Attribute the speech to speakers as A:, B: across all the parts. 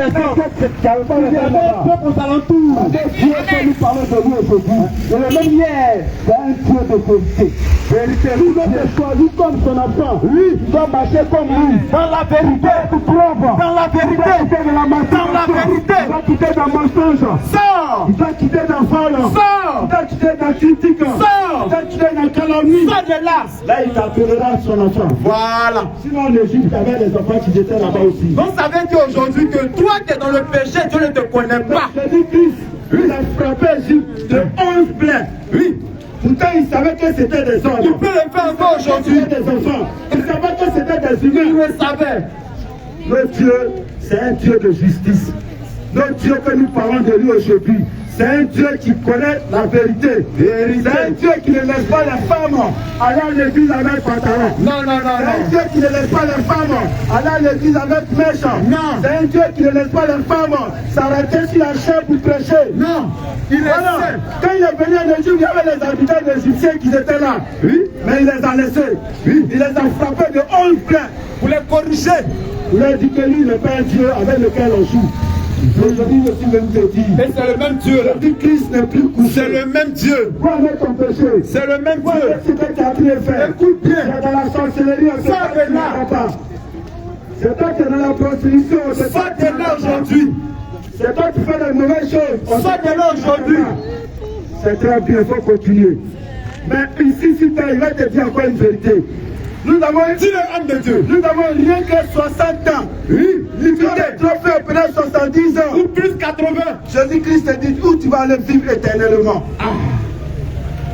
A: des hommes.
B: Il y avait pas les femmes là-bas.
A: Peuple aux alentours.
B: Dieu que nous parlons de lui aujourd'hui.
A: Et le même hier.
B: C'est un Dieu de vérité.
A: Vérité.
B: Nous sommes choisis comme son enfant.
A: Oui.
B: Il doit marcher comme lui.
A: Dans la vérité. Dans la vérité. Dans la vérité.
B: Il doit quitter dans le mensonge.
A: Sors.
B: Il doit quitter dans le vol.
A: Sors.
B: Il doit quitter dans la critique.
A: Sors.
B: Il doit quitter dans la calomnie.
A: Sors de là.
B: Là, il appellera son enfant.
A: Voilà.
B: Sinon, en Égypte, il y avait des enfants qui étaient là-bas aussi.
A: Vous savez qu'aujourd'hui, que toi qui es dans le péché, Dieu ne te connaît pas.
B: Jésus-Christ, il a frappé Égypte de 11 plaies.
A: Oui.
B: Pourtant, il savait que c'était des hommes.
A: Tu peux le faire encore aujourd'hui.
B: C'était des enfants. Il savait que c'était des humains.
A: Il le savait.
B: Notre Dieu, c'est un Dieu de justice. Notre Dieu que nous parlons de lui aujourd'hui, c'est un Dieu qui connaît la vérité. C'est un Dieu qui ne laisse pas les femmes aller à l'église avec pantalon.
A: Non, non, non,
B: C'est un
A: non.
B: Dieu qui ne laisse pas les femmes aller à l'église avec mèche.
A: Non.
B: C'est un Dieu qui ne laisse pas les femmes s'arrêter sur la chair pour prêcher.
A: Non. Il est
B: Voilà.
A: saint.
B: Quand il est venu en Égypte, il y avait les habitants égyptiens qui étaient là.
A: Oui.
B: Mais il les a laissés. Oui. Il les a frappés de 11 plaies.
A: Pour les corriger.
B: Il leur dit que lui n'est pas un Dieu avec lequel on joue. Aujourd'hui, je suis venu te dire.
A: Et c'est le même Dieu là.
B: Aujourd'hui, Christ n'est plus couché.
A: C'est le même Dieu.
B: Vois avec ton péché.
A: C'est le même
B: Vois
A: Dieu.
B: avec ce que tu as appris à faire.
A: Écoute bien.
B: C'est dans la sorcellerie, on
A: Sors de là.
B: C'est toi qui es dans la prostitution. C'est toi
A: Sors
B: qui es
A: de là aujourd'hui.
B: C'est toi qui fais les mauvaises choses.
A: Sors de là aujourd'hui.
B: C'est très bien, il faut continuer. Mais ici, si tu il va te dire encore une vérité. Nous avons,
A: Dis le homme de Dieu.
B: nous avons rien que 60 ans.
A: Oui.
B: Tu as trop fait après 70 ans.
A: Ou plus 80.
B: Jésus-Christ te dit où tu vas aller vivre éternellement.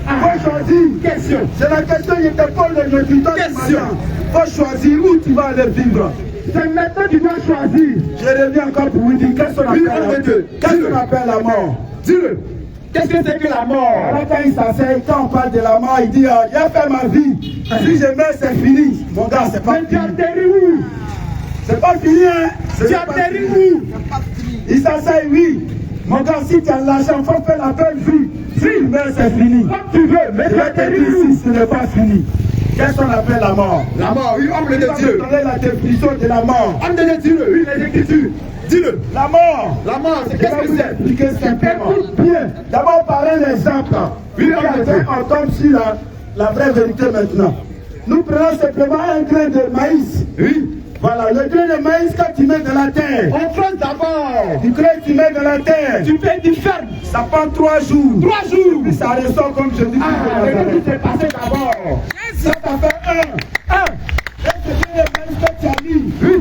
B: Faut choisir.
A: Question.
B: C'est la question qui te pose aujourd'hui.
A: Question.
B: Faut choisir où tu vas aller vivre. C'est maintenant que tu dois choisir. Je reviens encore pour vous dire qu'est-ce qu'on appelle la mort.
A: Dis-le. Qu'est-ce que c'est que la mort?
B: Alors quand il s'asseye, quand on parle de la mort, il dit j'ai fait ma vie. Si je meurs, c'est fini. Mon gars, c'est pas fini. Tu atterris où? C'est pas fini, hein? Tu atterris où? Il s'asseye, oui. Mon gars, si tu as l'argent, il faut faire la belle vie. Si tu meurs, c'est fini. Comme tu veux, mais tu atterris où? Si ce n'est pas fini. Qu'est-ce qu'on appelle la mort?
A: La mort, oui, homme de Dieu.
B: Quelle est la définition de la mort?
A: Homme de Dieu, oui, les Écritures. Dis-le.
B: La mort.
A: La mort, c'est
B: Je
A: qu'est-ce
B: vais
A: que
B: vous
A: c'est?
B: expliquer simplement. Bien. D'abord, par un exemple.
A: Oui,
B: On tombe sur la vraie vérité maintenant. Nous prenons simplement un grain de maïs.
A: Oui.
B: Voilà, le grain de maïs, quand tu mets dans la terre,
A: On creuse d'abord.
B: du grain tu mets dans la terre,
A: Tu fais du ferme.
B: ça prend 3 jours.
A: 3 jours.
B: Puis ça ressort comme je dis.
A: Regarde ce qui s'est passé d'abord.
B: Ça t'a fait un. Et ce grain de maïs que tu as mis,
A: Oui.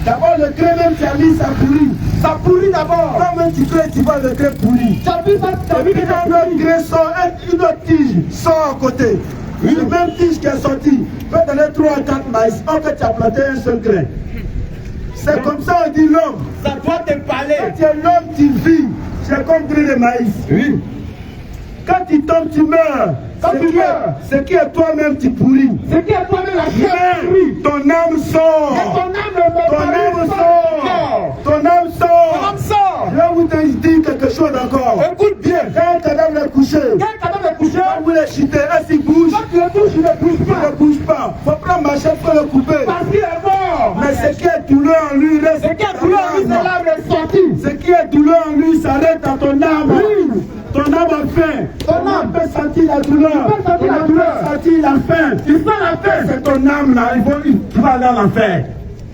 B: d'abord le grain même tu as mis, ça pourrit.
A: Ça pourrit d'abord.
B: Quand même tu crées, tu vois le grain pourri.
A: Tu as vu ça? Tu as
B: Et
A: vu
B: puis
A: que
B: quand l'autre grain sort, une autre tige sort à côté. Le même tige qui est sorti peut donner 3 à 4 maïs. En fait, tu as planté un seul grain. C'est comme ça on dit l'homme.
A: ça doit te parler.
B: Quand tu es l'homme, tu vis. C'est comme grain de maïs.
A: Oui.
B: Quand tu tombes, tu meurs.
A: Quand tu meurs,
B: ce qui est toi-même, tu pourris.
A: c'est qui est toi-même la chair.
B: Mais ton âme sort.
A: Et ton âme ne
B: Ton âme sort. Ton âme
A: Ton
B: sort.
A: âme sort.
B: Je vais vous dire quelque chose encore.
A: Écoute bien.
B: Quand un cadavre est couché,
A: Quel cadavre est couché?
B: quand vous le chutez, est-ce qu'il bouge?
A: Quand tu le touches, il ne bouge
B: Il
A: pas.
B: ne bouge pas. Faut prendre ma chef pour le couper.
A: Parce qu'il est mort.
B: Mais ce qui est douleur en lui reste.
A: Ce qui est douleur, lui, c'est l'âme est sortie.
B: Ce qui est douleur en lui s'arrête dans ton âme.
A: Oui.
B: Ton âme a faim.
A: Ton âme
B: peut sentir la douleur.
A: Tu peux sentir la
B: Ton âme
A: douleur.
B: peut sentir la faim.
A: Tu sens la faim.
B: C'est ton âme là. Tu vas aller à l'enfer.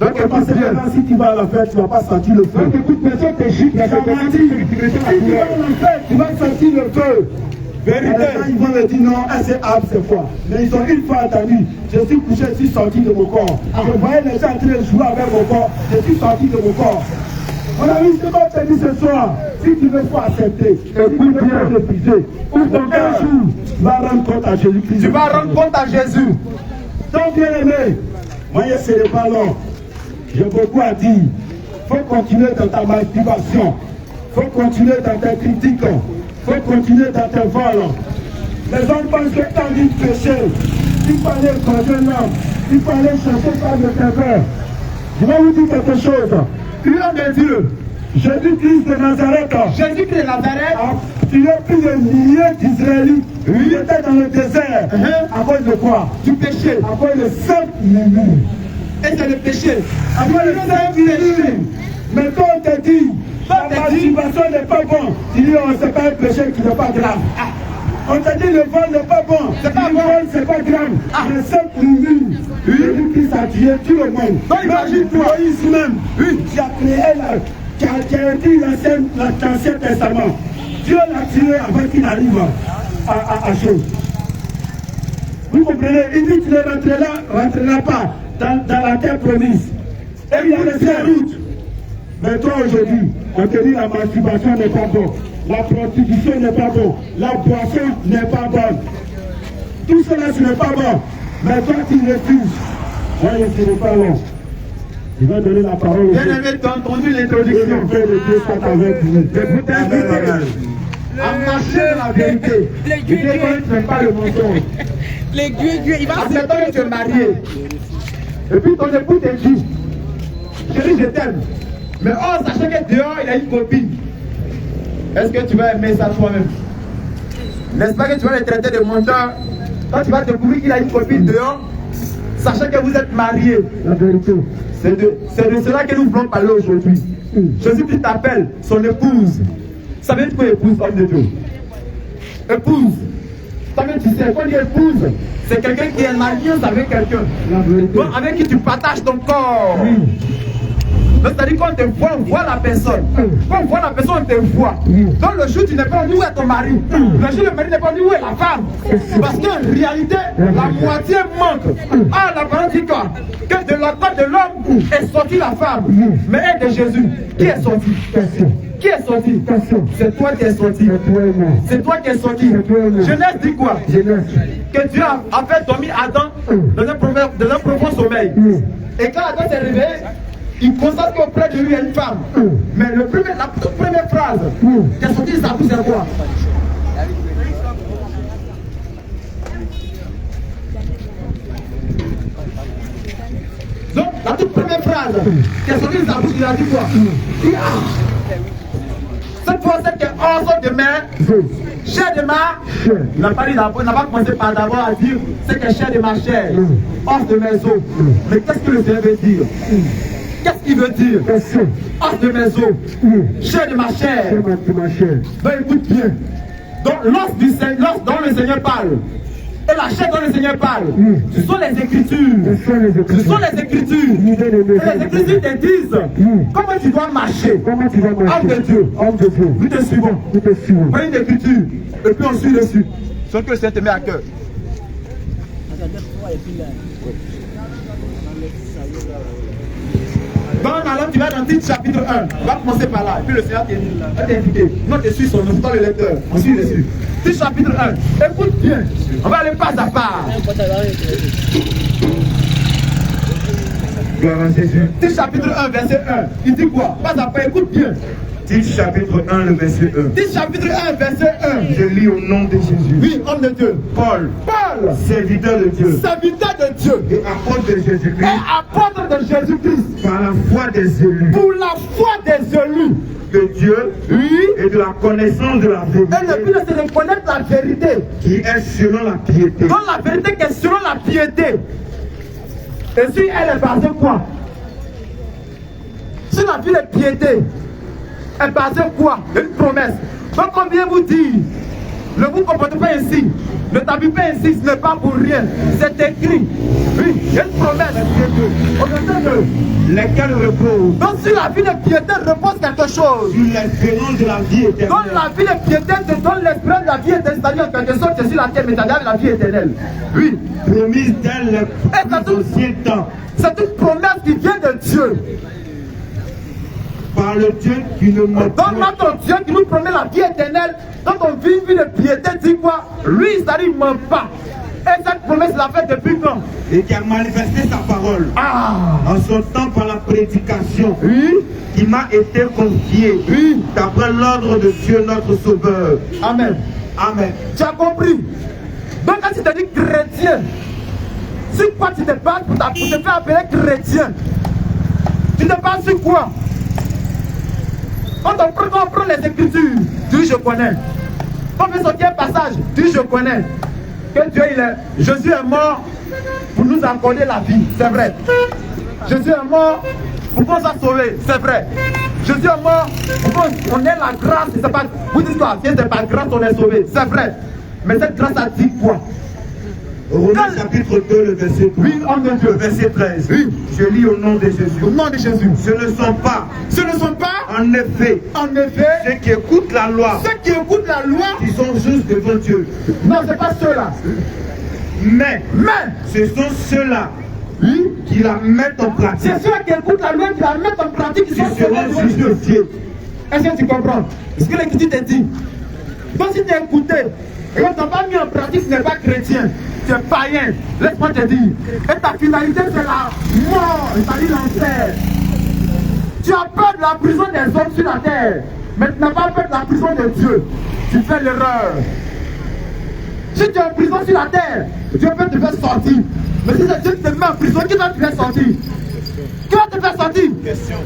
B: Donc, parce que maintenant, si tu vas à l'enfer, tu ne vas pas sentir le feu.
A: Donc écoute, personne te chute.
B: Si tu vas à l'enfer, tu vas sentir le feu.
A: Vérité.
B: Ils vont me dire non, c'est âme cette fois. Mais ils ont une fois entendu. Je suis couché, je suis sorti de mon corps. Je voyais les gens en train de jouer avec mon corps. Je suis sorti de mon corps. Mon ami, ce qu'on te dit ce soir, si tu veux, faut accepter. Écoute bien, refuser. Ou ton un jour, tu vas rendre compte à Jésus-Christ.
A: Tu vas rendre compte à Jésus.
B: Donc, bien aimé, moi, ce n'est pas long. J'ai beaucoup à dire. Il faut continuer dans ta masturbation. Il faut continuer dans tes critiques. Il faut continuer dans tes vols. Les hommes pensent que quand ils péchent, il faut aller écraser l'homme. Il faut aller chercher ça de tes pères. Je vais vous dire quelque chose.
A: L'homme de Dieu.
B: Jésus-Christ de Nazareth
A: Jésus-Christ de Nazareth.
B: a tué plus de milliers d'Israélites. Il était dans le désert. À cause de quoi?
A: Du péché.
B: À cause de 5 minutes.
A: Et c'est le péché.
B: Après le 5 minutes, mais quand on te dit, la masturbation n'est pas bon. Tu dis, oh, c'est pas un péché qui n'est pas grave. On t'a dit, le vol n'est pas bon. C'est pas bon, c'est pas grave. Le seul minutes, lui qui s'est tué tout le monde. Imagine-toi, Moïse même, qui a créé qui a écrit l'Ancien Testament. Dieu l'a tué avant qu'il arrive à chose. Vous comprenez? Il dit qu'il ne rentrera pas dans la terre promise. Et il a laissé la route. Mais toi aujourd'hui, on te dit la masturbation n'est pas bonne, la prostitution n'est pas bonne, la boisson n'est pas bonne. Tout cela ce n'est pas bon. Mais toi tu refuses. Moi je ne serai pas long. Il va donner la parole.
A: Bien aimé, tu as entendu l'introduction.
B: Le Père de Dieu soit avec vous.
A: À marcher la vérité.
B: Tu n'aimes pas le mensonge.
C: L'aiguille, il va
A: Acceptons que tu es marié. Et puis ton époux te dit, chérie, je t'aime. Mais oh, sachez que dehors, il a une copine. Est-ce que tu vas aimer ça toi-même? N'est-ce pas que tu vas le traiter de menteur quand tu vas découvrir qu'il a une copine dehors? Sachez que vous êtes mariés.
B: La vérité.
A: C'est de cela que nous voulons parler aujourd'hui. Jésus-Christ t'appelle son épouse. Ça veut dire quoi épouse, homme de Dieu? Épouse. Toi-même tu sais, quand on dit épouse, c'est quelqu'un qui est en alliance avec quelqu'un. Donc avec qui tu partages ton corps. Donc c'est-à-dire quand on te voit, on voit la personne. Quand on voit la personne, on te voit. Donc le jour tu n'es pas dit où est ton mari. Le jour le mari n'est pas dit où est la femme. Parce qu'en réalité, la moitié manque. Ah, la parole dit quoi? Que de la part de l'homme est sortie la femme. Mais elle de Jésus, qui est sorti? Qui est sorti? C'est toi qui es sorti. C'est toi qui es sorti. Genèse dit quoi? Que Dieu a fait dormir Adam dans un profond sommeil. Et quand Adam s'est réveillé, il constate qu'auprès de lui il y a une femme. Mais la toute première phrase qui est sortie de sa bouche, c'est quoi? Donc, la toute première phrase qui est sortie de sa bouche, il a dit quoi? Cette fois, c'est que os de mer, chair de ma. Il n'a pas commencé par d'abord à dire c'est que chair de ma chair, os de mes os. Mais qu'est-ce que le Seigneur veut dire? Qu'est-ce qu'il veut dire? Os de mes os, chair de ma chair. Donc écoute bien. Donc l'os dont le Seigneur parle et la chair dont le Seigneur parle, ce sont les Écritures. Ce sont les Écritures. Et les Écritures te disent comment tu dois marcher. Homme de Dieu. Nous te suivons. Prenez une Écriture et puis on suit dessus. Ce que le Seigneur te met à cœur. Dans alors tu vas dans Tite chapitre 1. On va commencer par là. Et puis le Seigneur va t'inviter. Non, tu suis son nom, c'est pas le lecteur. On suit dessus. Tite chapitre 1. Écoute bien. On va aller pas à part.
B: Gloire à Jésus.
A: Tite chapitre 1, verset 1. Il dit quoi? Pas à part, écoute bien.
B: Tite chapitre 1, le verset 1.
A: Tite chapitre 1, verset 1.
B: Je lis au nom de Jésus.
A: Oui, homme de Dieu.
B: Paul, serviteur de Dieu.
A: Serviteur de Dieu.
B: Et apôtre de Jésus-Christ.
A: Et apôtre de Jésus-Christ.
B: Par la foi des élus.
A: Pour la foi des élus.
B: De Dieu,
A: oui,
B: et de la connaissance de la vérité.
A: Et le but c'est de connaître la vérité.
B: Qui est selon la piété.
A: Donc la vérité qui est selon la piété. Et si elle est basée quoi? Si la vie de piété est basée quoi? Une promesse. Donc on vient vous dire, ne vous comportez pas ainsi, ne t'habille pas ainsi, ce n'est pas pour rien. C'est écrit. Oui, il y a une promesse.
B: Lesquels reposent.
A: Donc si la vie de piété repose quelque chose.
B: Sur l'espérance de la vie éternelle.
A: Donc la vie de piété te donne l'espérance de la vie éternelle. C'est-à-dire en quelque sorte, c'est sur la terre, mais c'est-à-dire la vie éternelle. Oui.
B: Promise dès les anciens temps.
A: C'est une promesse qui vient de Dieu.
B: Par le Dieu qui ne ment pas.
A: Donc notre Dieu qui nous promet la vie éternelle, quand on vit une vie de piété, dit quoi? Lui, c'est-à-dire il ne ment pas. Et cette promesse l'a faite depuis quand?
B: Et qui a manifesté sa parole. En son temps par la prédication.
A: Oui.
B: Qui m'a été confiée.
A: Oui.
B: D'après l'ordre de Dieu notre Sauveur.
A: Amen.
B: Amen.
A: Tu as compris? Donc quand tu te dis chrétien, sur quoi tu te bases pour te faire appeler chrétien? Tu te bases sur quoi? Quand on prend les Écritures, tu dis je connais. Quand on veut sortir un passage, tu dis je connais. Que Dieu Jésus est mort pour nous accorder la vie, c'est vrai. Jésus est mort pour qu'on soit sauvé, c'est vrai. Jésus est mort pour qu'on ait la grâce. C'est pas, vous dites quoi? Si c'est par grâce on est sauvé, c'est vrai. Mais cette grâce a dit quoi?
B: Romains chapitre 2, le verset 3.
A: Oui, homme de Dieu.
B: Le verset 13.
A: Oui.
B: Je lis au nom de Jésus.
A: Au nom de Jésus.
B: Ce ne sont pas,
A: En effet,
B: ceux qui écoutent la loi,
A: ceux qui écoutent la loi,
B: qui sont justes devant Dieu.
A: non, c'est pas ceux-là.
B: Mais
A: Mais,
B: ce sont ceux-là
A: oui,
B: qui la mettent en pratique,
A: c'est ceux qui écoutent la loi, qui la mettent en pratique, qui
B: qui
A: sont sauvés
B: seront
A: devant Dieu.
B: justifiés.
A: Est-ce que tu comprends? Ce que l'Écriture te dit. Donc si tu as écouté, et on t'a pas mis en pratique, tu n'es pas chrétien, tu es païen. Laisse-moi te dire. Et ta finalité, c'est la mort, c'est-à-dire l'enfer. Tu as peur de la prison des hommes sur la terre, mais tu n'as pas peur de la prison de Dieu. Tu fais l'erreur. Si tu es en prison sur la terre, Dieu peut te faire sortir. Mais si Dieu te met en prison, qui va te faire sortir? Qui va te faire sortir?
B: Question.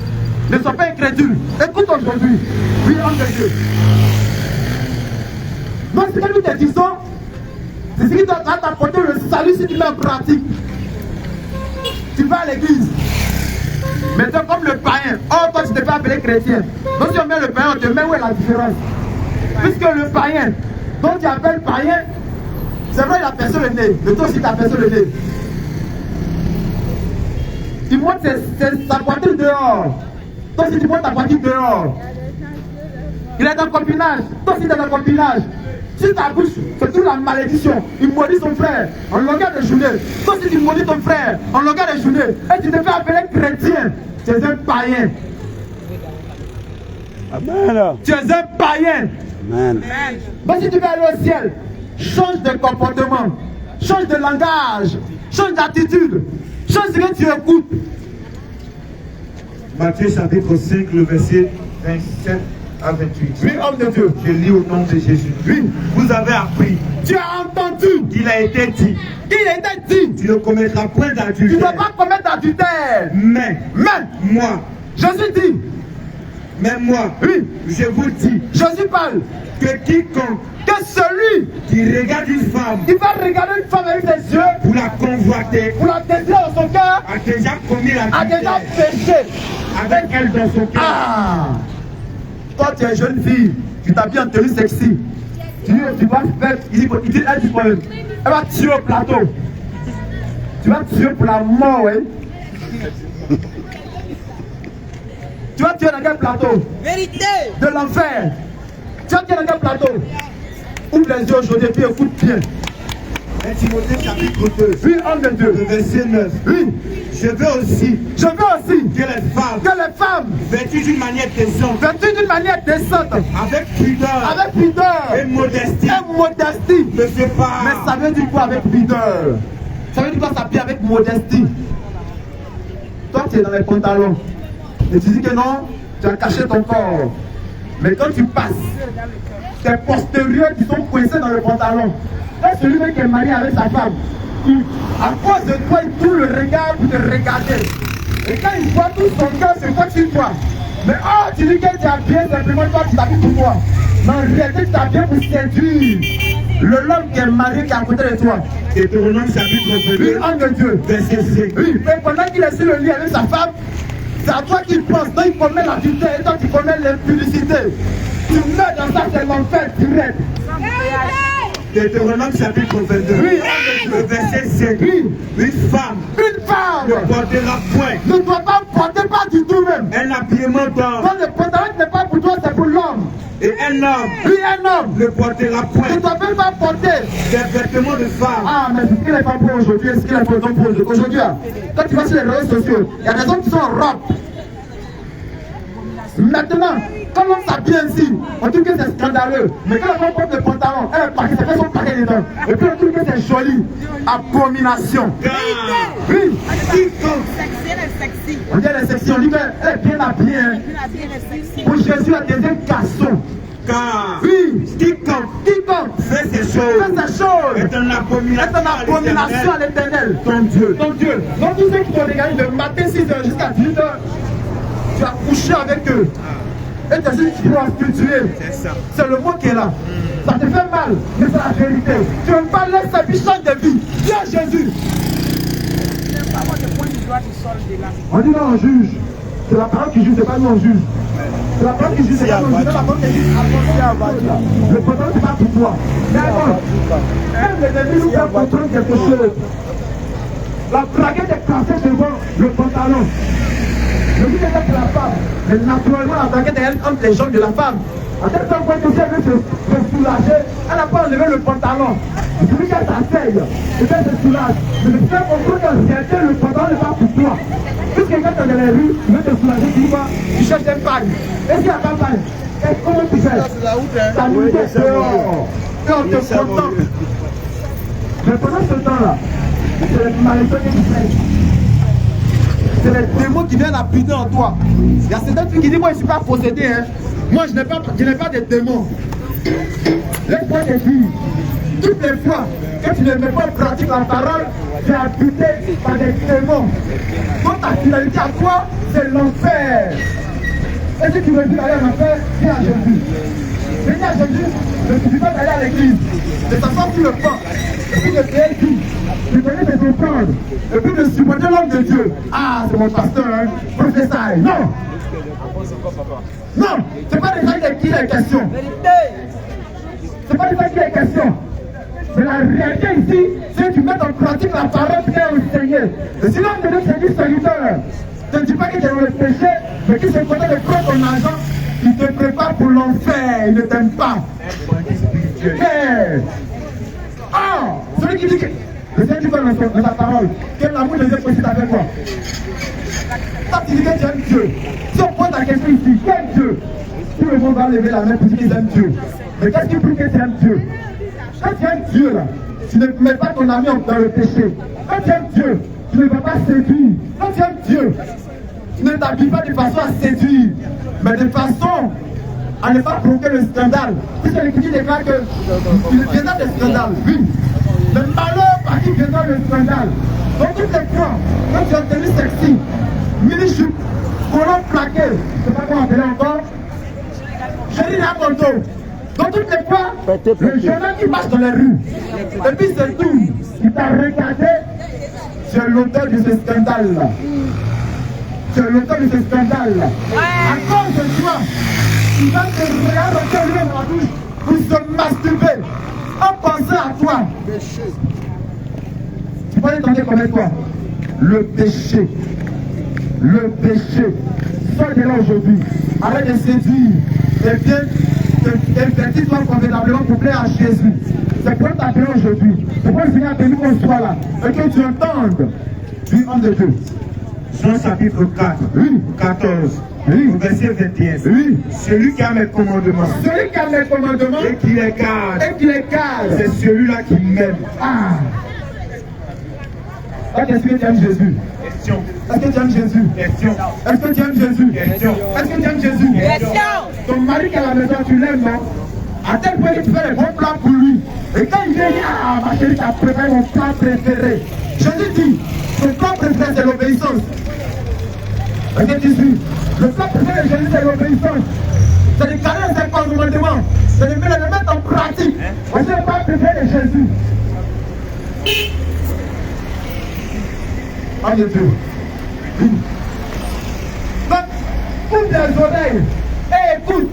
A: Ne sois pas incrédule. Écoute aujourd'hui. Oui, homme de Dieu. Donc, ce que nous te disons, c'est ce qui doit t'apporter le salut si tu mets en pratique. Tu vas à l'église. Mais toi, comme le païen, oh, toi, tu t'es pas appelé chrétien. Donc, si on met le païen, on te met où est la différence? Puisque le païen, dont tu appelles païen, c'est vrai, il a percé le nez. Mais toi aussi, tu as percé le nez. Il monte sa poitrine dehors. Toi aussi, tu montes ta poitrine dehors. Il est en copinage. Toi aussi, tu es en copinage. Si ta bouche, c'est toute la malédiction. Il maudit son frère en longueur de journée. Toi aussi, tu maudis ton frère en longueur de journée. Et tu te fais appeler chrétien. Tu es un païen.
B: Amen.
A: Tu es un païen.
B: Amen.
A: Donc si tu veux aller au ciel, change de comportement, change de langage, change d'attitude, change ce que tu écoutes.
B: Matthieu chapitre 5, le verset 27 à 28.
A: Oui, homme de Dieu.
B: Je lis au nom de Jésus.
A: Oui,
B: Vous avez appris
A: tu as entendu
B: qu'il a été dit,
A: qu'il a été dit,
B: tu ne commettras point
A: tu ne dois
B: d'adultère.
A: pas commettre d'adultère.
B: Mais moi,
A: Jésus dit,
B: mais moi,
A: oui,
B: je vous dis
A: Jésus parle,
B: que quiconque
A: que celui
B: qui regarde une femme
A: qui va regarder une femme avec ses yeux,
B: pour la convoiter
A: pour la désirer dans son cœur,
B: a déjà commis
A: a déjà
B: l'adultère
A: péché.
B: avec elle dans son cœur.
A: Ah! Toi, tu es jeune fille, tu t'habilles en tenue sexy. Tu vas faire, elle dit elle va tuer au plateau. Tu vas tuer pour la mort, oui. Tu vas tuer dans quel plateau?
C: Vérité.
A: De l'enfer. Tu vas tuer dans quel plateau? Ouvre les yeux aujourd'hui et puis écoute bien.
B: 1 Timothée chapitre 2,
A: Oui, homme de Dieu.
B: le verset 9.
A: Oui,
B: Je veux aussi
A: je veux aussi
B: que les femmes
A: vêtues d'une manière décente,
B: avec pudeur
A: avec pudeur
B: et modestie
A: et modestie.
B: ne se
A: Mais
B: parlent.
A: ça veut dire quoi avec pudeur? Ça veut dire quoi s'habiller avec modestie? Toi, tu es dans les pantalons. Et tu dis que non, tu as caché ton corps. Mais quand tu passes, tes postérieurs qui sont coincés dans le pantalon. Et celui qui est marié avec sa femme, à cause de toi, il tourne le regard pour te regarder. Et quand il voit tout son cœur, c'est quoi sur toi? Mais oh, tu dis que tu as bien simplement toi, tu t'habilles pour toi. Mais en réalité, tu as bien pour séduire l'homme qui est marié, qui est à côté de toi.
B: Deutéronome chapitre
A: Oui,
B: 22,
A: homme de Dieu.
B: verset 5.
A: Oui, mais pendant qu'il est sur le lit avec sa femme, c'est à toi qu'il pense. Donc il commet l'adultère et toi tu commets l'impudicité. Tu meurs dans ça, c'est l'enfer direct.
B: Deutéronome chapitre 22,
A: Oui,
B: le verset 5.
A: Oui.
B: Une femme
A: Une femme
B: ne portera point
A: ne doit pas porter pas du tout même.
B: un habillement d'homme,
A: Quand le pantalon n'est pas pour toi, c'est pour l'homme.
B: et un homme
A: Oui, un homme
B: ne portera
A: ne
B: point
A: doit même pas porter.
B: des vêtements de femme.
A: Ah, mais c'est ce qu'il n'est pas pour aujourd'hui, c'est ce qu'il est pour aujourd'hui. Aujourd'hui, quand tu vas sur les réseaux sociaux, il y a des hommes qui sont en robe. Maintenant, quand on s'habille ainsi, on trouve que c'est scandaleux. Mais quand on porte le pantalon, elle est parquée, ça fait son paquet dedans. Et puis on trouve que c'est joli. Abomination. Oui, on dit elle est sexy, on dit qu'elle est bien habillée. Hein. Pour Jésus, elle est un garçon.
B: Car
A: Oui,
B: quiconque fait ces choses
A: fais ces choses.
B: est un
A: Abomination à l'Éternel.
B: ton Dieu.
A: Ton Dieu. Donc tous ceux qui t'ont regardé de matin 6h jusqu'à 18h, tu as couché avec eux. Et tu as dit que tu dois prostituer. C'est le mot qui est là. Ça te fait mal, mais c'est la vérité. Tu ne veux pas laisser sa vie change de vie. Viens Jésus. On dit non, on juge. C'est la parole qui juge, c'est pas nous on juge. C'est la parole qui juge, c'est pas nous on juge. C'est la parole qui dit le pantalon c'est pas pour toi. Mais alors, même l'ennemi nous fait comprendre quelque chose. La braguette est cassée devant le pantalon. Le but est que la femme, mais naturellement la braguette est entre les jambes de la femme. À tel point que si elle veut se soulager, elle n'a pas enlevé le pantalon. Et celui qui s'asseye, et qu'elle se soulage. Mais le fait comprendre qu'en réalité, le pantalon n'est pas pour toi. Puisque quelqu'un dans les rues, il veut te soulager, tu dis quoi? Tu cherches un pagne. Et s'il n'y a pas de pagne, comment tu fais? Ta nuit est dehors. Et on te contente. Mais pendant ce temps-là, c'est les malédictions qui font. C'est les démons qui viennent habiter en toi. Il y a certaines filles qui disent, moi je ne suis pas possédé. Hein. Moi je n'ai pas de démons. Laisse-moi te dire, toutes les fois que tu ne mets pas en pratique la parole, tu es habité par des démons. Donc ta finalité à toi, c'est l'enfer. Et si tu veux dire aller en enfer, viens à Jésus. Viens à Jésus, ne suffit pas d'aller à l'église. De s'asseoir sur le banc. Et puis de payer tout. De donner tes offrandes. Et puis de supporter l'homme de Dieu. Ah, c'est mon pasteur, hein. Prophétie. Non. Non, c'est pas de ça qu'il est question. C'est pas de ça qu'il est question. Mais la réalité ici, c'est que tu mets en pratique la parole qui est enseignée. Et si l'homme de Dieu se dit serviteur, ne dis pas qu'il est dans le péché, mais qu'il se connaît de prendre ton argent, il te prépare pour l'enfer, il ne t'aime pas. Mais, celui qui dit que le Seigneur dit dans sa parole, que l'amour de Dieu est possible avec toi. Quand tu dis que tu aimes Dieu, si on pose la question ici, qui aime Dieu? Tout le monde va lever la main pour dire qu'ils aiment Dieu. Mais qu'est-ce qui prouve que tu aimes Dieu? Quand tu aimes Dieu, là, tu ne mets pas ton ami dans le péché. Quand tu aimes Dieu, tu ne vas pas séduire. Quand tu aimes Dieu, tu ne t'habilles pas de façon à séduire, mais de façon à ne pas provoquer le scandale. Puisque l'Écriture déclare qu'il viendra des scandales. Oui. Le malheur par qui viendra le scandale. Donc toutes les fois, quand tu as tenu sexy, mini-jupe, colon plaqué, je ne sais pas comment appeler encore, chérie à ton dos. Donc toutes les fois, le jeune homme qui marche dans les rues, et puis c'est tout, qui t'a regardé, c'est l'auteur de ce scandale-là. C'est l'auteur de ce scandale-là. À cause de toi, il va te regarder dans la bouche pour se masturber, en pensant à toi. Tu peux entendre comme toi. Le péché. Le péché. Sois de là aujourd'hui. Arrête de séduire. Et bien, investis-toi convenablement pour plaire à Jésus. C'est pour t'appeler aujourd'hui. C'est pour le Seigneur a permis qu'on soit là. Et que tu entendes du homme de Dieu.
B: Jean chapitre 4,
A: Oui.
B: 14,
A: Oui.
B: verset 21.
A: Oui.
B: Celui qui a mes commandements
A: Celui qui a mes commandements
B: et qui les garde,
A: et qui les garde,
B: c'est celui-là qui m'aime.
A: Ah! Est-ce que tu aimes Jésus?
B: Question.
A: Est-ce que tu aimes Jésus?
B: Question.
A: Est-ce que tu aimes Jésus?
B: Question.
A: Est-ce que tu aimes Jésus?
C: Question.
A: Ton mari qui est à la maison, tu l'aimes, non? À tel point que tu fais les bons plans pour lui. Et quand il vient, il dit, ah, ma chérie, tu as préparé mon plat préféré. Jésus dit, ton plat préféré, c'est l'obéissance. Est-ce que tu suis? Le plat préféré de Jésus, c'est l'obéissance. C'est de garder ses commandements. C'est de les mettre en pratique. C'est le plat préféré de Jésus. Oh Dieu. Donc, coupe les oreilles et écoute.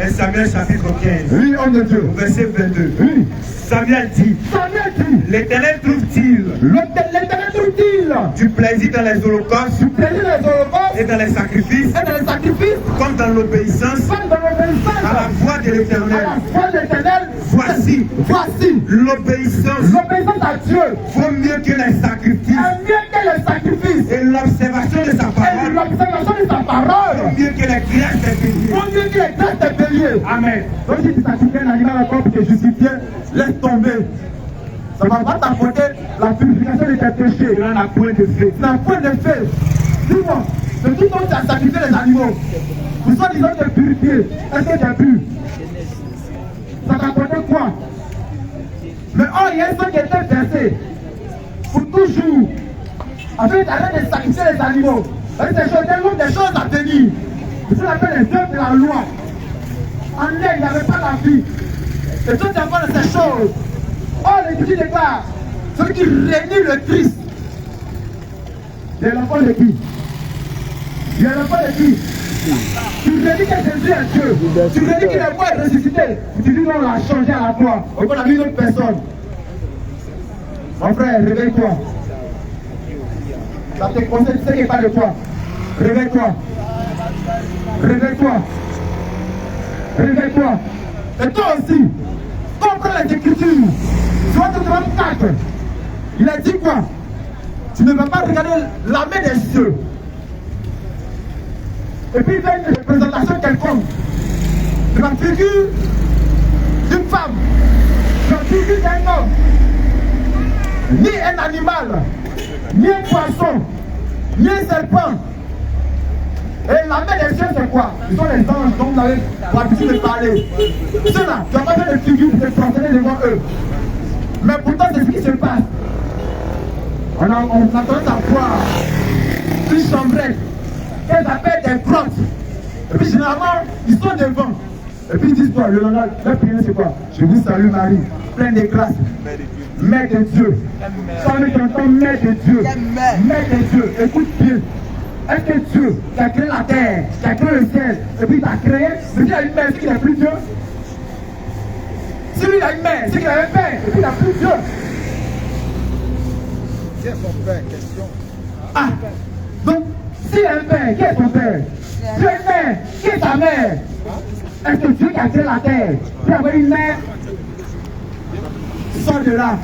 B: Et Samuel chapitre 15,
A: Oui, homme de Dieu.
B: verset 22.
A: Oui.
B: Samuel dit,
A: Samuel dit,
B: l'Éternel trouve-t-il
A: l'Éternel trouve-t-il
B: du plaisir dans les holocaustes
A: du plaisir des holocausts
B: et dans les sacrifices,
A: et dans les sacrifices,
B: comme dans l'obéissance
A: comme dans l'obéissance
B: à la voix de
A: à
B: l'Éternel?
A: la voix de l'Éternel.
B: Voici, l'obéissance
A: l'obéissance à Dieu
B: vaut mieux que les sacrifices
A: est mieux que les sacrifices
B: et l'observation de sa
A: et
B: parole
A: l'observation de sa parole.
B: vaut mieux que les grâces des béliers.
A: Vaut mieux que les grâces des béliers.
B: Amen.
A: Donc si tu sacrifies un animal encore pour te justifier, laisse tomber. Ça ne va pas t'apporter la purification de tes péchés.
B: Cela n'a point de fait.
A: C'est un point de fait. Dis-moi, de tout temps tu as sacrifié les animaux. Pour soi disant te purifier, est-ce que tu as pu? Ça t'apportait quoi? Mais oh, il y a un sang qui était versé pour toujours. Afin d'arrêter de sacrifier les animaux. C'est des choses à tenir. C'est ce qu'on appelle les œuvres de la loi. En l'air, il n'y avait pas la vie. Et toi, tu as fait ces choses. Oh, l'Écriture déclare, celui qui réunit le Christ, c'est l'enfant de qui? Il y a l'enfant de Christ. Tu redis que Jésus est Dieu. Tu redis qu'il est mort et ressuscité. Tu dis non, on l'a changé à la croix. On a mis une autre personne. Mon frère, réveille-toi. Ça te conseille, tu sais qu'il n'y a pas de toi. Réveille-toi. Réveille-toi. Réveille-toi. Et toi aussi, comprends les Écritures. Soit tu te rends 4. Il a dit quoi? Tu ne vas pas regarder la main des cieux. Et puis il fait une représentation quelconque de la figure d'une femme, de la figure d'un homme, ni un animal, ni un poisson, ni un serpent. Et la main des cieux, c'est quoi? Ce sont les anges dont vous avez l'habitude de parler. Ceux-là, tu n'as pas fait de figure pour te prosterner devant eux. Mais pourtant, c'est ce qui se passe. On a tendance à voir une chambrette qu'elles appellent des grottes. Et puis généralement, ils sont devant. Et puis ils disent quoi? Le langage, leur prière c'est quoi? Je vous salue Marie, pleine de grâce, Mère de Dieu. Quand on entend Mère de Dieu, Mère de Dieu, écoute bien. Est-ce que Dieu qui a créé la terre, qui a créé le ciel, et puis il t'a créé, mais il a une mère, c'est qu'il n'a plus Dieu? Si lui il a une mère, c'est qu'il a un père, et puis il n'a plus Dieu.
D: Qui est son père? Question.
A: Ah, donc, s'il a un père, qui est son père? Dieu est une mère, qui est ta mère? Est-ce que Dieu qui a créé la terre, puis avoir une mère? Sors de là.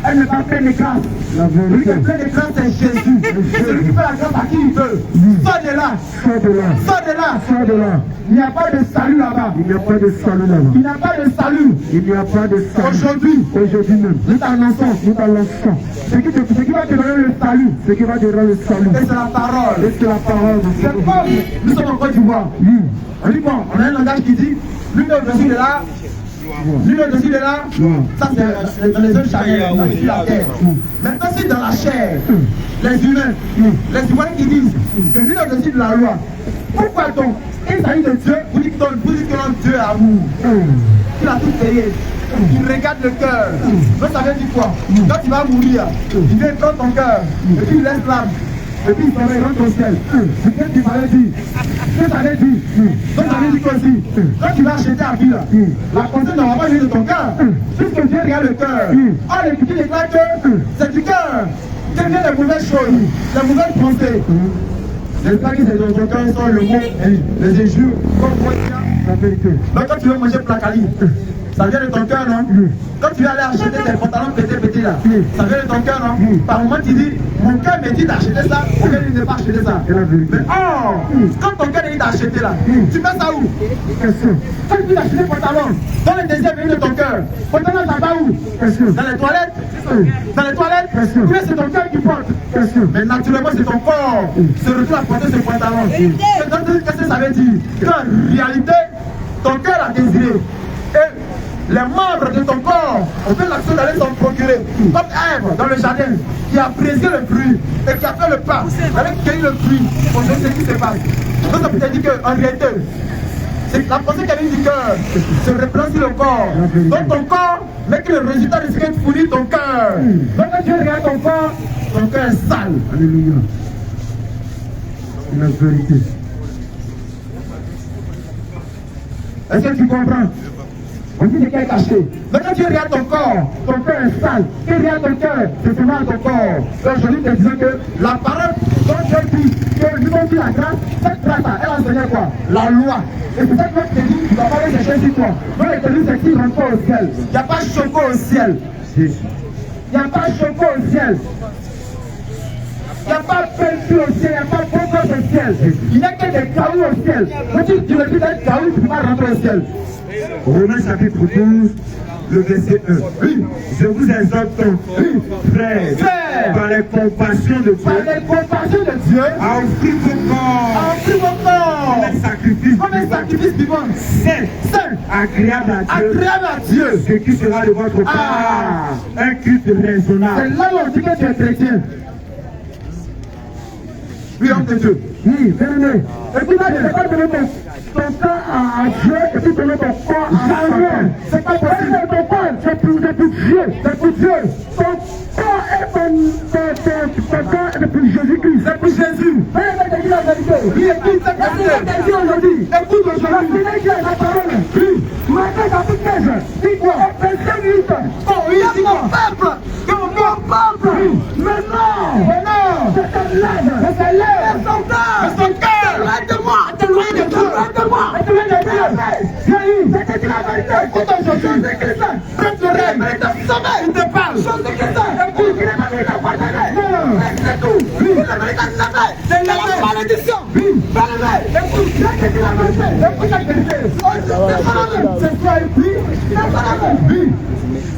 A: Elle n'est pas pleine de grâce. Celui qui est plein de grâce, c'est Jésus. C'est celui qui fait la grâce à qui il veut. Sors de là. Sors de là. Sors de là. Sors de là. Il n'y a pas de salut là-bas. Il n'y a pas de salut là-bas. Il n'y a pas de salut. Il n'y a pas de salut. Aujourd'hui même. Nous t'annonçons. Nous t'annonçons. Ce qui va te donner le salut. Ce qui va te donner le salut. Et c'est la parole. Et c'est la parole. C'est comme nous sommes en Côte d'Ivoire. Oui. On dit bon, on a un langage qui dit l'une au-dessus de là. Lui au-dessus de là, ça c'est dans les zones charnelles, sur la terre. Maintenant c'est dans la chair, les humains qui disent que lui au-dessus de la loi. Pourquoi donc, il s'agit de Dieu, vous dites que Dieu est amour. Il a tout payé. Il regarde le cœur. Donc ça veut dire quoi? Quand tu vas mourir, il vient prendre ton cœur et puis il laisse l'âme. Et puis il s'en va rentre au ciel. C'est ce qu'il m'avait dit. Ce que t'avais dit. Donc t'avais dit qu'aussi, quand tu vas acheter la vie là, la conscience ne va pas venir de ton cœur. Puisque Dieu regarde le cœur. Or l'Écriture déclare que c'est du cœur que viennent les mauvaises choses, les mauvaises pensées. J'espère que c'est dans ton cœur sont le mot, les injures, comme quoi il y a la vérité. Donc quand tu veux manger placali, ça vient de ton cœur, non? Quand tu vas aller acheter tes pantalons pétés là, ça vient de ton cœur, non? Par moment tu dis, mon cœur me dit d'acheter ça, mon cœur ne veut pas acheter ça. Mais quand ton cœur dit d'acheter là, tu mets ça où? Quand tu dis d'acheter des pantalons, dans le désir vient de ton cœur, pantalon ça va où? Dans les toilettes? Dans les toilettes? Ou bien c'est ton cœur qui porte? Mais naturellement c'est ton corps qui se retrouve à porter ce pantalon. Qu'est-ce que ça veut dire? Qu'en réalité, ton cœur a désiré. Et les membres de ton corps ont fait l'action d'aller s'en procurer. Comme Ève dans le jardin, qui a apprécié le fruit et qui a fait le pas, avec cueillir le fruit. On sait ce qui se passe. Donc ça peut te dire qu'en réalité, c'est la pensée qui vient du cœur se reprend sur le corps. Donc ton corps n'est que le résultat de ce que tu fournis ton cœur. Donc quand tu regardes ton corps est sale. Alléluia. C'est la vérité. Est-ce que tu comprends? On dit de quel caché. Mais quand tu regardes ton corps est sale. Tu regardes ton cœur, c'est seulement ton corps. Donc aujourd'hui, te disant que la parole dont Dieu dit que nous avons dit la grâce, cette grâce-là, elle enseigne quoi? La loi. Et c'est ça que je te dis, tu ne vas pas aller chercher sur toi. Donc les télis, c'est qu'ils ne rentrent pas au ciel. Il n'y a pas de choco au ciel. Il n'y a pas de choco au ciel. Il n'y a pas de peinture au ciel, il n'y a pas de bocaux au ciel. Il n'y a que des cailloux au ciel. Quand tu dis des cailloux, tu ne peux pas rentrer au ciel.
B: Romains chapitre 12, le verset 1. Oui. Je vous exhorte, frères, par les compassions de Dieu, à offrir vos corps comme un sacrifice vivant, saint, agréable à Dieu, ce qui sera de votre part un culte raisonnable.
A: C'est là où on dit que tu es chrétien. Oui, homme de Dieu. Oui, bien-aimé. Écoute, là, je ne vais pas donner ton corps à Dieu et puis donner ton corps à Dieu. C'est pas possible. Ton corps, c'est pour Dieu. C'est pour Dieu. Ton corps
B: depuis Jésus-Christ.
A: C'est pour Jésus.
B: Oui, écoute cette vérité aujourd'hui.
A: Écoute aujourd'hui.
B: La parole.
A: Oui.
B: Matthieu chapitre 15. Dis-moi. Verset 8.
A: Oh oui, dis-moi. Que mon peuple. Oui.
B: Maintenant. C'est ta lèvre. C'est ta lèvre.
A: Son cœur.
B: Loin de moi. Loin de toi. Loin de moi. Loin de moi. C'est la vérité.
A: Écoute aujourd'hui. Prête l'oreille. Il te parle. Écoute.
B: C'est tout.
A: C'est la malédiction.
B: Écoute la vérité. C'est quoi ici?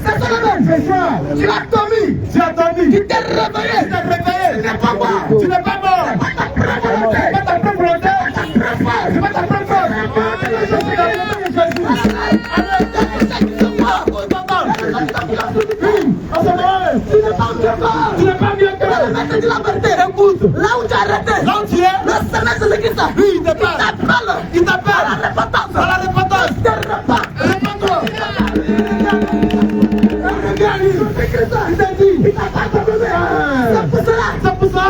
B: C'est ça.
A: Tu as dormi. Tu t'es réveillé. Tu n'es pas mort. Tu n'es pas mort. C'est pas ta propre volonté. C'est pas ta propre tu n'es pas mieux que écoute, là où tu as arrêté, là où tu es, le Seigneur Jésus-Christ, oui, il t'appelle à la repentance, Répands-toi. Il t'a dit, c'est pour cela,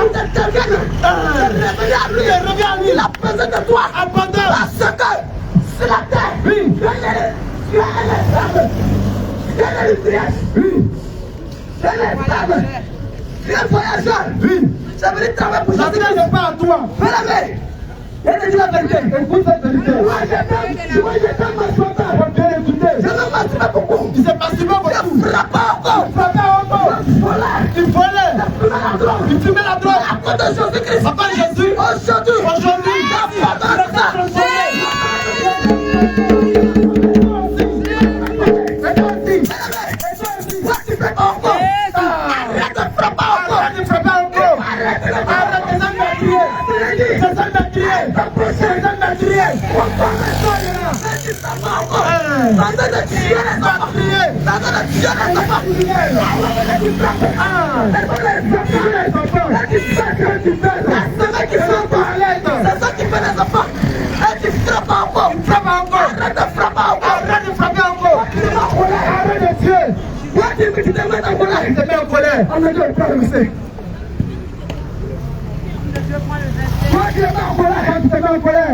A: reviens à lui, il a besoin de toi, abandonne, parce que sur la terre, oui, tu es voyageur. Oui. Ça veut dire travailler pour Jésus. Ça n'est pas à toi. Fais-le. Et dis la vérité. Écoute cette vérité. Moi j'étais masturbateur. Je me masturbais beaucoup. Il s'est masturbé beaucoup. Il frappait encore. Il volait. Il fumait la drogue. À cause de Jésus-Christ. À cause de Jésus. Aujourd'hui.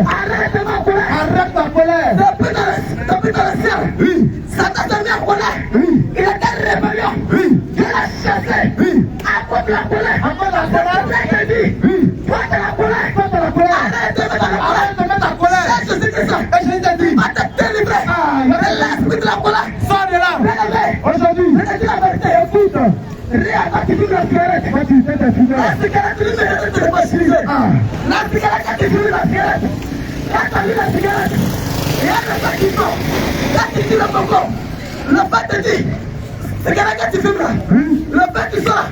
A: Arrête ta colère. Depuis dans le ciel. Oui. Satan t'a mis en colère. Oui. Il était rébellion. Oui. Il a chassé. Oui. À cause de la colère. À cause de la colère. Oui. Toi de la colère. Toi de la colère. Arrête de mettre la colère. Arrête de mettre la colère. Et Jésus-Christ. Et Jésus t'a dit. Va te délivrer. De l'esprit de la colère. Sors de là. Aujourd'hui. Je te dis la vérité. Écoute. Rien quand tu fumes la cigarette. Quand tu fais ta cigarette. La cigarette, tu ne mérites pas utiliser. La cigarette, quand tu fumes la cigarette. Quand tu fumes la cigarette. Il y a des gens qui sont. Là, tu dis le bonbon. Le père te dit. C'est quand tu fumes là. Le père qui sort.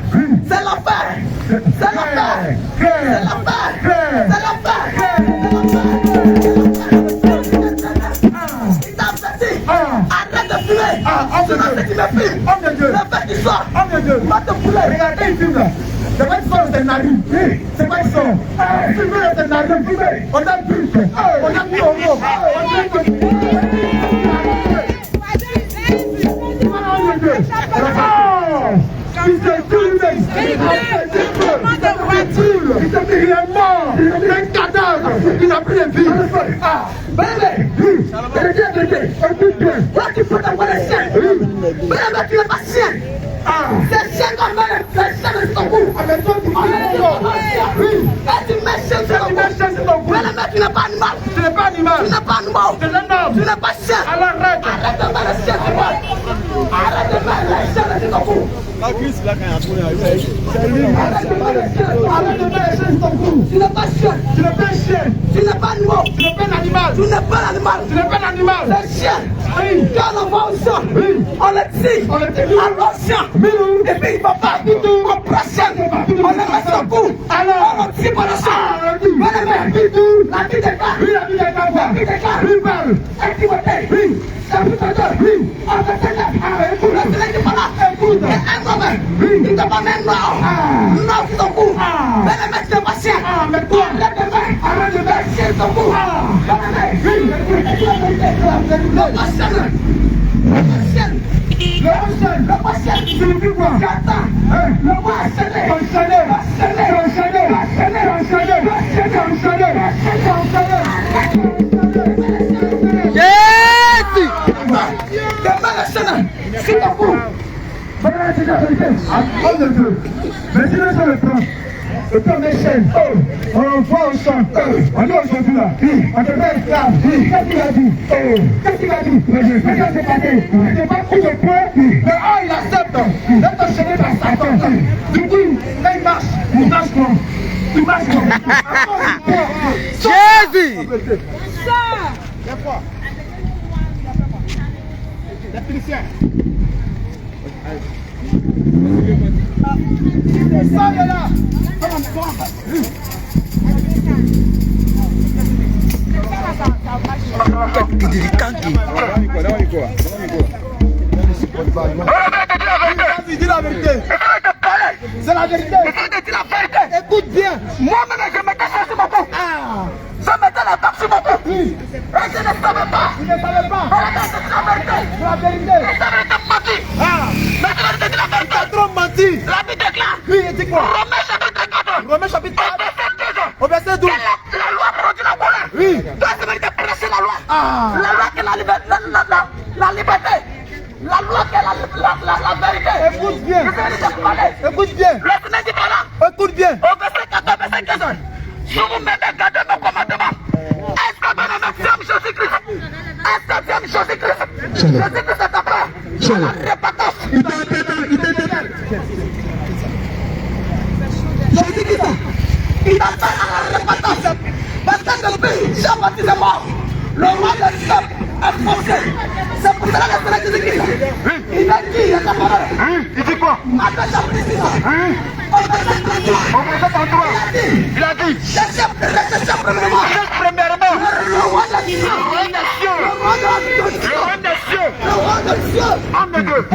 A: C'est l'enfer. C'est l'enfer. C'est l'enfer. C'est l'enfer. Il t'a averti. Arrête de fumer. C'est parce que tu me fumes. Le père qui sort. Va te fouler. Regardez, il fume là. C'est pas qu'ils sont dans tes narines. C'est pas qu'ils sont. Fumer dans tes narines. On a bu. On a mis au mot. Il a pris un vie. Tu peux t'envoyer les chiens. Mais tu n'es pas chien. C'est chien comme c'est chien de ton cou. Et tu mets chien sur ton cou. Mais tu n'es pas animal. Tu n'es pas animal. Tu n'es pas animal. Tu n'es pas chien. Alors arrête de mettre les chiens sur moi. Arrête de mettre les chiens sur ton cou. Arrête de mettre les chiens sur ton cou. Tu n'es pas chien. Tu n'es pas chien. Tu n'es pas animal. Tu n'es pas un animal. Tu n'es pas un animal. Tu n'es pas un animal. C'est chien. Quand on va au champ, on le tire. On le chien. Et puis il va pas. On prend chien. On le met sur le cou. Alors on tire par le champ. La vie des gars. La vie des gars. La vie des gars. Et tu vas t'aider. Oui. Ça vous t'aide. Oui. On va t'aider. Écoute. Le soleil n'est pas là. Écoute. Et un moment. Il ne t'a pas même mort. Non, c'est ton cou. Mais le mec n'est pas chien. Mais toi. Arrête de mettre chien sur ton cou. Oui. La chienne Le roi ciel signifie quoi? Le roi enchaîné. Le père Michel, on voit au champ, on est aujourd'hui là, on devait être là, qu'est-ce qu'il a dit? Regarde, c'est pas dit, c'est pas coup de poing, mais il accepte d'être enchaîné par Satan. Du coup, là il marche quoi?
C: Jésus!
A: Les policiers. Ça est là. Dis la vérité. C'est la vérité. Écoute bien. Moi-même, je mettais ça sur mon cou. Je mettais la barre sur mon cou. Et je ne savais pas. Tu ne savais pas. C'est la vérité. C'est la vérité. C'est la vérité menti. Mais tu as dit la vérité. Tu as trop menti. La vérité est là. Oui, il dit quoi? Romains chapitre 4. Au verset 12. La loi produit la colère. Oui. Toi, c'est vérité prêcher la loi. La loi qui est la liberté. La liberté. La loi qui est la vérité. Écoute bien. Écoute bien. Le Seigneur dit par là. Écoute bien. Au verset 14, verset 15. Si vous m'aimez, gardez mon commandement. Est-ce que mon nom j'aime Jésus-Christ? Est-ce que j'aime Jésus-Christ? Jésus-Christ est appelé à la répétence. Jésus-Christ, il appelle à la répétence. Parce que depuis Jean-Baptiste est mort, le roi des peuples est forcé. C'est pour cela que le Seigneur Jésus-Christ, il a dit à sa parole. Il dit quoi? Attends, Jean-Baptiste. Il a dit, premièrement, le roi des cieux, homme de Dieu,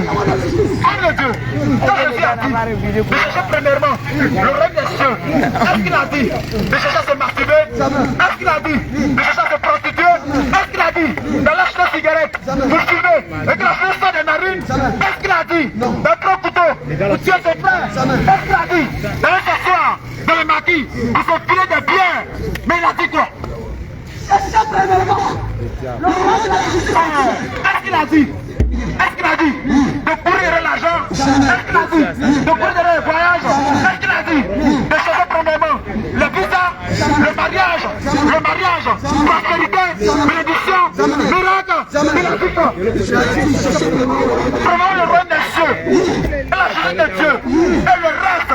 A: premièrement, le roi des cieux, est-ce qu'il a dit de chercher à se masturber? Est-ce qu'il a dit de chercher à se prostituer? Est-ce qu'il a dit d'aller acheter des cigarettes, de fumer et de la faire ça des narines? Est-ce qu'il a dit de prendre un couteau pour tuer ses frères? Est-ce qu'il a dit d'aller s'asseoir dans le maquis pour se filer des bières? Mais il a dit quoi? Est-ce qu'il a dit? Est-ce qu'il a dit de courir l'argent? Est-ce qu'il a dit de courir les voyages? Est-ce qu'il a dit de chercher premièrement le visa, le mariage, prospérité, bénédiction, miracle? Il a dit quoi? Prenons le roi des cieux et la journée de Dieu et le reste,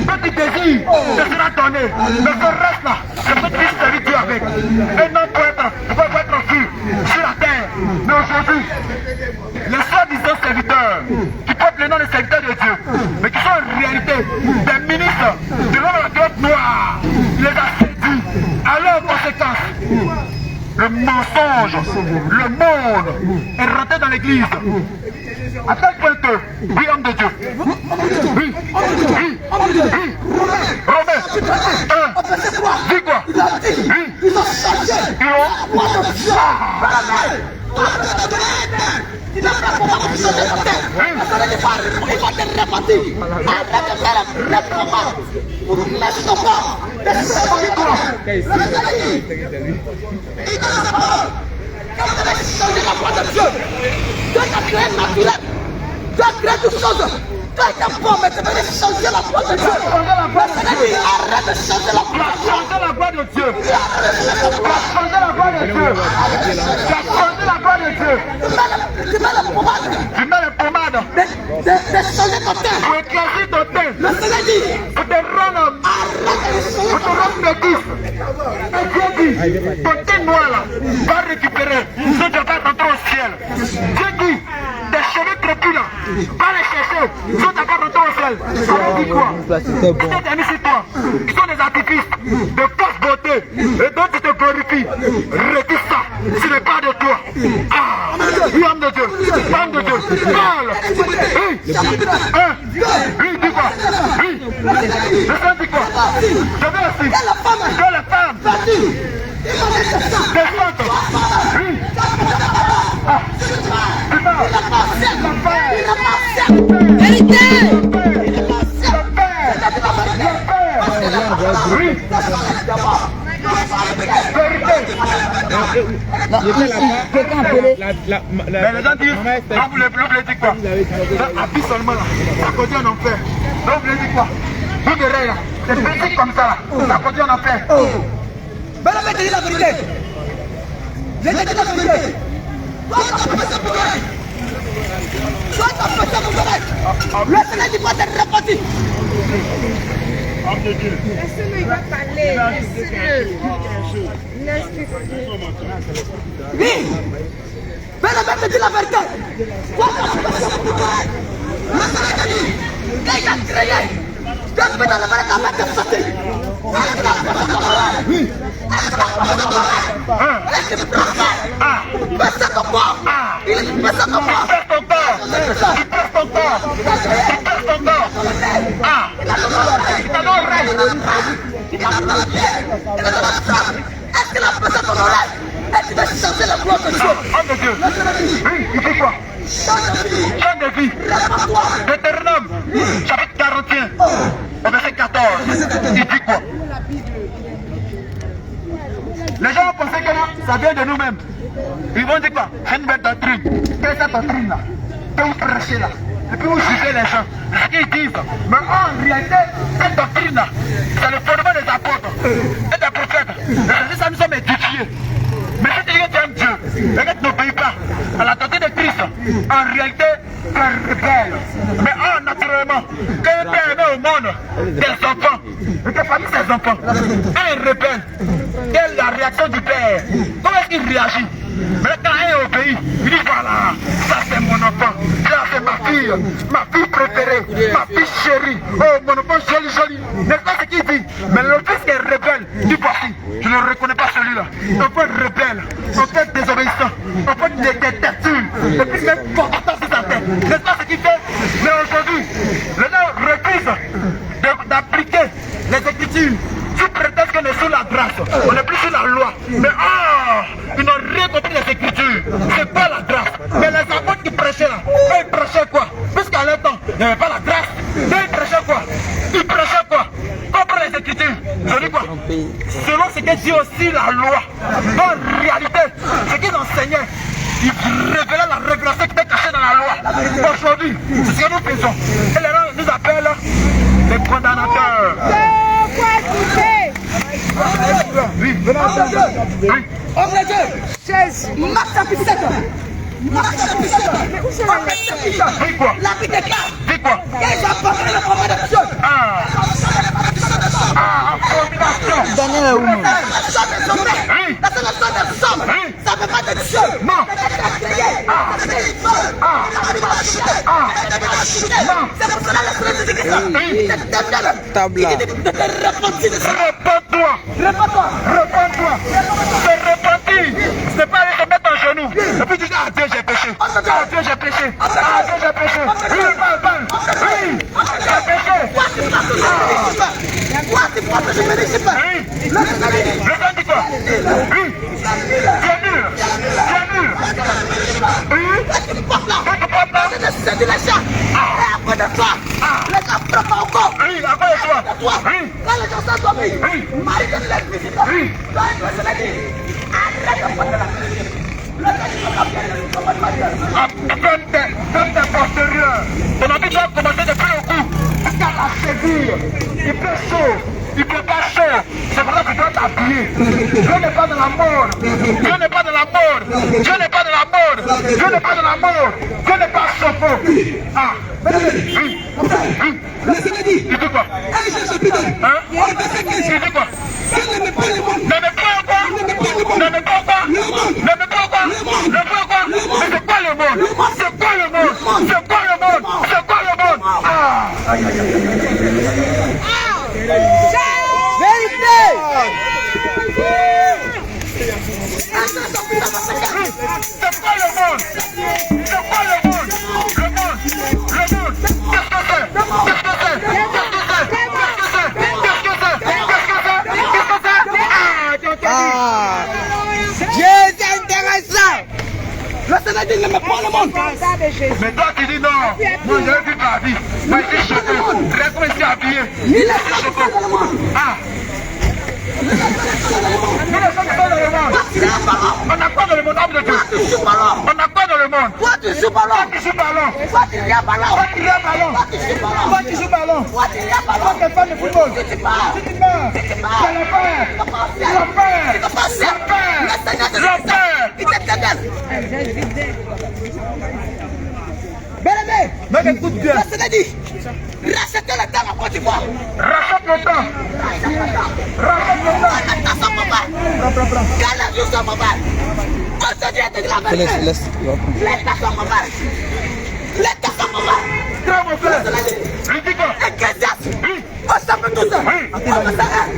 A: petit désir, te sera donné. Mais ce reste-là, je peux plus servir Dieu avec. Et non pour être vu sur la terre. Mais aujourd'hui, les soi-disant serviteurs qui portent le nom de serviteurs de Dieu, mais qui sont en réalité des ministres de la grotte noire, il les a séduits. Alors, en conséquence, le mensonge, le monde est rentré dans l'église. À tel point que, oui, homme de Dieu, oui, Romains 1, dis quoi? Oui, ils ont changé. Il va te repartir. Tu as créé toutes choses. Tu as été bon, mais tu veux changer la voix de Dieu. Arrête de changer la voix de Dieu. Changer la voix de Dieu. Changer la voix de Dieu. Changer la voix de Dieu. Tu mets la pommade. Tu mets la pommade. De changer ton teint. Pour éclater ton teint. Le Seigneur dit. Pour te rendre. Pour te rendre métis. Et Dieu dit. Ton teint noir là va récupérer. Ce qui va rentrer au ciel. Dieu dit. Des cheveux crépus là, va les chercher, ils sont encore retournés au ciel. Ça veut dire quoi? Peut-être amis sur toi, qui sont des artifices de fausse beauté et dont tu te glorifies. Retire ça, ce n'est pas de toi. Ah, oui, homme de Dieu, homme de Dieu, parle. Oui, dis quoi? Oui, le Seigneur dit quoi? Je veux aussi que les femmes descendent. Oui. Ah, tu parles. Mais les gens disent, non, vous voulez dire quoi? Habille seulement là, ça conduit en enfer. Donc vous voulez dire quoi? Vous verrez là, des principes comme ça là, ça conduit en enfer.
E: Mais la vérité, la vérité. Je te dis la vérité. Toi, tu as fait ça pour correct. Toi, tu as fait ça pour correct. Le Sénat dit pas d'être réparti.
C: Laissez-le, il va parler. Laissez-le.
E: Oui. Mais la vérité, dit la vérité. Toi, tu as fait ça pour correct. Le Sénat dit, quand il a créé, tu as fait dans la vérité avec tes sorties. Oui. Pèse ton corps. Il pèse ton corps. Est-ce qu'il a pesé ton oreille? Est-ce qu'il va changer la gloire de Dieu?
A: Homme de Dieu. Oui, il fait quoi? Chant de vie. Deutéronome, chapitre 41, au verset 14. Il dit quoi? Les gens vont penser que ça vient de nous-mêmes. Ils vont dire quoi? C'est une belle doctrine. Quelle est cette doctrine là? Que vous prêchez là? Et puis vous jugez les gens. Ce qu'ils disent. Mais en réalité, cette doctrine là, c'est le fondement des apôtres et des prophètes. Et ça, nous sommes édifiés. Mais si tu aimes Dieu et que tu n'obéis pas à la doctrine de Christ, en réalité, tu es rebelle. Mais naturellement, qu'un père met au monde des enfants, et que parmi ces enfants, un rebelle, quelle est la réaction du père? Comment est-ce qu'il réagit? Mais quand il obéit, il dit voilà, ça c'est mon enfant, ça c'est ma fille préférée, ma fille chérie, oh mon enfant joli joli. N'est-ce pas ce qu'il dit? Mais le fils qui est rebelle, dit voici, je ne reconnais pas celui-là. Enfant rebelle, enfant désobéissant, enfant détective, et puis même combattant sur sa tête. N'est-ce pas ce qu'il fait? Mais aujourd'hui, les gens refusent d'appliquer les Écritures. Sous prétexte qu'on est sous la grâce, on n'est plus sous la loi. Mais ils n'ont rien compris des Écritures. C'est pas la grâce. Mais les apôtres qui prêchaient là, eux ils prêchaient quoi? Puisqu'à leur temps, il n'y avait pas la grâce. Eux ils prêchaient quoi? Ils prêchaient quoi? Comprends les Écritures. Je dis quoi? Selon ce que dit aussi la loi. En réalité, ce qu'ils enseignaient, ils révélaient la révélation qui était cachée dans la loi. Aujourd'hui, c'est ce que nous faisons. Et les gens nous appellent les condamnateurs. Oui, oui.
E: Homme de Dieu. Marc chapitre 7. Marc chapitre 7.
A: Dis quoi?
E: La vie des cas.
A: Dis quoi?
E: Ils ont abandonné le combat de Dieu.
A: Abomination.
E: Daniel oui. La sélection des hommes. Ça ne fait pas de Dieu.
A: Non.
E: C'est pour cela que le Seigneur dit ça. Table là.
A: Réponds-toi. Réponds-toi. C'est repenti. Ce n'est pas aller te mettre en genoux. Et puis tu dis, ah Dieu j'ai péché. Ah Dieu j'ai péché. Ah Dieu j'ai péché. Oui, oui, j'ai péché.
E: Quoi tu crois que je ne mérite pas?
A: Le Seigneur dit quoi? Oui. Tu es nul. Tu es nul. Oui.
E: Tu portes là. C'est de ceux de l'achat. Et après de toi, les gens ne prennent pas encore.
A: Oui, après de toi. Oui.
E: Quand les gens sont tombés, Marie de les visiteurs. Oui. Toi, je te l'ai dit. Arrête de prendre la visite.
A: Comme des postérieurs. Ton habit doit commencer depuis le cou. Jusqu'à la cheville. Il fait chaud. Il ne fait pas chaud. C'est pour ça que tu dois t'habiller. Dieu n'est pas de la mort. Dieu n'est pas de la mort. Dieu n'est pas de la mort. Dieu n'est pas de la mort. Dieu n'est pas chauffe. Ah. Oui. Oui.
E: Le Seigneur dit.
A: Il dit quoi? Hein? Il dit quoi? N'aimez pas quoi? N'aimez pas quoi? N'aimez pas quoi? N'aimez pas quoi? Mais c'est quoi le monde? C'est quoi le monde? C'est quoi le monde? C'est quoi le monde? Ah!
E: Vérité!
A: C'est quoi le monde? C'est quoi le monde? Le monde? Le monde? Qu'est-ce que c'est? Qu'est-ce que c'est? Qu'est-ce que c'est? Qu'est-ce que c'est?
E: Ah! Jésus est intéressant! Le Seigneur dit ne me pas le monde!
A: Mais toi tu dis non, moi j'ai vu ma vie, moi je suis choqué, reste ici habillé,
E: Il est
A: je suis choqué. Ah! Nous les sommes dans le monde.
E: tu joues ballon. Toi, tu joues ballon. Toi, tu joues ballon. Toi, tu joues ballon. Toi, tu joues ballon. Toi, tu joues ballon. Toi, tu joues ballon. Toi, tu es fan de football. Si tu pars. Si tu pars. Si tu pars. Tu as la peur. Tu n'as pas fier. Tu as peur. Tu n'as pas fier. Le Seigneur te dit ça. Il t'éternel. Bien-aimé.
A: Donc écoute bien.
E: Le Seigneur dit, rachetez le temps en Côte d'Ivoire.
A: Rachète le temps. Rachète le temps.
E: Le temps sans papa. Quand les jours sont mauvais. Aujourd'hui, je te dis la vérité. Les temps sont mauvais. Les temps sont mauvais.
A: Grand mon frère. Ridicule.
E: Ecclésiaste. On s'appelle tout ça. On s'arrête.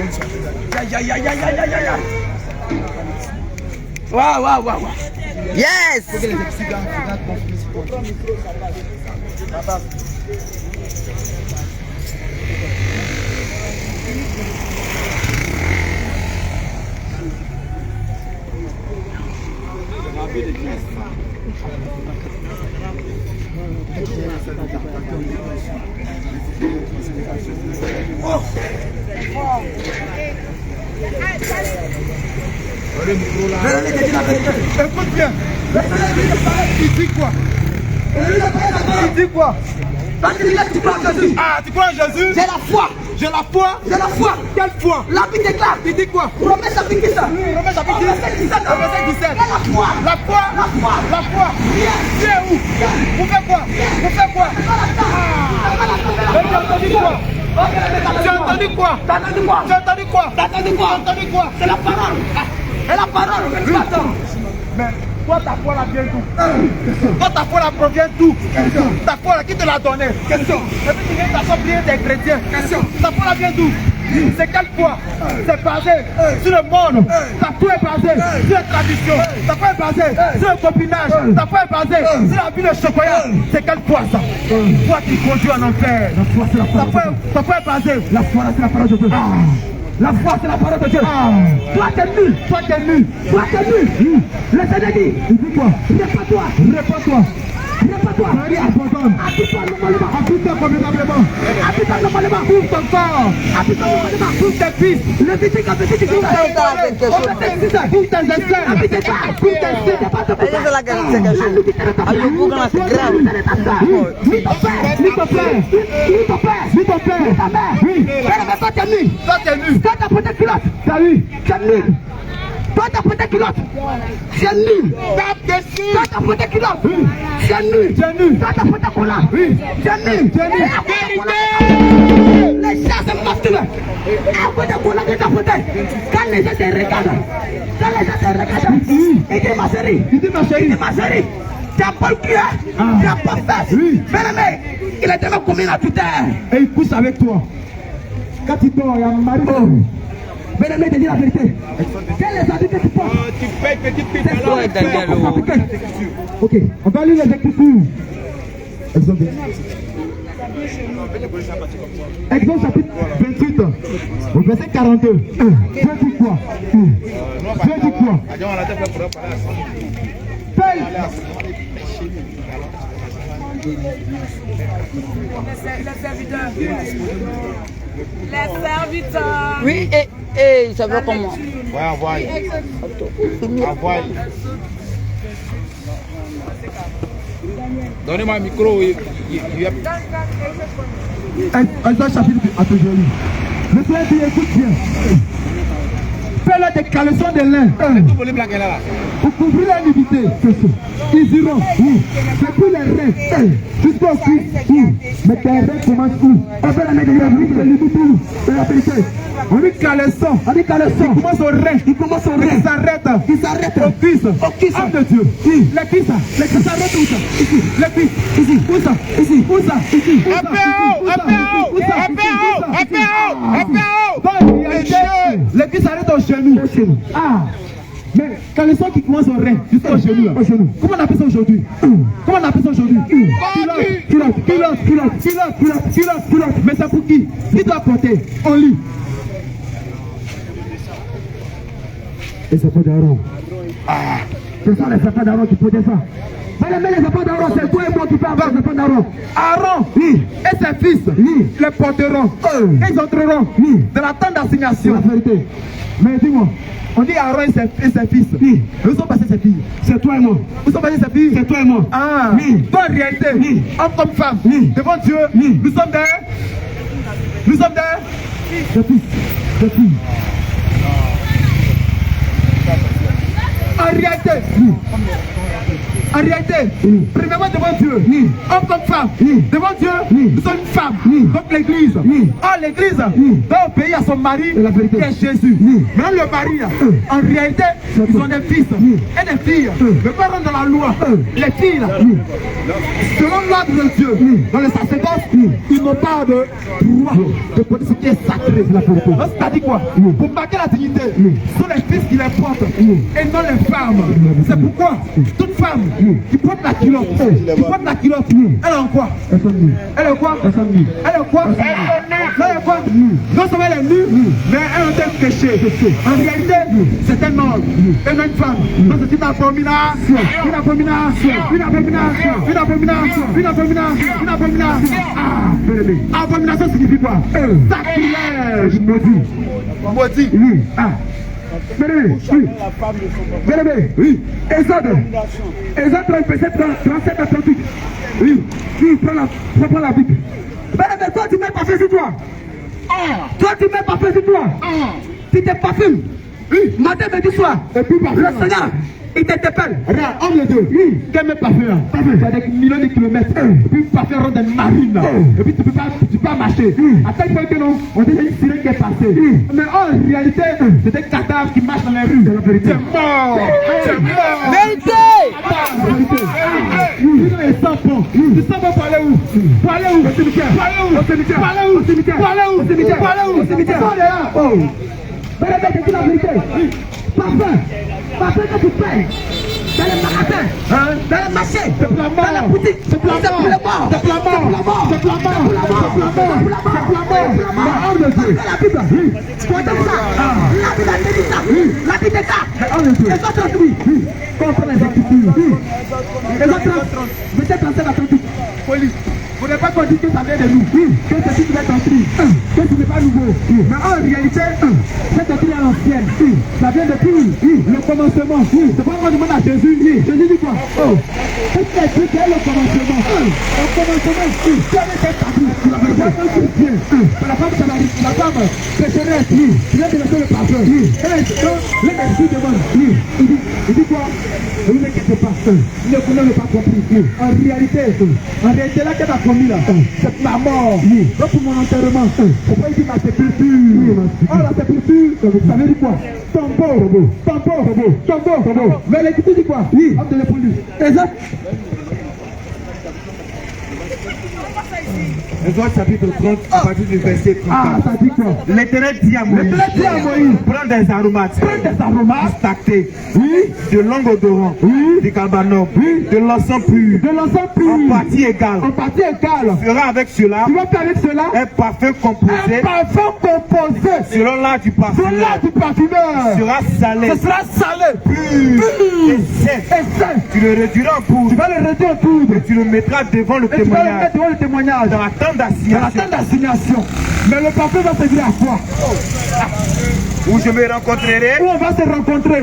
E: Waouh. Yes.
A: Écoute bien. Il dit quoi? Il dit quoi? Ah, tu crois en Jésus?
E: J'ai la foi.
A: J'ai la foi.
E: J'ai la foi.
A: Quelle foi?
E: La Bible déclare.
A: Il dit quoi?
E: Romains chapitre 17.
A: Romains chapitre 17.
E: La foi.
A: La foi.
E: La foi.
A: La foi. Tu es où? Vous faites quoi? Vous faites quoi? Tu as entendu quoi? Tu as entendu quoi?
E: T'as entendu quoi?
A: Tu as entendu quoi?
E: T'as entendu quoi?
A: Tu as entendu quoi?
E: C'est la parole. Et la parole, oui. Attends.
A: Mais toi, ta foi là vient d'où? Toi, ta foi là provient d'où? Ta foi là, qui te l'a donné? Question. Et puis tu viens t'assombrer des chrétiens. Question. Ta foi là vient d'où? C'est quelle foi? C'est basé sur le monde. Ta foi est basée sur les traditions. Ta foi est basée sur le copinage. Ta foi est basée sur la vie de chocolat. C'est quelle foi ça? Toi qui conduis en enfer. La foi, c'est la parole. Ta foi est basée. La foi, c'est la parole de Dieu. La foi, c'est la parole de Dieu. Toi, t'es nul. Toi, t'es nul. Toi, t'es nul. Le Seigneur dit. Il dit quoi? Réponds-toi. Réponds-toi. Réponds-toi. Abandonne. Appuie-toi normalement. Appuie-toi convenablement. Appuie-toi normalement. Pour ton corps. Appuie-toi normalement. Pour tes fils. Le petit comme petit. Pour tes enfants. Pour tes enfants. Pour toi, t'es nul.
E: Toi, t'as pris tes culottes.
A: T'as vu?
E: C'est nul. Toi, t'as pris tes culottes. C'est nul. Toi, t'as pris tes culottes. C'est nul.
A: C'est nul.
E: Toi, t'as pris ta cola.
A: Oui.
E: C'est nul.
A: C'est nul.
E: Les gens se masturbent. Après ta cola que t'as pris. Quand les gens te regardent. Il dit ma chérie.
A: Il dit ma chérie.
E: Il dit ma chérie. Tu n'as pas le cul, tu n'as pas fait.
A: Oui.
E: Mais il est tellement commis là tout à
A: Et il pousse avec toi. Quand il dort, il y a un mari.
E: Bien-aimé, te dis la vérité. Quel est l'habit que tu portes?
A: Tu payes petit peu.
E: C'est toi, Daniel.
A: Ok, on va lire les Écritures. Exode. Exode chapitre 28, au verset 42. Dieu dit quoi? Dieu dit quoi?
C: Les serviteurs.
F: Oui, et ça veut comment?
B: Ouais, envoie. Donnez-moi un micro.
A: Exode chapitre. Attends, je lis. Le Seigneur dit, écoute bien. Fais-leur des caleçons de lin. Pour couvrir l'unité. Ils iront où? Depuis les reins jusqu'au cuisses. Où? Mais tes reins commencent où? On fait la limite où? C'est la vérité. On dit caleçon. On dit caleçon. Il commence au rein. Il commence au rein. Il s'arrête. Il s'arrête. Au cuisses. Au cuisses. Homme de Dieu. Les cuisses. Les cuisses s'arrêtent où ça? Ici. Les cuisses. Ici. Où ça? Ici. Où ça? Ici. Les cuisses s'arrêtent au genou. Ah. Mais quand les sons qui commencent au rein, jusqu'au genou là. Comment on appelle ça aujourd'hui? Comment on appelle ça aujourd'hui? Culotte. Mais c'est pour qui? Qui doit porter? On lit. Et c'est pour Aaron.
B: Ce sont les enfants d'Aaron qui posaient ça. Mais les enfants d'Aaron, c'est toi et moi qui parlent des enfants d'Aaron.
A: Aaron
B: Oui.
A: et ses fils
B: Oui.
A: les porteront. Ils entreront
B: Oui.
A: dans la tente
B: C'est la
A: d'assignation.
B: vérité. Mais dis-moi,
A: On dit Aaron et ses fils.
B: Oui.
A: Où sont passées ses filles?
B: c'est toi et moi.
A: Où sont passées ses filles?
B: C'est toi et moi.
A: Ah,
B: Oui.
A: dans la réalité,
B: Oui.
A: homme comme femme,
B: Oui.
A: devant Dieu,
B: Oui.
A: nous sommes des. Nous sommes des.
B: C'est fils. C'est fille.
A: En réalité, en réalité,
B: Oui.
A: premièrement devant Dieu,
B: Oui.
A: homme comme femme,
B: Oui.
A: devant Dieu,
B: Oui.
A: nous sommes une femme.
B: Oui.
A: Donc l'église,
B: Oui.
A: l'église
B: Oui.
A: doit obéir à son mari
B: C'est la vérité.
A: qui est Jésus.
B: Oui.
A: Maintenant le mari, en réalité,
B: C'est
A: ils
B: tout.
A: sont des fils
B: Oui.
A: et des filles. Mais pas dans la loi. Les filles, là,
B: Oui.
A: selon l'ordre de Dieu,
B: Oui.
A: dans le sacerdoce,
B: Oui.
A: ils n'ont pas de droit de porter ce qui est sacré.
B: C'est la vérité.
A: Donc, c'est-à-dire quoi?
B: Oui.
A: Pour marquer la dignité,
B: Oui.
A: ce sont les fils qui les portent
B: Oui.
A: et non les femmes. C'est pourquoi toute femme qui porte la culotte, elle est en quoi?
B: Elles sont nues.
A: Elle est quoi?
B: Elles sont nues.
A: Elle est quoi? Elle est quoi? Non seulement elle est nue, mais elle est un péché. En réalité, c'est un homme et non une femme. Donc c'est une abomination. Une abomination. Une abomination. Une abomination. Une abomination. Une abomination. Ah, abomination signifie quoi? Sacrilège.
B: Maudit.
A: Maudit.
B: Oui. Ah. Bien-aimé, oui. Bien-aimé, oui. Exode 37 à 38. Oui. Oui, prends la Bible. Bien-aimé, toi tu mets parfum sur toi. Toi tu mets parfum sur toi. Tu te parfumes. Oui. Matin, midi, soir. Et puis le Seigneur, il t'interpelle. Regarde, homme les deux. Oui. Quel met parfum là? Tu as des millions de kilomètres. Et puis parfum rentre des marines là. Et puis tu peux pas marcher. À tel point que non, on dit une sirène qui est passée. Mais en réalité, c'est des cadavres qui marchent dans les rues. C'est la vérité. C'est mort. C'est mort.
F: Vérité!
B: Oui, et sans pont.
A: Tu sais pas pour aller où? Pour aller où?
B: Au cimetière.
A: Pour aller où?
B: Au cimetière.
A: Pour aller où?
B: Au cimetière.
A: Pour aller où?
B: Au cimetière.
A: Pour aller où?
B: Au cimetière.
A: Pour aller là.
B: Oh. Mais la vérité, c'est la vérité. Parfum. Parfum que tu payes. Dans les magasins. Dans les marchés. Dans la boutique. C'est pour la mort. C'est pour la mort. C'est pour la mort. C'est pour la mort. C'est pour la mort. Mais homme de Dieu. La Bible. Tu entends ça? La Bible a dit ça. La Bible est ça. Mais homme de Dieu. Les autres, oui. Comprends les Écritures. Les autres, mettez 37 à 38.
A: Police. Vous n'avez pas qu'on dit que ça vient de nous.
B: Que c'est qui va construire, que ce n'est pas nouveau. Mais en réalité, cette doctrine est ancienne. Ça vient depuis le commencement. C'est pourquoi on demande à Jésus. Jésus dit quoi? Qu'est-ce qui est écrit? Quel est le commencement? Au commencement, quel est cet tabou? La femme samarite, la femme pécheresse, qui vient de laisser le parfum. Les messieurs demandent. Il dit quoi? Ne vous inquiétez pas. Vous n'avez pas compris. En réalité, là, qu'elle a commis là, c'est ma mort. Donc pour mon enterrement, pourquoi il dit ma sépulture? Oh, la sépulture, ça veut dire quoi? Tombeau. Mais l'Écriture dit quoi? Oui. Homme de l'épouse. Exact.
A: Exode chapitre 30, à partir du verset 34.
B: Ah, ça dit quoi?
A: L'Éternel dit à Moïse, prends des aromates, stactés, de longue odorant, du carbonate, de l'encens pur, en partie égale. Fera avec cela
B: Tu vas faire avec cela
A: un parfum composé
B: un parfum composé
A: selon l'art du parfumeur.
B: du parfumeur.
A: Sera salé,
B: Ce sera salé,
A: pur et sec. Tu le réduiras en poudre
B: Tu vas le réduire en poudre.
A: et tu le mettras devant le
B: Et tu vas le
A: témoignage,
B: mettre devant le témoignage.
A: dans la tente
B: Dans la
A: d'assignation,
B: tente d'assignation. Mais le parfum va servir à quoi?
A: où je me rencontrerai
B: Où on va se rencontrer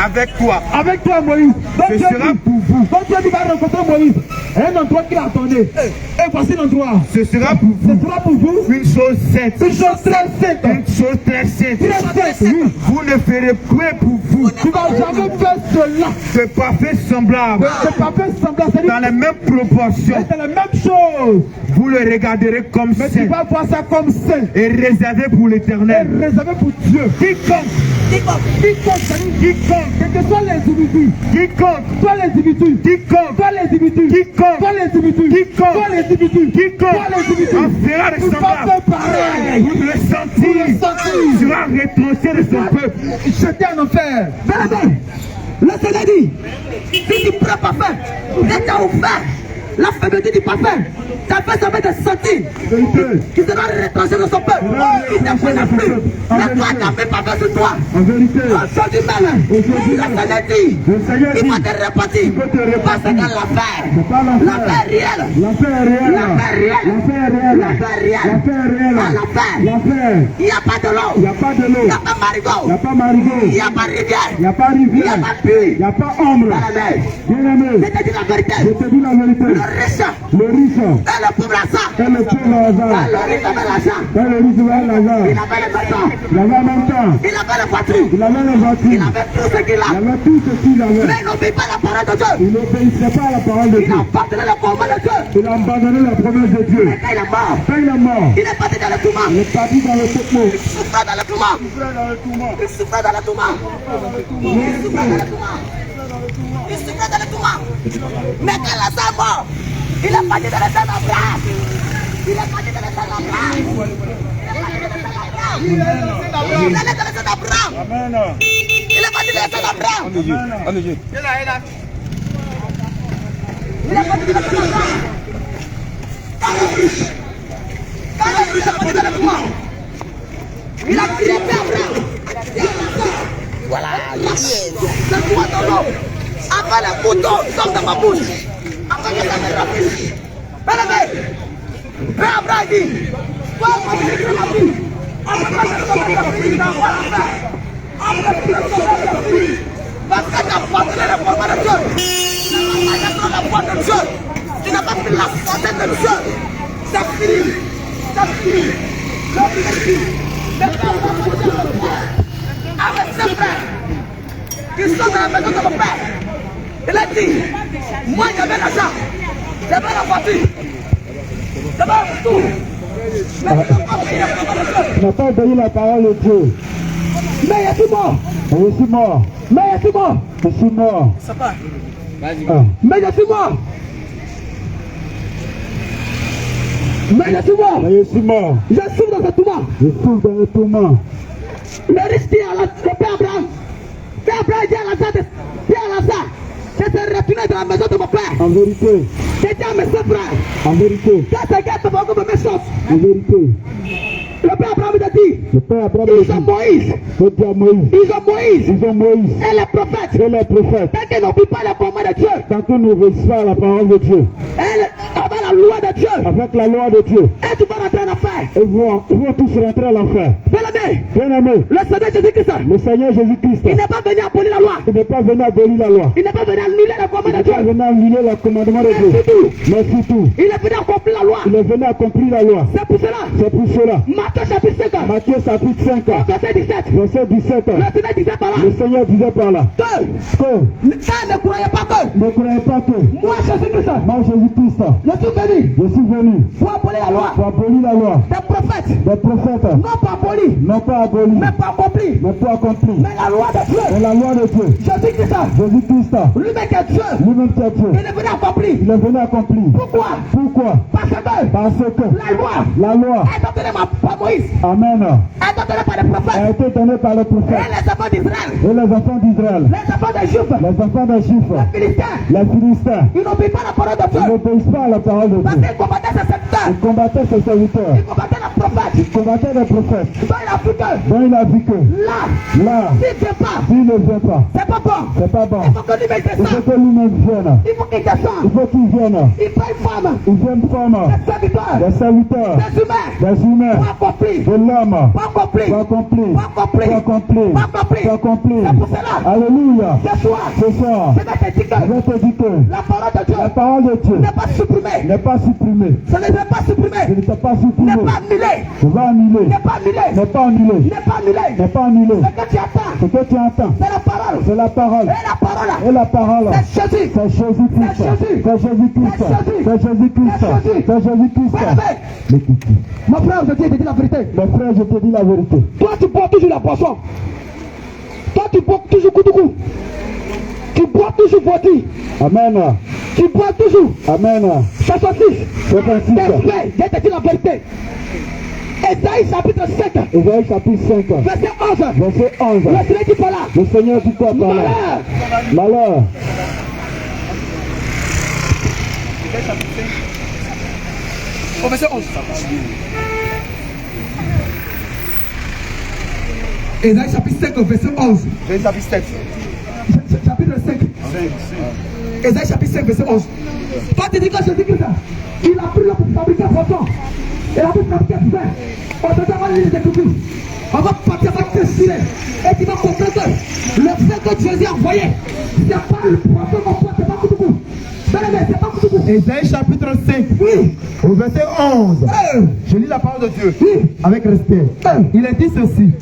A: avec toi.
B: avec toi, Moïse. Donc
A: Ce
B: Dieu
A: sera
B: dit-
A: pour vous.
B: Donc Dieu dit, va rencontrer Moïse. Un endroit qu'il a attendu. Et voici l'endroit.
A: Ce sera pour
B: Ce
A: vous
B: sera pour vous
A: une chose sainte.
B: une chose très sainte.
A: Une chose très sainte.
B: Très sainte, oui.
A: Vous ne ferez point pour vous
B: Tu vas jamais faire cela.
A: de parfait semblable
B: Ce parfum semblable, c'est
A: dans les mêmes proportions.
B: la même chose.
A: Vous le regarderez comme
B: Mais tu
A: saint
B: vas voir ça comme saint.
A: et réservé pour
B: Et
A: l'éternel.
B: réservé pour Dieu.
A: Quiconque,
B: Quels que soient les individus.
A: quiconque,
B: Toi les individus.
A: quiconque,
B: Toi les individus.
A: quiconque,
B: Toi les individus.
A: quiconque,
B: Toi les individus.
A: quiconque
B: Toi les individus.
A: en fera des
B: Vous pas
A: semblables.
B: faire pareil.
A: Vous le sentir sera retranché de son peuple.
B: Jeté en enfer. Le Seigneur dit, si tu prends parfum, laisse-toi ouvert.
E: La faiblesse du parfum. Ça fait ça de sentir. Qui se doit retrancher dans son peuple. Il ne connaît plus. Mais toi, t'as fait parfum sur toi.
B: En vérité,
E: Aujourd'hui même, le Seigneur dit, il va te repartir. Parce que l'affaire réelle.
B: l'affaire réelle.
E: L'affaire réelle.
B: L'affaire réelle.
E: L'affaire réelle.
B: L'affaire réelle.
E: Ah, l'affaire.
B: L'affaire.
E: Il n'y a pas de l'eau.
B: Il n'y a pas de
E: Il
B: l'eau.
E: n'y a pas marigot.
B: Il n'y a pas marigot.
E: Il n'y a pas rivière.
B: Il n'y a pas
E: Il n'y a
B: rivière.
E: pas pluie.
B: Il n'y a pas ombre.
E: Dans la mer.
B: Bien-aimé,
E: Je te dis la vérité.
B: je te dis la vérité.
E: Le riche
B: Le riche
E: et le pauvre Lazare.
B: et le pauvre Lazare.
E: Le riche avait l'argent.
B: Quand le riche avait Lazare,
E: Il avait les maisons.
B: il avait en même temps,
E: Il avait les voitures.
B: il avait les
E: Il
B: voitures,
E: avait tout ce qu'il
B: il
E: a.
B: avait tout ce qu'il avait.
E: Mais il n'obéit pas à la parole de Dieu.
B: Il n'obéissait pas à la parole de
E: Il
B: Dieu.
E: a abandonné le combat de Dieu.
B: Il a abandonné la promesse de Dieu.
E: Mais quand il est mort,
B: Quand il est mort,
E: il est parti dans le tourment.
B: il est parti dans le tourment.
E: Il souffrait dans le tourment. Il souffrait dans le tourment. Il souffrait dans le tourment. Il souffrait dans le tourment. Mais quand Lazare est mort, il est parti dans le sang d'Abraham. Il est parti dans le sang d'Abraham. Il est allé dans le sang d'Abraham.
B: Amen.
E: Il est parti dans le sang d'Abraham.
B: Amen.
E: Il est parti dans le sang d'Abraham. Quand le riche est parti dans le tourment, il a tiré Abraham. Voilà, c'est toi ton nom. Après le couteau tombe dans ma bouche. Après que ça me rapide. Mais Abraham dit, toi, moi, je suis ma vie. Après que je sois ta fille, dans quoi la faire. Après que je sois ta fille. Parce que tu as abandonné le format de Dieu. Tu n'as pas la foi de Dieu. Tu n'as pas pris la santé de Dieu. C'est fini. C'est fini. C'est fini. Avec ses frères qui sont dans la maison de mon père, il a dit, moi j'avais l'argent, j'avais la voiture, j'avais tout, mais tu n'as pas payé la parole de Dieu.
B: Tu n'as pas obéi la parole de Dieu.
E: Mais je suis mort,
B: Je suis mort.
E: mais je suis mort,
B: Je suis mort. Ah.
E: mais je suis mort, mais je suis mort,
B: Mais je suis mort.
E: je suis dans ce tourment.
B: Je souffre dans le tourment.
E: Le riche dit à le père Abraham, père Abraham dit à Lazare, je te retourné dans la maison de mon père.
B: En vérité,
E: J'ai dit à mes frères,
B: en vérité,
E: quand ces gars te vont comme mes choses,
B: en vérité,
E: le père Abraham a dit,
B: le père Abraham
E: ils ont Moïse,
B: faut dire Moïse.
E: ils ont Moïse
B: Ils ont Moïse
E: et les prophètes.
B: et les prophètes.
E: Tant qu'ils n'oublient pas les commandements de Dieu,
B: Tant qu'on n'obéit pas à la parole de Dieu,
E: avec la loi de Dieu,
B: avec la loi de Dieu,
E: et tu vas rentrer en affaire.
B: ils vont tous rentrer à l'enfer.
E: Bien-aimé,
B: Bien-aimé,
E: le Seigneur Jésus-Christ,
B: le Seigneur Jésus-Christ,
E: il n'est pas venu abolir la loi,
B: il n'est pas venu abolir la loi.
E: il n'est pas venu annuler les commandements
B: Il
E: de
B: n'est pas
E: Dieu,
B: venu annuler le commandement de
E: mais
B: Dieu.
E: surtout,
B: Mais surtout,
E: il est venu accomplir la loi.
B: il est venu accomplir la loi.
E: C'est pour cela,
B: C'est pour cela.
E: Matthieu chapitre 5,
B: Matthieu chapitre 5,
E: verset 17,
B: verset 17,
E: le Seigneur disait par là,
B: le Seigneur disait par là
E: que
B: que
E: ça ne croyait pas que
B: ne croyez pas que
E: moi, Jésus-Christ,
B: moi Jésus-Christ,
E: je suis venu
B: je suis venu
E: pour abolir la loi.
B: pour abolir la loi
E: Des prophètes,
B: des prophètes,
E: non pas abolis,
B: non pas abolir,
E: mais pas accomplis,
B: mais pas accomplir.
E: mais la loi de Dieu.
B: Et la loi de Dieu,
E: Jésus-Christ,
B: Jésus-Christ,
E: lui-même qui est Dieu,
B: lui-même qui est Dieu,
E: il est venu accomplir.
B: il est venu accomplir.
E: Pourquoi?
B: Pourquoi?
E: Parce que
B: Parce que
E: la loi
B: la loi,
E: est donnée par Moïse,
B: Amen,
E: est donnée par les
B: a
E: prophètes
B: été donnée par le
E: et
B: prophète
E: les enfants d'Israël,
B: et les enfants d'Israël,
E: les enfants des Juifs,
B: les enfants des Juifs,
E: les Philistins.
B: les Philistins.
E: Ils n'obéissent pas la parole de
B: Ils
E: Dieu
B: n'obéissent pas à la parole de
E: parce
B: Dieu.
E: qu'ils combattaient ses serviteurs,
B: Ils combattaient ses serviteurs.
E: ils combattaient les prophètes.
B: Ils combattaient les prophètes.
E: Donc il a vu que
B: Donc il a vu que
E: là,
B: là,
E: s'il ne vient pas,
B: s'il ne vient pas,
E: c'est pas bon.
B: c'est pas bon.
E: Il faut que lui-même
B: Il faut
E: descende.
B: que lui-même vienne.
E: Il faut qu'il
B: Il
E: descende.
B: faut qu'il vienne.
E: Il faut une femme,
B: Il vient une femme,
E: des serviteurs,
B: des serviteurs,
E: des humains,
B: des humains,
E: pour accomplir,
B: de l'homme,
E: pour accomplir,
B: pour accomplir,
E: pour accomplir,
B: pour accomplir,
E: pour accomplir.
B: pour accomplir.
E: C'est pour cela,
B: Alléluia.
E: ce soir,
B: Ce soir,
E: je vais te dire
B: je vais
E: que
B: te dire que
E: la parole de Dieu
B: la parole de Dieu
E: n'est pas supprimée.
B: n'est pas supprimée.
E: Ce n'est pas
B: Je
E: supprimé,
B: ne t'ai pas
E: n'est
B: supprimée.
E: pas annulé,
B: Je vais annuler.
E: n'est pas annulé,
B: N'est pas annulé.
E: n'est pas annulé.
B: N'est pas annulé.
E: Ce que tu attends,
B: Ce que tu entends,
E: c'est la parole.
B: c'est la parole.
E: Et la parole,
B: Et la parole,
E: c'est Jésus.
B: c'est Jésus-Christ.
E: C'est Jésus.
B: C'est Jésus-Christ.
E: C'est Jésus.
B: C'est Jésus-Christ.
E: C'est Jésus.
B: C'est Jésus-Christ.
E: Bien-aimé,
B: L'écoute.
E: mon frère, je te dis la vérité.
B: Mes frères, je te dis la vérité.
E: Toi, tu bois toujours la boisson. Toi, tu bois toujours Koudoukou. Tu bois toujours Voti.
B: Amen.
E: Tu bois toujours.
B: Amen.
E: 66.
B: C'est ainsi.
E: Tes frères, je te dis la vérité. Esaïe chapitre 5,
B: Ésaïe chapitre 5,
E: verset 11.
B: verset 11.
E: Le Seigneur dit par là.
B: Le Seigneur dit quoi par là?
E: Malheur.
B: Malheur.
E: Au verset 11. Ésaïe chapitre 5 au verset 11. Chapitre 5. Ésaïe chapitre 5 verset 11. Toi tu dis que Jésus-Christ, il a pris le pour fabriquer poisson. Il a pris pour fabriquer du vin. On te donne les écritures. On va partir avec tes filets. Et tu vas comprendre que le fait que Jésus a envoyé, c'est pas le poisson, mon poids, c'est pas tout le coup. C'est pas tout le coup.
A: Ésaïe chapitre 5,
E: Oui.
A: au verset 11. Je lis la parole de Dieu avec respect. Il est dit ceci.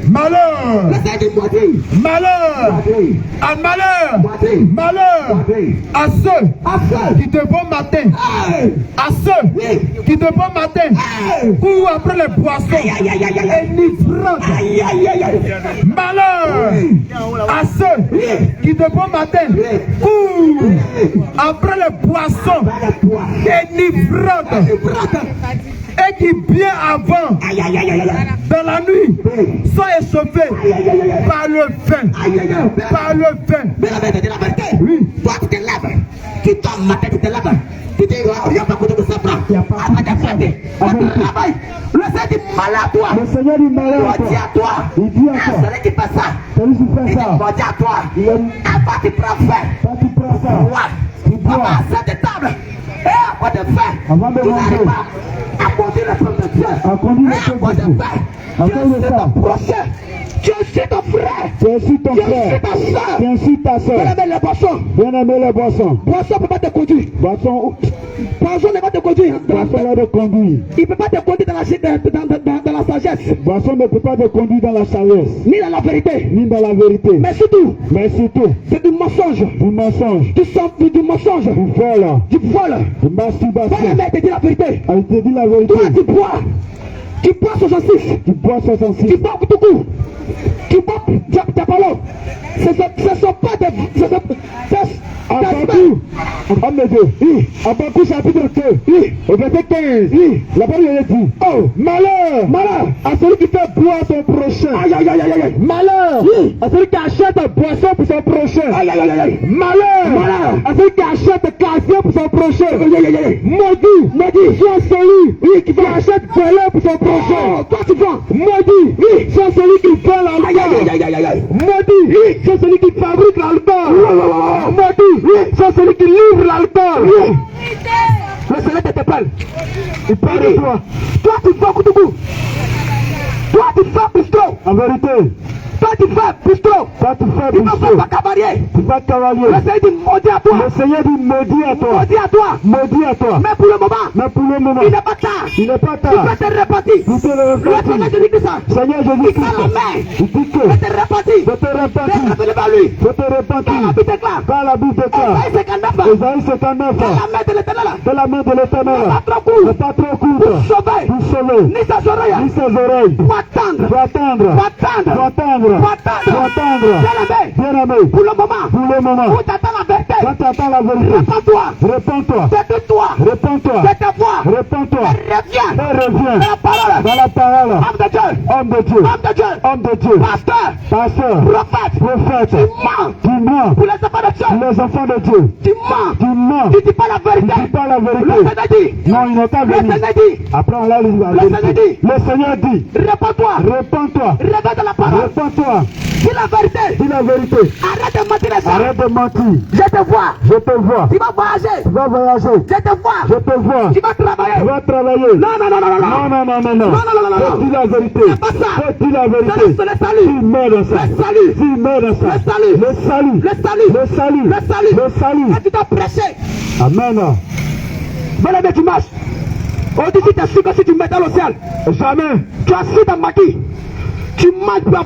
A: Malheur,
E: Le Seigneur dit maudit.
A: malheur,
E: Maudit.
A: à malheur,
E: Maudit.
A: malheur
E: Maudit.
A: à ceux
E: À ceux.
A: qui de bon matin,
E: Hey.
A: à ceux qui de bon matin courent après les boissons
E: Aïe, aïe, aïe, aïe, aïe.
A: enivrants.
E: Aïe, aïe, aïe, aïe.
A: Malheur à ceux qui de bon matin courent après les boissons enivrantes et qui bien avant
E: Aïe, aïe, aïe, aïe, aïe.
A: dans la nuit sont échauffés par le vin,
E: Aïe, aïe, aïe.
A: par le vin.
E: Mais la vérité, la vérité.
A: Oui.
E: Toi, tu te lèves. Tu tombes matin, tu te lèves. Tu dis, oh, il n'y a pas beaucoup de ça.
A: Il y a pas
E: Ah, tu travailles. Le Seigneur dit mal à toi.
B: Le Seigneur dit malheur à
E: Maudit
B: toi.
E: à toi.
B: Il dit à toi.
E: Celui qui fait ça.
B: Celui qui
E: Il
B: fait
E: dit
B: ça.
E: maudit à toi.
B: Il est
E: Avant, tu prends faim.
B: quand tu prends ça.
E: Ouais.
B: Tu bois.
E: Avant, à cette table. Et avant de faim.
B: Avant de
E: Tu
B: manger.
E: n'arrives pas à conduire le peuple de Dieu.
B: À conduire le
E: Et
B: peuple
E: avant
B: de
E: de
B: Dieu.
E: faim.
B: Avant
E: Dieu,
B: de
E: c'est
B: faim.
E: ton prochain. Dieu, c'est ton frère.
B: Tu insultes ton
E: Dieu,
B: frère.
E: c'est ta soeur.
B: Tu insultes ta
E: Bien
B: soeur.
E: aimé les boissons.
B: Bien aimé les boissons.
E: Boisson ne peut pas te conduire.
B: Boisson,
E: Boisson ne va te conduire.
B: boisson là de conduire.
E: Il ne peut pas te conduire dans la sagesse,
B: Boisson ne peut pas te conduire dans la sagesse,
E: ni dans la vérité.
B: ni dans la vérité.
E: Mais surtout,
B: Mais surtout,
E: c'est du mensonge,
B: du mensonge,
E: du mensonge,
B: du vol,
E: du vol.
B: du masturbation.
E: Bien aimé, te dit la vérité.
B: Elle te dit la vérité.
E: Toi, tu bois 66,
B: Tu bois
E: tu
B: 66.
E: bois tout court, tu bois Diapolo. Ce sont pas des.
B: Habakkuk, homme de Dieu. Habakkuk chapitre 2, au verset 15. La parole est dit, oh, malheur, malheur à celui qui fait boire son prochain.
E: Aïe, aïe, aïe, aïe, aïe.
B: Malheur à celui qui achète boisson pour son prochain.
E: Aïe, aïe, aïe, aïe.
B: Malheur
E: Malheur
B: à celui qui achète casier pour son prochain.
E: Aïe, aïe, aïe, aïe.
B: Maudit, soit celui qui achète voler pour son prochain.
E: Toi, tu vends.
B: Maudit, soit celui qui vend
E: Aïe, aïe,
B: l'alcool.
E: aïe, aïe, aïe, aïe.
B: Maudit, c'est celui qui fabrique l'alcool. Maudit, c'est celui qui livre l'alcool.
E: Le Seigneur t'appelle.
B: Il parle de toi.
E: Toi, tu vends Koutoukou. Toi, tu fais bistrot.
B: En vérité,
E: Toi, tu fais bistrot.
B: toi tu fais
E: Tu vas
B: bistrot.
E: pas cavalier.
B: Tu vas cavalier.
E: Le Seigneur dit maudit à toi.
B: Le Seigneur dit maudit à toi.
E: Maudit à toi.
B: Maudit à toi.
E: Mais pour le moment,
B: Mais pour le moment,
E: il n'est pas tard.
B: il n'est pas
E: Tu
B: tard.
E: vas te repentir.
B: Tu te
E: Le Seigneur
B: repentis.
E: Jésus-Christ,
B: Seigneur
E: il
B: Jésus
E: tend la
B: Christ,
E: main.
B: il dit que
E: Je te repentis.
B: je te repentis.
E: Je te vers lui.
B: Je te
E: Quand la
B: repentis.
E: Bible déclare.
B: Quand la Bible déclare,
E: Esaïe 59.
B: Ésaïe 59,
E: Dans la main de l'éternel.
B: de la main de l'Éternel,
E: Pas trop court.
B: n'est pas trop courte
E: Sauver.
B: pour sauver,
E: Ni ses
B: ni
E: oreilles.
B: ses oreilles.
E: Pour attendre.
B: Doit attendre,
E: Pour attendre.
B: doit attendre,
E: Pour attendre.
B: doit attendre.
E: Bien-aimé.
B: Bien-aimé,
E: Pour le moment.
B: pour le moment,
E: Où t'attends la vérité.
B: quand tu attends la vérité,
E: Répands-toi.
B: réponds-toi,
E: Tais-toi.
B: réponds-toi,
E: De ta voix.
B: réponds-toi,
E: Reviens.
B: et reviens
E: Dans la parole.
B: dans la parole.
E: Homme de Dieu.
B: Homme de Dieu,
E: Homme de Dieu.
B: homme de Dieu,
E: Pasteur.
B: pasteur,
E: Prophète.
B: prophète,
E: Tu mens.
B: tu mens
E: Pour les enfants de Dieu.
B: pour les enfants de Dieu,
E: Tu mens.
B: tu mens,
E: Tu dis pas la
B: tu
E: vérité.
B: dis pas la
E: Le
B: vérité.
E: Seigneur dit.
B: Non, il n'est pas
E: Le
B: venu.
E: Seigneur dit.
B: Après, on l'a lu la
E: Le Seigneur
B: vérité.
E: dit.
B: Le Seigneur dit,
E: Réponds-toi.
B: réponds-toi,
E: Réveille de la parole.
B: réponds-toi,
E: Dis la vérité.
B: dis la vérité,
E: Arrête de mentir les gens.
B: arrête de mentir,
E: Je te vois.
B: je te vois,
E: Tu vas voyager.
B: tu vas voyager,
E: Je te vois.
B: je te vois,
E: Tu vas travailler.
B: tu vas travailler.
E: Non, non, non, non, non.
B: Non, non, non, non, non,
E: Non, non, non, non, non.
B: dis la vérité,
E: C'est pas ça.
B: dis la vérité,
E: C'est le salut.
B: tu mets dans ça,
E: Le salut.
B: tu mets dans ça,
E: Le salut.
B: le salut,
E: Le salut.
B: le salut,
E: Le salut.
B: le salut,
E: Et tu t'as prêché.
B: amen,
E: Bien-aimé, tu marches. On dit si tu es sûr que si tu mets dans le ciel,
B: jamais,
E: tu as su dans maquis. Tu manges, bras.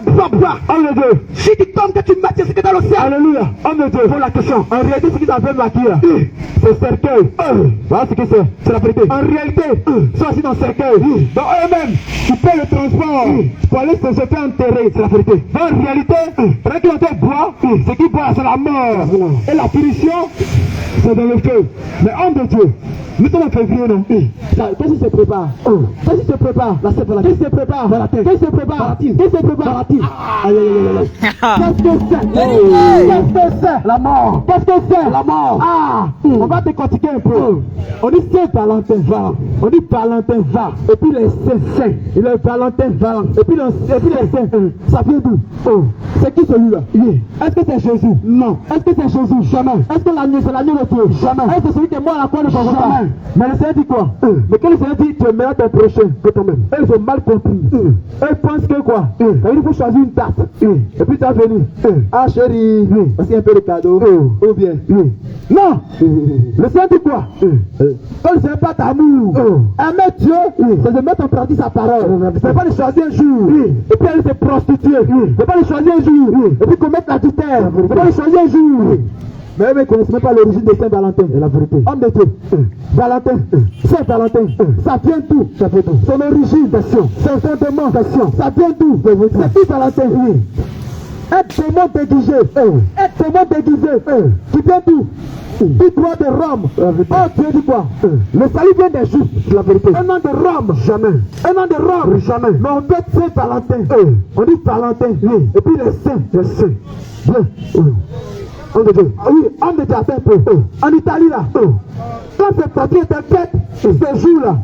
B: homme de Dieu,
E: Si tu tombes, que tu mets, tu sais dans le ciel.
B: alléluia, homme de Dieu,
E: Pour la question.
B: en réalité, ce qu'ils appellent la kira, c'est cercueil. Voilà ce que c'est la vérité. En réalité, ça c'est dans le cercueil. Dans eux-mêmes, tu payes le transport pour aller se faire enterrer, c'est la vérité. Dans la réalité, pendant qu'ils ont été boire, ce qui boit, c'est la mort. Et la punition, c'est dans le feu. Mais homme de Dieu,
A: Nous sommes en février, non? Qu'est-ce qui se prépare? Qu'est-ce qui se prépare? La Saint-Valentin. Qu'est-ce qui se prépare? Dans la tête. Qu'est-ce qui se prépare? Qu'est-ce qui se prépare? Dans la tête. Aïe, aïe, aïe, aïe. Qu'est-ce que c'est? Qu'est-ce que c'est? La mort. Qu'est-ce que c'est? La mort. Ah, on va décortiquer un peu. On dit Saint-Valentin va. On dit Valentin va. Et puis les saints. Et le Valentin va. Et puis les saints. Ça vient d'où? C'est qui celui-là? Est-ce que c'est Jésus? Non. Est-ce que c'est Jésus? Jamais. Est-ce que l'agneau, c'est l'agneau de Dieu? Jamais. Est-ce que c'est celui qui est mort à la croix de Golgotha? Jamais. Mais le Seigneur dit quoi? Mais quand le Seigneur dit tu es meilleur ton prochain que toi-même, ils ont mal compris. Ils pensent que quoi? Il faut choisir une date. Et puis tu vas venir. Ah chérie, voici un peu de cadeau. Ou bien. Non. Le Seigneur dit quoi? Quand le Seigneur parle d'amour, aimer Dieu, c'est de mettre en pratique sa parole. C'est pas de choisir un jour. Et puis aller se prostituer. C'est pas de choisir un jour. Et puis commettre l'adultère. C'est pas de choisir un jour. Mais ils ne connaissent même pas l'origine de Saint-Valentin. C'est la vérité. Homme de Dieu. Valentin. Saint-Valentin. Ça vient d'où? Ça vient d'où? Son origine, question. Son fondement, question. Ça vient d'où? C'est qui Valentin? Un démon déguisé. Un démon déguisé. Qui vient d'où? Il croit de Rome. Oh Dieu dit quoi? Le salut vient des Juifs. C'est la vérité. Un nom de Rome. Jamais. Un nom de Rome. Jamais. Mais on peut Saint-Valentin. On dit Valentin. Et puis les saints. Les saints. Bien. Homme de Dieu. Oui, homme de Dieu, attends un peu. En Italie là, quand c'est parti est inquiète, ce jour-là,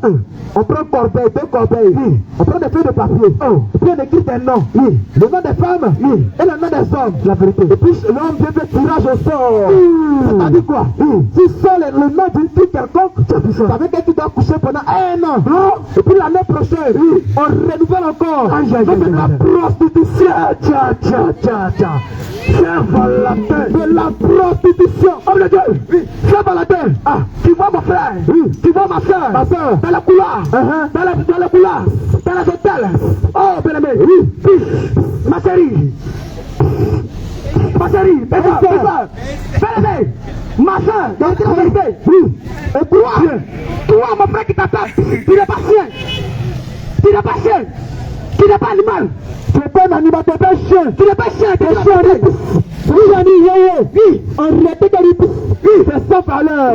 A: on prend corbeille, deux corbeilles, on prend des feuilles de papier, et puis on écrit des noms, le nom des femmes, et le nom des hommes, la vérité. Et puis l'homme Dieu fait tirage au sort. C'est-à-dire quoi? Si sort le nom d'une fille quelconque, ça veut dire que tu dois coucher pendant un an. Et puis l'année prochaine, on renouvelle encore. C'est de la prostitution. Saint-Valentin, de la prostitution. Homme de Dieu, Saint-Valentin. Ah, tu vois mon frère, tu vois ma soeur, dans la couloir, dans la couloir, dans les hôtels. Oh, bien-aimé, ma chérie, bien-aimé, ma soeur, dans la vérité. Et toi, mon frère qui t'attend, tu n'es pas chien, tu n'es pas chien, tu n'es pas animal. Tu n'es pas un animal, tu n'es pas un chien. Tu n'es pas un chien, tu es un chien. Oui, en réalité, c'est sans valeur.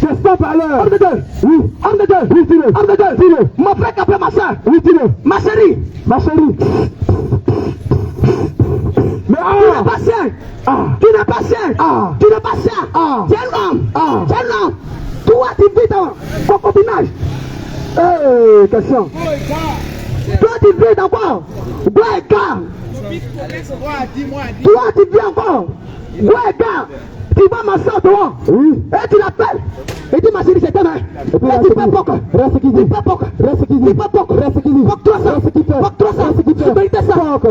A: C'est sans valeur. Homme de Dieu. Oui, homme de Dieu. Oui, dis-le. Homme de Dieu. Dis-le. Mon frère qui appelle ma soeur. Oui, dis-le. Ma chérie. Ma chérie. Mais tu n'es pas chien. Tu n'es pas chien. Tu n'es pas chien. Tu es un homme. Tu es un homme. Toi, tu vis dans concubinage. Question. Toi, tu vis dans quoi? Bois et gars. Toi, tu vis encore. Bois et gars. Tu vas ma soeur dehors. Oui. Et tu l'appelles. Et tu m'as dit c'est demain. Et tu peux pas. Reste qui dit. Tu peux pas. Reste qui dit. Tu peux pas. Reste qui dit. Porte-toi ça. Reste qui fait. Porte-toi ça. Reste qui fait. Tu mérites ça.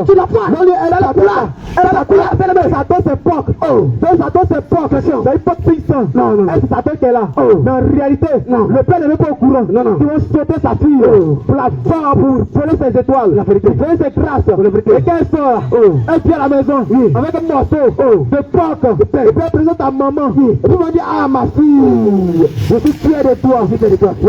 A: Tu l'as pas. Non, elle a la couleur. Elle a la couleur. Ça donne ses porcs. Oh. Ça donne ses porcs. Question. C'est pas puissant. Non, non. Elle s'appelle qu'elle a. Oh. Mais en réalité, non. Le père n'est pas au courant. Non, non. Ils vont sauter sa fille. Pour la vendre, pour voler ses étoiles. La vérité. Voler ses grâces. La vérité. Et quand elle sort, elle vient à la maison. Avec un morceau de porc. Et puis elle présente à maman. Et puis on dit, ah ma fille, je suis fier de toi. Je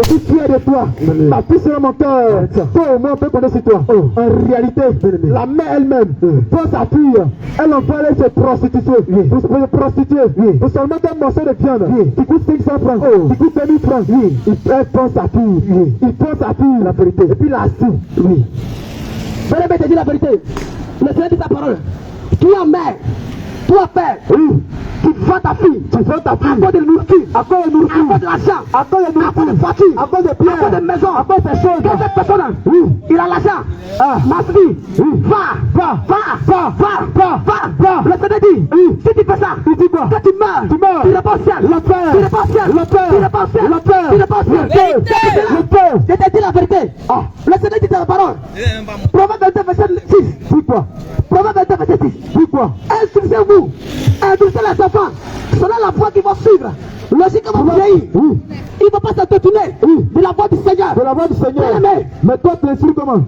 A: suis fier de toi. Ta fille sera mon cœur. Toi au moins on peut connaître toi. En réalité, la mère elle-même, pour sa fille, elle envoie aller se prostituer. Pour se prostituer. Pour seulement un morceau de viande qui coûte 500 francs, qui coûte 2000 francs. Elle prend sa fille. Il prend sa fille, la vérité. Et puis la suit. Oui. Je te dis la vérité. Le Seigneur dit sa parole. Toi mère, toi père, tu vends ta fille, à cause de nourriture, à cause de l'argent, à cause de voiture, à cause de biens, à cause de maison, à cause de choses. Quand cette personne, il a l'argent, ma fille, va. Le Seigneur dit, si tu fais ça, il dit quoi? Quand tu meurs, tu n'es pas au ciel, tu n'es pas au ciel, tu n'es pas au ciel. Je te dis la vérité. Le Seigneur dit dans la parole. Proverbe 22, verset 6. Dis quoi? Proverbe 22, verset 6. Dis quoi? Instruisez-vous, instruisez les enfants, selon la voie qu'ils vont suivre. Logiquement, vous vieillir. Il ne faut pas se détourner de la voie du Seigneur. De la voie du Seigneur. Mais toi, tu l'instruis comment?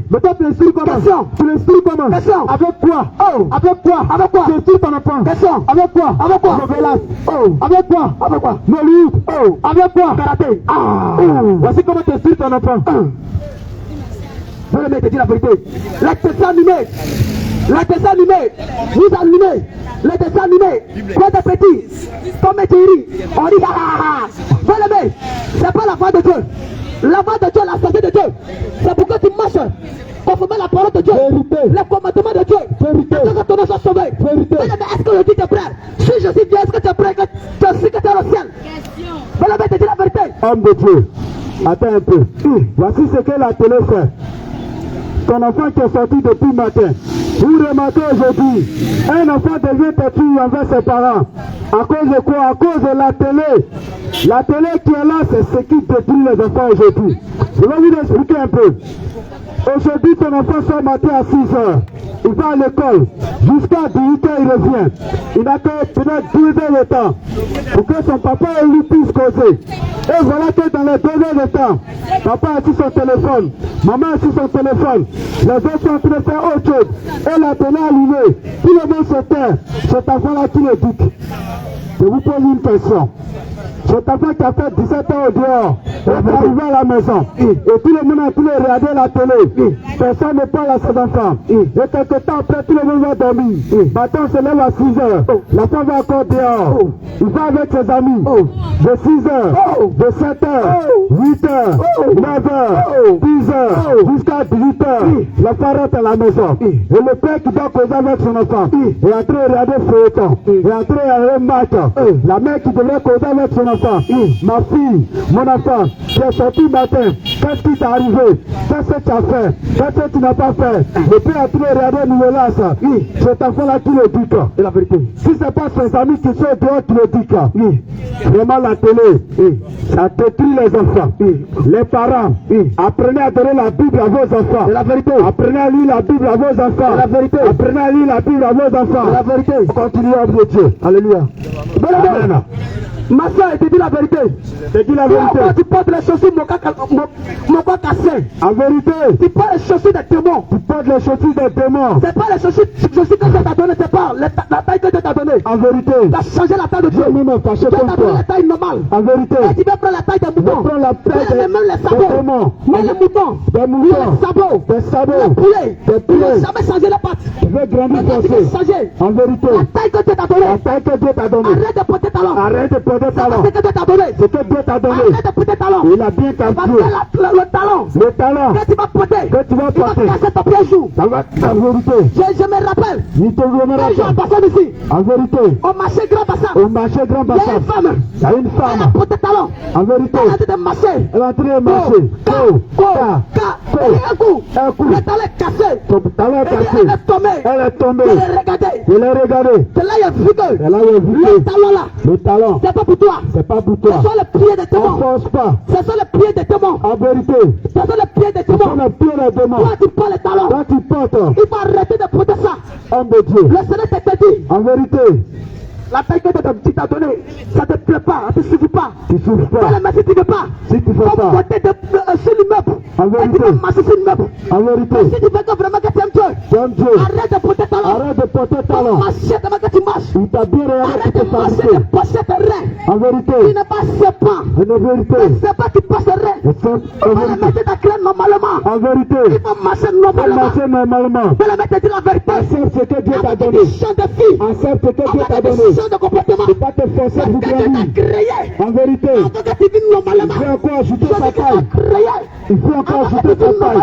A: Mais toi, tu l'instruis comment? Question. Tu l'instruis comment? Question. Avec quoi? Avec quoi? Avec quoi? Tu instruis ton enfant. Question. Avec quoi? Avec quoi? Révélation. Avec quoi? Avec quoi? Mollywood. Avec quoi? Karaté. Voici comment tu instruis ton enfant. Je vais te dire la vérité. Les dessins animés
E: les dessins animés, vous animez, les dessins animés, quoi de petit, comme Thierry, on dit ah. Bien-aimé, c'est pas la voix de Dieu. La voix de Dieu, la santé de Dieu. C'est pourquoi tu marches conformément la parole de Dieu. Le commandement de Dieu. Est-ce que ton nom soit sauvé? Est-ce que je dis que tu es prêt? Si je dis bien, est-ce que tu es prêt que tu sais que tu es au ciel? Bien-aimé, te dis la vérité.
B: Homme de Dieu, attends un peu. Voici ce que la télé fait. Ton enfant qui est sorti depuis le matin. Vous remarquez aujourd'hui, un enfant devient têtu envers ses parents. À cause de quoi? À cause de la télé. La télé qui est là, c'est ce qui détruit les enfants aujourd'hui. Je vais vous expliquer un peu. Aujourd'hui, ton enfant sort matin à 6 heures. Il va à l'école. Jusqu'à 18 heures, il revient. Il n'a que peut-être 12 heures de temps pour que son papa et lui puissent causer. Et voilà que dans les 2 heures de temps, papa a sur son téléphone, maman a sur son téléphone, les autres sont en train de faire autre chose. Et la télé allumée. Tout le monde se tait. Cet enfant-là qui le dit. Je vous pose une question. Cet enfant qui a fait 17 ans au dehors est arrivé à la maison. Et tout le monde a pu regarder la télé. Personne ne parle à ses enfants. Et quelque temps après, tout le monde va dormir. Maintenant, on se lève à 6 heures. La femme va encore dehors. Il va avec ses amis. De 6 heures, de 7 heures, 8 heures, 9 heures, 10 heures, jusqu'à 18 heures. L'enfant rentre à la maison. Et le père qui doit causer avec son enfant est en train de regarder le feuilleton. Il est en train de regarder le match. La mère qui devrait causer avec son enfant. Ma fille, mon enfant, tu es sorti matin. Qu'est-ce qui t'est arrivé? Qu'est-ce que tu as fait? Qu'est-ce que tu n'as pas fait? Le père a trouvé regarder nous là, ça. Cet enfant-là qui le dit quoi? Et la vérité. Si ce n'est pas ses amis qui sont dehors qui le dit quoi? Vraiment la télé, ça détruit les enfants. Les parents, apprenez à donner la Bible à vos enfants. Et la vérité. Apprenez à lire la Bible à vos enfants. Et la vérité. Apprenez à lire la Bible à vos enfants. Et la vérité. Continuez à de Dieu. Alléluia. Amen. Ma soeur, elle te dit la vérité. Je dis la vérité. Tu portes les chaussures mon corps cassé. En vérité. Tu portes les chaussures des démons. Tu portes les chaussures des démons. C'est pas les chaussures que Dieu t'a donné, c'est pas la taille que Dieu t'a donné. En vérité. Tu as changé la taille de Dieu. Même fâché comme toi. Tu as donné la taille normale. En vérité. Et tu vas prendre la taille des moutons. Prends la taille des même les sabots. Même les moutons. Des moutons. Les sabots. Des sabots. Des poulets. Des poulets. Tu ne jamais changer les pattes. Tu veux grandir forcé. En vérité. La taille que Dieu t'a donné. La taille que Dieu t'a donné. Arrête de porter talent. Arrête de porter talent. C'est que Dieu t'a donné. C'est que Dieu t'a donné. Arrête de porter talent. Il a bien capté. Le talent. Le talent. Que tu vas porter. Que tu vas porter. Tu vas casser ton pied jour. Ça va. En vérité. Je me rappelle. Il te remercie. Personne ici. En vérité. Au marché Grand Bassin. Au marché Grand Bassin. Il y a une femme. Il y a une femme. Elle a porté talent. En vérité. Elle a été de marcher. Elle a été de marcher. Un coup. Le talent est cassé. Son talent est cassé. Elle est tombée. Elle est tombée. Elle est regardée. Elle est regardée. C'est là il y a vu que. Elle a vu le talent là. Le talent. C'est pas pour toi. C'est pas pour toi. Ce sont les pieds des démons. On force pas. Ce sont les pieds des démons. En vérité. Ce sont les pieds des démons. Ce sont les pieds des démons. Toi tu portes les talents. Toi tu portes. Il faut arrêter de porter ça. Homme de Dieu. Le Seigneur t'a dit. En vérité. La taille que tu t'as donnée, ça ne te plaît pas, ça ne te suffit pas. Tu ne suffis pas. Mais si tu ne veux pas, si tu ne veux pas, porter sur l'immeuble. En vérité. Et tu vas marcher sur l'immeuble. En vérité. Mais si tu veux que vraiment que tu aimes Dieu, arrête de porter talent. Arrête de porter talent. Marcher tellement que tu marches. Il t'a bien regardé pour te
E: marcher de pocher tes reins.
B: En vérité.
E: Tu n'es pas serpent.
B: En vérité.
E: Tu ne sais pas tu passes tes reins. Tu vas le mettre ta crème normalement.
B: En vérité.
E: Il faut marcher normalement.
B: Marcher normalement.
E: Tu vas le mettre la vérité.
B: Accepte ce que Dieu t'a donné. Accepte ce que Dieu t'a donné.
E: De comportement.
B: Ne pas te forcer pour grandir. En vérité, il faut encore ajouter sa taille. Il faut encore ajouter sa taille.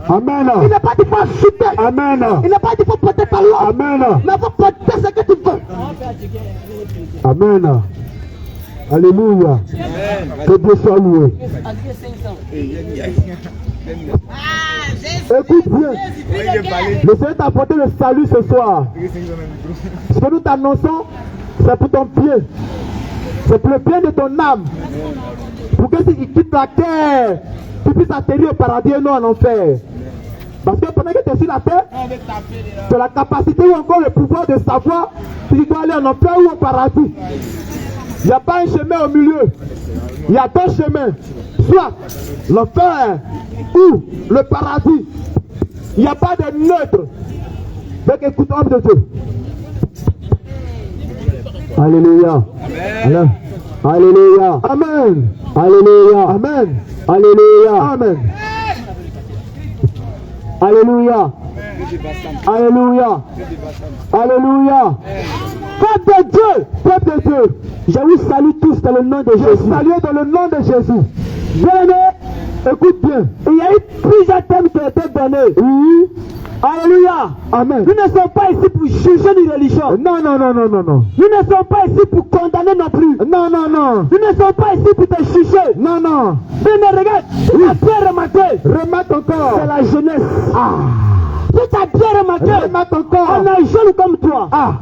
B: Amen.
E: Il n'est pas dit pour ajouter.
B: Amen.
E: Il n'est pas dit pour porter ta loi.
B: Amen.
E: Mais il faut porter ce que tu veux.
B: Amen. Alléluia. Que Dieu soit loué. Écoute bien. Le Seigneur t'a apporté le salut ce soir. Ce que nous t'annonçons, c'est pour ton pied. C'est pour le bien de ton âme. Pour que si tu quittes la terre, tu puisses atterrir au paradis et non en enfer. Parce que pendant que tu es sur la terre, tu as la capacité ou encore le pouvoir de savoir si tu dois aller en enfer ou au paradis. Il n'y a pas un chemin au milieu. Il y a deux chemins. Soit l'enfer ou le paradis. Il n'y a pas de neutre. Donc écoute, homme de Dieu. Alléluia. Amen. Alléluia. Amen. Alléluia. Amen. Alléluia. Amen. Alléluia.
G: Alléluia. Alléluia. Peuple de Dieu. Peuple de Dieu. Je vous salue tous dans le nom de Jésus. Salut dans le nom de Jésus. Bien-aimé, écoute bien. Il y a eu plusieurs thèmes qui ont été donnés. Oui. Alléluia. Amen. Nous ne sommes pas ici pour juger une religion. Non, non, non, non, non, non. Nous ne sommes pas ici pour condamner non plus. Non, non, non. Nous ne sommes pas ici pour te juger. Non, non. Mais regarde, tu as bien remarqué. Remarque encore. C'est la jeunesse. Ah. Tu as bien remarqué. Remarque encore. On est jeunes comme toi. Ah.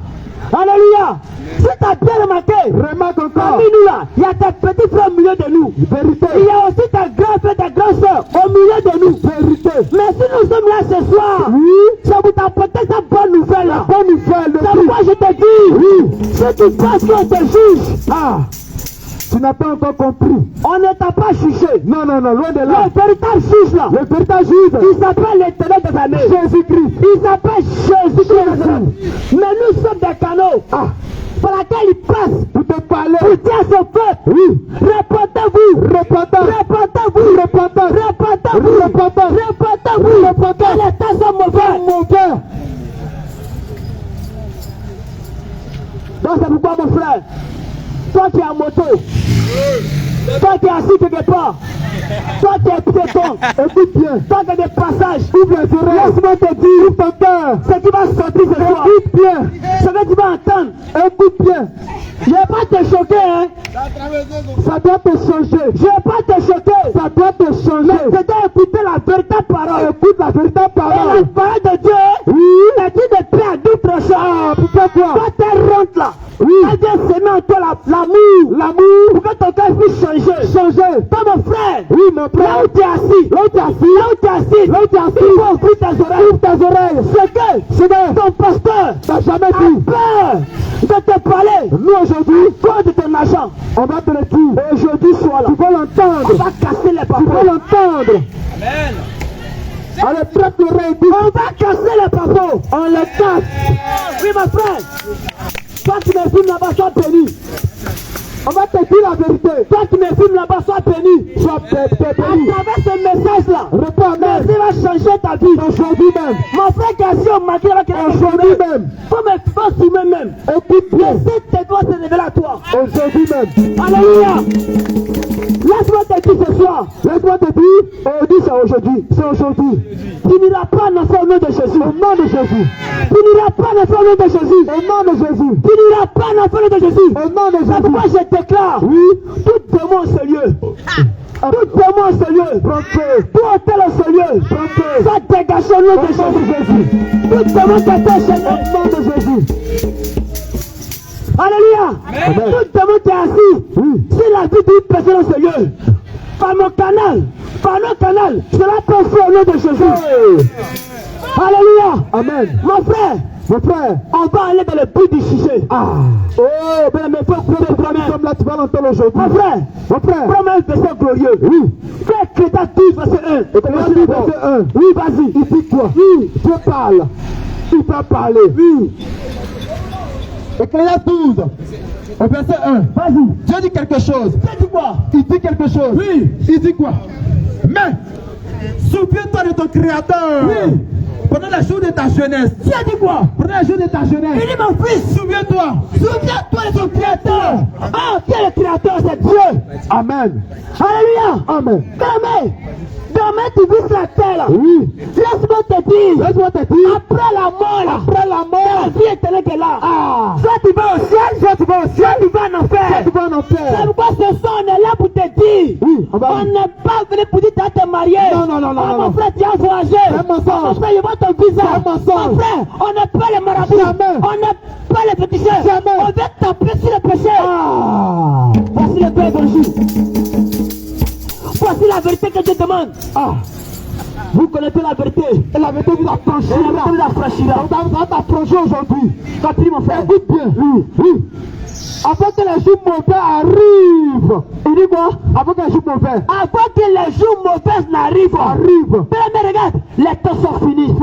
G: Alléluia. Si tu as bien remarqué, remarque encore. Parmi nous là, il y a tes petits frères au milieu de nous. Vérité. Il y a aussi ta grand frère, ta grande soeur au milieu de nous. Vérité. Mais si nous sommes là ce soir, oui, ça vous apporter cette bonne nouvelle là. Bonne nouvelle. C'est pourquoi je te dis, oui, si tu penses qu'on te juge, ah, tu n'as pas encore compris. On ne t'a pas jugé. Non, non, non, loin de là. Le véritable juge là. Le véritable juge. Il s'appelle l'Éternel des armées. Jésus-Christ. Il s'appelle Jésus-Christ. Mais nous sommes des canaux. Ah. Par laquelle il passe pour te parler, pour dire à son peuple, oui, répentez-vous, répentez-vous, répentez-vous, répentez-vous, répentez-vous, répentez-vous, répentez-vous, les temps sont mauvais. Donc c'est pourquoi mon frère, toi qui es en moto, toi qui es assis quelque part, toi qui es piéton, écoute bien, toi qui as des passages, ouvre les oreilles, laisse-moi te dire, ouvre ton cœur, ce qui va sortir ce soir, écoute bien, ce que tu vas entendre, écoute bien, je ne vais pas te choquer, hein, ça doit te changer, je ne vais pas te choquer, ça doit te changer, mais tu dois écouter la véritable parole, écoute la véritable parole, et la parole de Dieu, oui, elle dit de paix à d'autres choses, ah, pourquoi toi, toi t'es rentre là, oui, elle vient s'aimer en toi l'amour, pour que ton cœur puisse changer, toi mon frère, oui, mon frère, là où tu es assis, là où tu es assis, là où tu es assis, là où tu es assis, il faut ouvrir tes oreilles, c'est que ton pasteur n'a jamais dit, peur de te parler, nous aujourd'hui, toi de ton argent, on va te le dire, aujourd'hui sois là, tu vas l'entendre, on va casser les papiers, tu vas l'entendre, amen. Allez, prête l'oreille, on va casser les papiers, on les casse, oui mon frère, toi qui me filmes là-bas, sois béni. On va te dire la vérité. Toi qui me filmes là-bas, sois béni. Sois béni. À travers ce message-là, merci va changer ta vie. Aujourd'hui même. Mon frère qui est assis au marqué là-bas, qui est aujourd'hui même. Faut me filmer même. Écoute bien. Laissez tes doigts se révéler à toi. Aujourd'hui même. Alléluia. Laisse-moi te dire ce soir. Laisse-moi te dire. Aujourd'hui, c'est aujourd'hui. C'est aujourd'hui. Tu n'iras pas en enfer au nom de Jésus. Au nom de Jésus. Tu n'iras pas en enfer au nom de Jésus. Au nom de Jésus. Tu n'iras pas en enfer au nom de Jésus. Au nom de Jésus. C'est pourquoi je déclare, oui, tout démon en ce lieu. Tout démon en ce lieu. Tout hôtel en ce lieu. Ça dégage au nom de Jésus. Tout démon qui est enchaîné au nom de Jésus. Alléluia. Amen. Tout démon qui est assis, oui, c'est la vie d'une personne en ce lieu. Par mon canal, par notre canal, cela peut faire au nom de Jésus. Alléluia. Amen. Mon frère, on va aller dans le but du sujet. Ah. Oh, ben mais faut couper comme là, tu vas l'entendre aujourd'hui. Mon frère, prends un verset glorieux. Oui. Fais Créta 12, verset 1. Et verset 1. Oui, vas-y. Il dit quoi? Oui, Dieu parle. Il va parler. Oui. Ecclésiaste 12, au verset 1. Vas-y. Dieu dit quelque chose. Dieu dit quoi? Il dit quelque chose. Oui. Il dit quoi? Mais, souviens-toi de ton Créateur. Oui. Pendant la jour de ta jeunesse. Tu as dit quoi? Pendant la jour de ta jeunesse. Il dit mon fils, souviens-toi. Souviens-toi de ton Créateur. Ah, qui est le Créateur? C'est Dieu. Amen. Alléluia. Amen. Demain tu vis la terre là. Oui. Laisse-moi te dire. Après la mort. La vie éternelle est là. Ah. Soit tu vas au ciel, soit tu vas en enfer. C'est pourquoi ce soir on est là pour te dire. Oui. On n'est pas venu pour dire tu te marier. Non. Mon frère, tu as voyagé. Mon frère, il voit ton visage. Mon frère, on n'est pas les marabouts. On n'est pas les féticheurs. On vient taper sur le péché. Ah. Voici le Père évangile. Voici la vérité que Dieu demande. Ah. Vous connaissez la vérité. Et la vérité vous affranchira. On va t'affranchir aujourd'hui. Continue mon frère. Écoute bien. Oui. Avant que les jours mauvais arrivent. Il dit quoi? Avant que les jours mauvais. Avant que les jours mauvais n'arrivent. Mais regarde, les temps sont finis.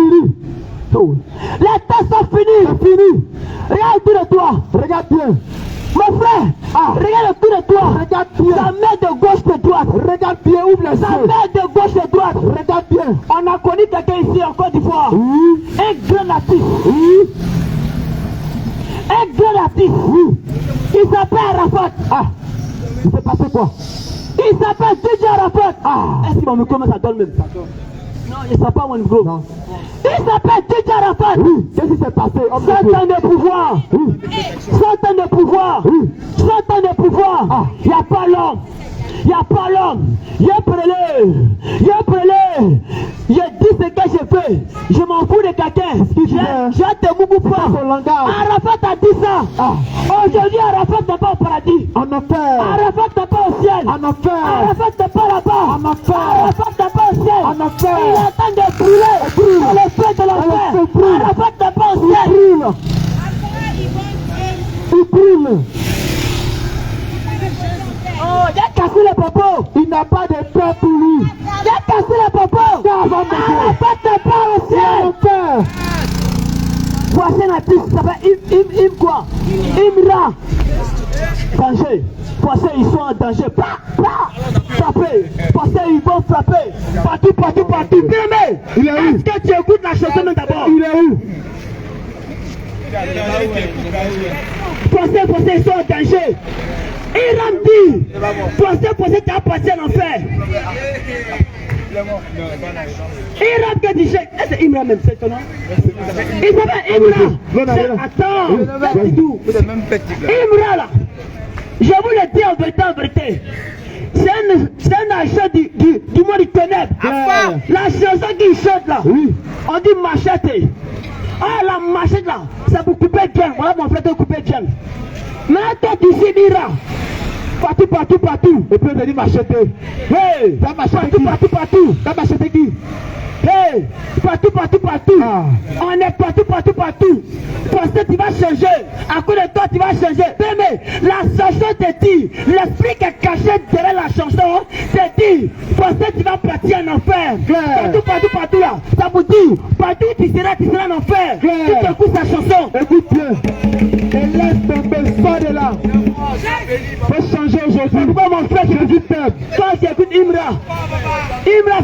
G: Les temps sont finis. C'est fini. Regarde autour de toi. Regarde bien. Mon frère, regarde autour de toi. Regarde bien. Sa main de gauche de droite. Regarde bien, ouvre les yeux. Sa main de gauche de droite. Regarde bien. On a connu quelqu'un ici en Côte d'Ivoire. Un grand artiste. Un grand artiste. Il s'appelle Arafat. Il s'est passé quoi? Il s'appelle DJ Arafat. Est-ce qu'il va me comment ça donne même? Non, il ne sait pas mon niveau. Non. Il s'appelle DJ Arafat. Qu'est-ce qui s'est passé? 100 ans de pouvoir. 100 ans de pouvoir. 100 ans de pouvoir. Il n'y a pas l'homme. Il n'y a pas l'homme. Il y a prélé. Il y a prélé. Il a dit ce que j'ai fait. Je m'en fous de quelqu'un. J'ai te moubou pas. Arafat a dit ça. Aujourd'hui, Arafat n'est pas au paradis. En enfer. Arafat n'est pas au ciel. En enfer. Arafat n'est pas là-bas. En enfer. Arafat n'est pas au ciel. En enfer. Il est en train de brûler. Dans le feu de l'enfer. Arafat n'est pas au ciel. Il brûle. Oh, il a cassé le popo. Il n'a pas de paix pour lui. Il a cassé le popo. Arafat n'est pas au ciel. Voici un artiste qui s'appelle quoi? Imra. Danger. Voici ils sont en danger. Frapper. Voici ils vont frapper. Partout. Bien, il est où? Est-ce que tu écoutes la chanson d'abord? Il est où? Voici ils sont en danger. Iram dit, voici tu as passé en enfer. Iram que dit, c'est Imra même, c'est ton nom? Il s'appelle Imra. Attends, Imra là, je vous le dis en vérité. C'est un agent du monde du ténèbre. La chanson qu'il chante là, on dit machette. La machette là, c'est pour couper bien. Voilà mon frère de couper bien. Mais toi tu sais Mira. Partout. Et puis on te dit machette. Hey, t'as machette partout. T'as machette qui? Hey, partout. On est partout. Parce que tu vas changer. À cause de toi, tu vas changer. Mais la chanson te dit, l'esprit qui est caché derrière la chanson, te dit, parce que tu vas partir en enfer. Partout là. Ça vous dit, partout tu seras en enfer. Tu écoutes sa chanson. Écoute bien. Et laisse tomber, sors de là. Faut changer aujourd'hui. Pourquoi mon frère, je dis faible? Quand tu écoutes Imra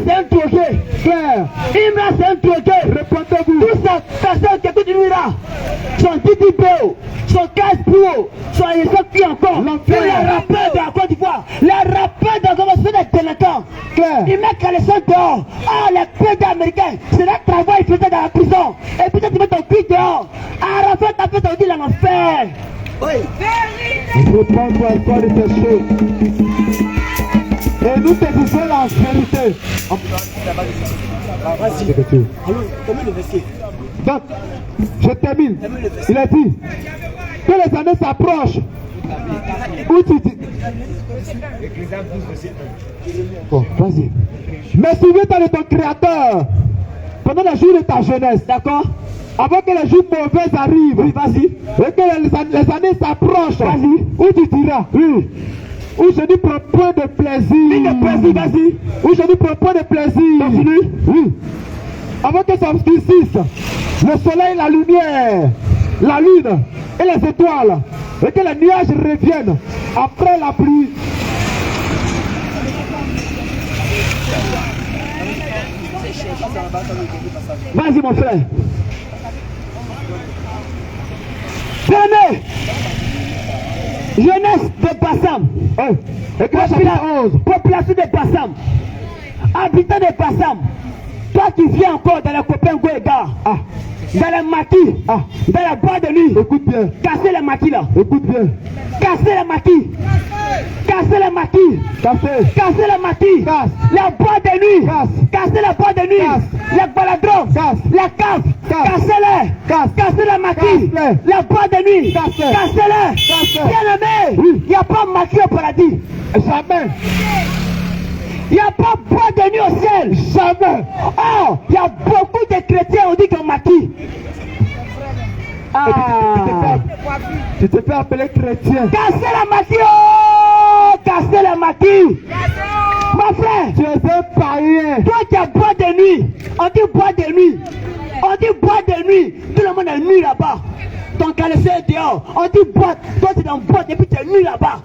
G: c'est un drogué. Frère. Imra c'est un drogué. Répondez-vous. Tous ces personnes qui écoutent Imra sont Didi Bo, sont 15 Pro, sont les autres qui encore. Les rappeurs de la Côte d'Ivoire, les rappeurs de la Côte d'Ivoire sont des délinquants. Ils mettent les sons dehors. Les pédés américains, c'est leur travail qu'ils faisaient dans la prison. Et puis tu mets ton cul dehors. Arafat a fait ton deal en enfer. Oui. Réponds-toi à toi de tes choses. Et nous te disons la vérité. Donc, je termine. Il a dit que les années s'approchent. Où tu dis? Bon, vas-y. Mais souviens-toi de ton créateur pendant les jours de ta jeunesse, d'accord? Avant que les jours mauvais arrivent, oui, vas-y. Et que les années s'approchent, vas-y. Où tu diras? Oui. Où je dis prends point de plaisir. Vas-y. Où je dis prends point de plaisir. Continue. Oui. Avant que ça obscurcisse le soleil, la lumière, la lune et les étoiles, et que les nuages reviennent après la pluie. Vas-y mon frère. Dernier. Jeunesse de Bassam. Population de Bassam. Habitants de Bassam. Toi qui viens encore dans les copains Goéga, dans les maquis, dans les bois de nuit. Écoute bien. Cassez les maquis là. Écoute bien. Cassez les maquis. Cassez les maquis. Cassez les maquis. Les bois de nuit. Cassez les bois de nuit. Les baladrons. Les caves. Cassez-les. Cassez les maquis. Les bois de nuit. Cassez-les. Bien aimé. Il n'y a pas maquis au paradis. Jamais. Il n'y a pas bois de nuit au ciel. Jamais. Oh, il y a beaucoup de chrétiens, on dit qu'on maquis. Tu te fais appeler chrétien. Cassez la maquis, oh, cassez la maquis. Mon frère, tu es un païen. Toi qui as bois de nuit, on dit bois de nuit. On dit bois de nuit. Tout le monde est nu là-bas. Ton organiser dehors. On dit boîte, toi tu es dans boîte et puis tu es nu là-bas.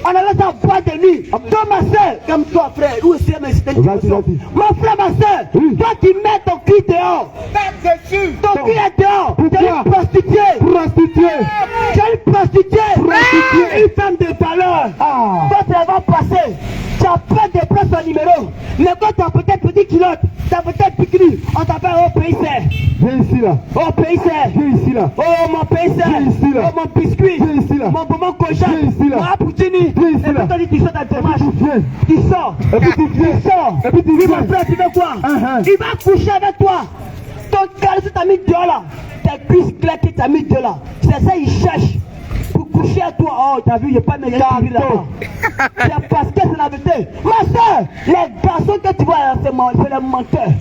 G: On avait ça boîte de nuit. Toi ma soeur, comme toi frère, où est-ce que mon frère, ma soeur, toi qui mets ton cul dehors. Ton cul est dehors. Tu es une prostituée. Tu es une prostituée. Une femme de valeur. Toi tu vas passer. Tu as peur de prendre son numéro. Mais quand tu as peut-être petit culotte, tu as peut-être piqué, on t'appelle au pays serre.
A: Viens ici là.
G: Oh pays serre.
A: Viens ici là.
G: Oh mon pays serre.
A: Viens ici là.
G: Oh mon biscuit.
A: Viens ici là.
G: Mon cochon.
A: Viens ici là.
G: Mon appoutini.
A: Viens ici
G: Et
A: là.
G: puis toi tu sors ta démarche.
A: Viens.
G: Tu sors.
A: Et puis tu viens.
G: Tu sors.
A: Et puis tu
G: Il
A: viens.
G: va faire, tu veux quoi? Il va coucher avec toi. Ton caleçon t'a mis dehors là. Tes cuisses claquées t'as mis dehors là. C'est ça il cherche. Pour coucher à toi. Oh t'as vu, il n'y a pas de là-bas. C'est parce que c'est la vérité. Ma soeur, les garçons que tu vois là, c'est les menteurs.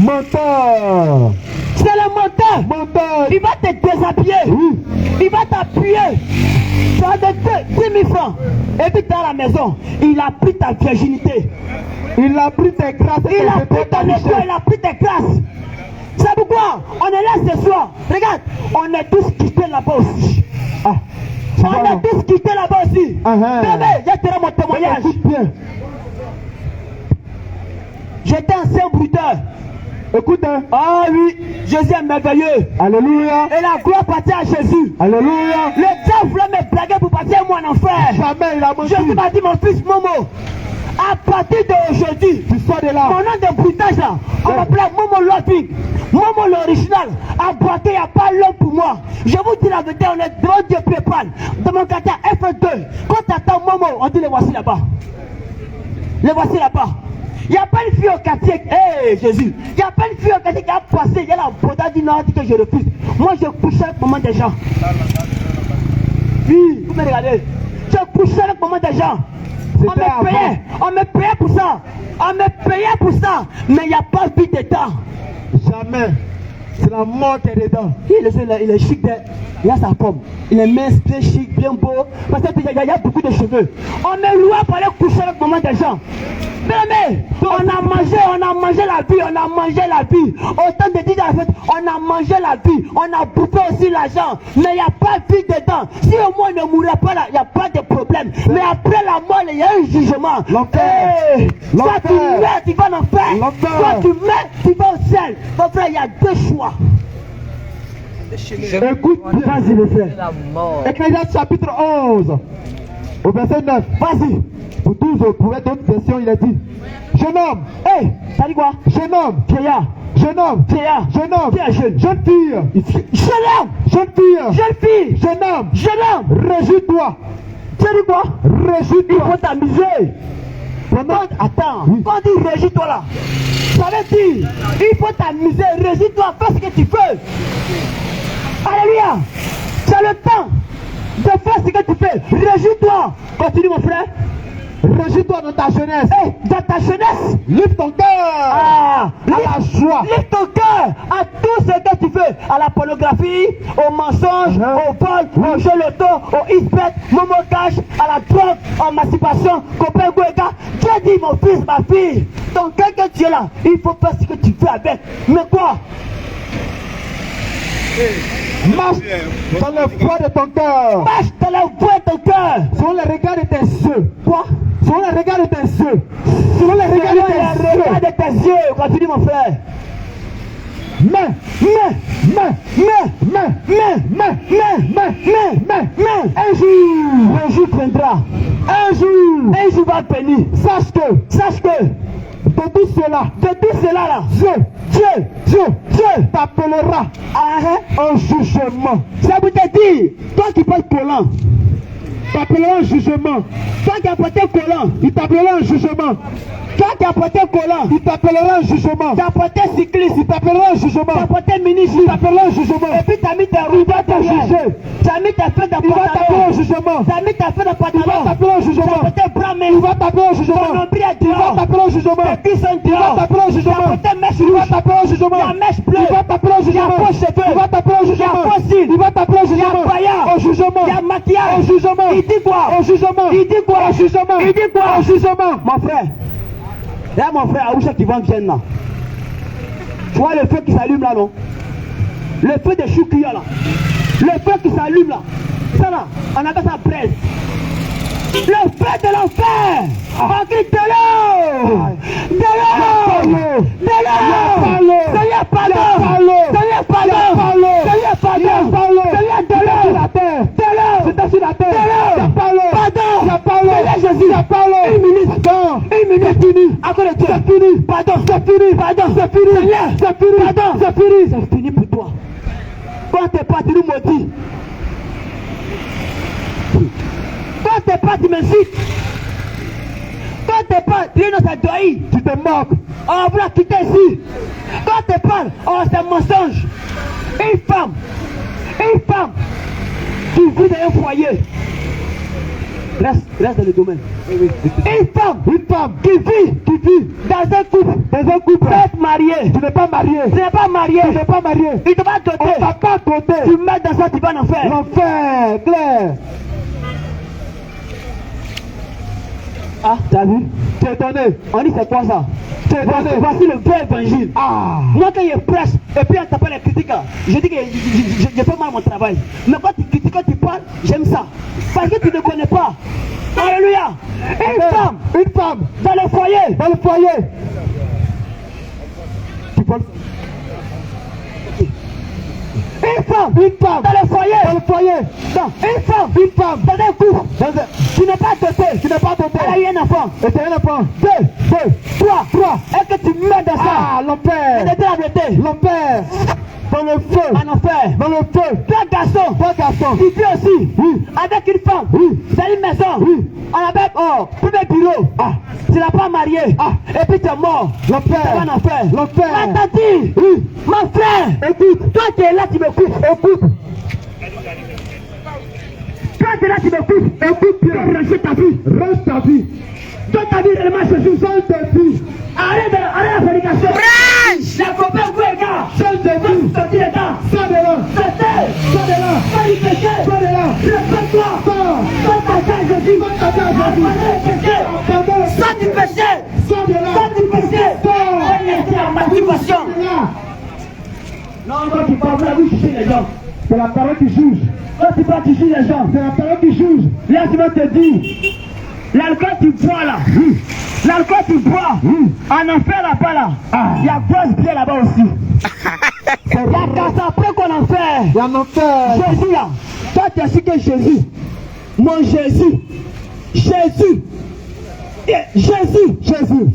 A: Menteur.
G: C'est le menteur. Il va te déshabiller. Il va t'appuyer. Tu vas te 10 000 francs. Et puis dans la maison, il a pris ta virginité.
A: Il a pris tes grâces.
G: Il a pris ton école, il a pris tes grâces. C'est pourquoi on est là ce soir. Regarde, on est tous quittés là-bas aussi. On est tous quittés là-bas aussi. Bébé, je te rends mon témoignage.
A: Écoute bien.
G: J'étais un saint bruteur.
A: Écoute, hein.
G: Ah oui, Jésus est merveilleux.
A: Alléluia.
G: Et la gloire appartient à Jésus.
A: Alléluia.
G: Le diable voulait me blaguer pour partir moi en enfer.
A: Jamais il a menti.
G: Jésus m'a dit, mon fils Momo, à partir d'aujourd'hui,
A: Tu sors de là.
G: mon nom de bruitage là, on m'appelait Momo Lodvig. Momo l'original, à boiter, il n'y a pas l'homme pour moi. Je vous dis la vérité, on est devant Dieu préparé. Dans mon quartier F2, quand tu attends Momo, on dit les voici là-bas. Les voici là-bas. Il n'y a pas une fille au quartier, hé Jésus, il n'y a pas une fille au quartier qui a passé, il y a la boda du Nord que je refuse. Moi je couche avec maman des gens. Oui, vous me regardez. Je couche avec maman des gens. On me payait pour ça. On me payait pour ça. Mais il n'y a pas vie dedans.
A: Jamais. C'est la mort qui est dedans.
G: Il est chic, il a sa pomme. Il est mince, bien chic, bien beau. Parce qu'il y a beaucoup de cheveux. On me louait pour aller coucher avec maman des gens. Mais on a mangé la vie, on a mangé la vie. Autant de dire en fait, on a mangé la vie, on a bouffé aussi l'argent. Mais il n'y a pas de vie dedans. Si au moins on ne mourrait pas là, il n'y a pas de problème. Mais après la mort, il y a un jugement.
A: L'enfer.
G: Soit tu meurs, tu vas en enfer. Soit tu meurs, tu vas au ciel. Mon frère, il y a deux choix.
A: Écoute,
G: Vas-y, le frère.
A: Ecclésiaste chapitre 11, au verset 9.
G: Vas-y.
A: Pour 12, pour être d'autres versions, il a dit jeune homme,
G: Hé, ça dit quoi?
A: jeune homme,
G: Vieillard.
A: jeune homme,
G: Vieillard.
A: jeune homme,
G: Qui est jeune?
A: jeune fille,
G: Jeune homme.
A: jeune fille,
G: Jeune fille.
A: jeune homme,
G: Jeune homme.
A: réjouis-toi,
G: Tu dis quoi? Il
A: réjouis-toi.
G: faut t'amuser. Attends, quand on dit régis-toi là, ça veut dire il faut t'amuser, régis-toi, fais ce que tu veux. Alléluia. Tu as le temps de faire ce que tu fais. Régis-toi. Continue mon frère.
A: Réjouis-toi dans ta jeunesse.
G: Hey, dans ta jeunesse.
A: Lève ton cœur
G: Ah,
A: à la joie.
G: lève ton cœur à tout ce que tu veux. À la pornographie, au mensonge, au vol, au jeu loto, au e-sport, momo cash, à la drogue, en masturbation, copain goéga. Dieu dit mon fils, ma fille, ton cœur que tu es là, il faut faire ce que tu veux avec. Mais quoi?
A: Marche dans le froid de ton cœur.
G: Marche dans la voie de ton cœur.
A: Selon les regards de tes yeux.
G: Quoi?
A: Selon les regards de tes yeux. Selon les regards de tes yeux.
G: Regarde tes yeux. Continue mon frère.
A: Mais
G: Un jour viendra. Un jour va venir. Sache que
A: de tout cela
G: là,
A: Dieu t'appellera un jugement.
G: ça veut te dire, toi qui portes collant,
A: T'appellera un jugement.
G: toi qui as porté collant,
A: Il t'appellera un jugement.
G: toi qui as porté collant,
A: Il t'appellera un jugement.
G: tu as porté cycliste,
A: Il t'appellera un
G: tu as
A: jugement.
G: porté ministre,
A: Il t'appellera un jugement.
G: et puis tu as mis tes roues, tu as
A: juger.
G: tu as mis tes feux dans
A: Il va t'appeler
G: pantalon,
A: un jugement.
G: tu as mis tes feux dans
A: Il va
G: pantalon,
A: t'appeler un
G: tu as
A: jugement.
G: porté bras, mais
A: Il va t'appeler un
G: ton
A: jugement.
G: nombril est
A: Il va
G: dehors,
A: t'appeler un jugement.
G: tes cuisses sont
A: Il va
G: dehors,
A: t'appeler un
G: tu as
A: jugement.
G: porté mèche
A: Il va
G: rouge,
A: t'appeler un jugement.
G: la mèche bleue,
A: Il va t'appeler un
G: il y a
A: jugement.
G: faux cheveux,
A: Il va t'appeler un
G: il y a
A: jugement.
G: faux cils,
A: Il va t'appeler un
G: il y a
A: jugement.
G: paillard,
A: Au jugement.
G: il y a maquillage,
A: Au jugement.
G: il dit quoi?
A: Au jugement.
G: Il dit quoi?
A: Au jugement.
G: Il dit quoi?
A: Au jugement.
G: Mon frère, là mon frère Aoucha qui vend vienne là. Tu vois le feu qui s'allume là, non? Le feu de choukia là. Le feu qui s'allume là. Ça là, on appelle ça braise. Le feu de l'enfer. On crie de l'eau. De l'eau. De l'eau. Seigneur, pardon. Seigneur, pardon. Seigneur, pardon. Seigneur, de l'eau. Sur la terre. De l'eau. C'était sur la terre. De l'eau. Pardon. Seigneur Jésus. Une minute. Une minute. C'est fini. À cause de Dieu. C'est fini. Pardon. C'est fini. Pardon. C'est fini. Seigneur. C'est fini. Pardon. C'est fini. C'est fini pour toi. Quand t'es pas, tu nous maudis. Quand t'es pas, tu m'insultes. Quand t'es pas, tu es dans ta doigt, tu te moques. On va quitter ici. Quand t'es pas, oh c'est un mensonge. Une femme qui vit dans un foyer. Reste dans le domaine. Une femme qui vit dans un couple. Tu es marié. Tu n'es pas marié. Tu n'es pas marié. Tu n'es pas marié. Il te va doter. On va pas doter. Tu mets dans ça, tu vas en enfer. L'enfer, clair. Ah, t'as vu? Tu es étonné. On dit c'est quoi ça? Tu es étonné. Voici le vrai évangile. Ah. Moi quand je prêche, et puis on t'appelle les critiques, je dis que je fais mal mon travail. Mais quand tu critiques, quand tu parles, j'aime ça. Parce que tu ne connais pas. Alléluia. Une femme dans le foyer. Tu parles. Une femme dans le foyer. Non, une femme dans un couple. Tu n'es pas doté. Elle a eu un enfant. Et c'est un enfant. Deux, trois. Est-ce que tu mets dans ça? Ah, l'enfer. Et de la vérité. L'enfer. Dans le feu. En enfer. Dans le feu. Toi garçon. Tu vis aussi. Oui. Avec une femme. Oui. Dans une maison. Oui. On appelle, premier bureau. Ah. Tu n'as pas marié. Ah. Et puis tu es mort. L'enfer. Tu vas en enfer. L'enfer. Ma tante. Oui. Mon frère. Écoute. Toi qui es là, tu m'écoutes. Écoute. Toi qui es là, tu m'écoutes. Écoute bien. Range ta vie. Donne ta vie réellement à Jésus. Change ta vie. Arrête la prédication. La copain ou les gars. Change ta vie. Sortis les gars. Sors de là. Sors de là. Pas du péché. Sors de là. Respecte-toi. Sors ta vie à Jésus. Sors du péché. Sors de là. Sors du péché. Sors. Masturbation. Non, quand tu parles, vous jugez les gens. C'est la parole qui juge. Quand tu parles, tu juges les gens. C'est la parole qui juge. Là, tu vas te dire. L'alcool tu bois là, l'alcool tu bois, en enfer là-bas là, il y a grosse bière là-bas aussi. Il y a casse après qu'on en fait. Il y a en enfer. Jésus là, toi tu as su que Jésus, mon Jésus,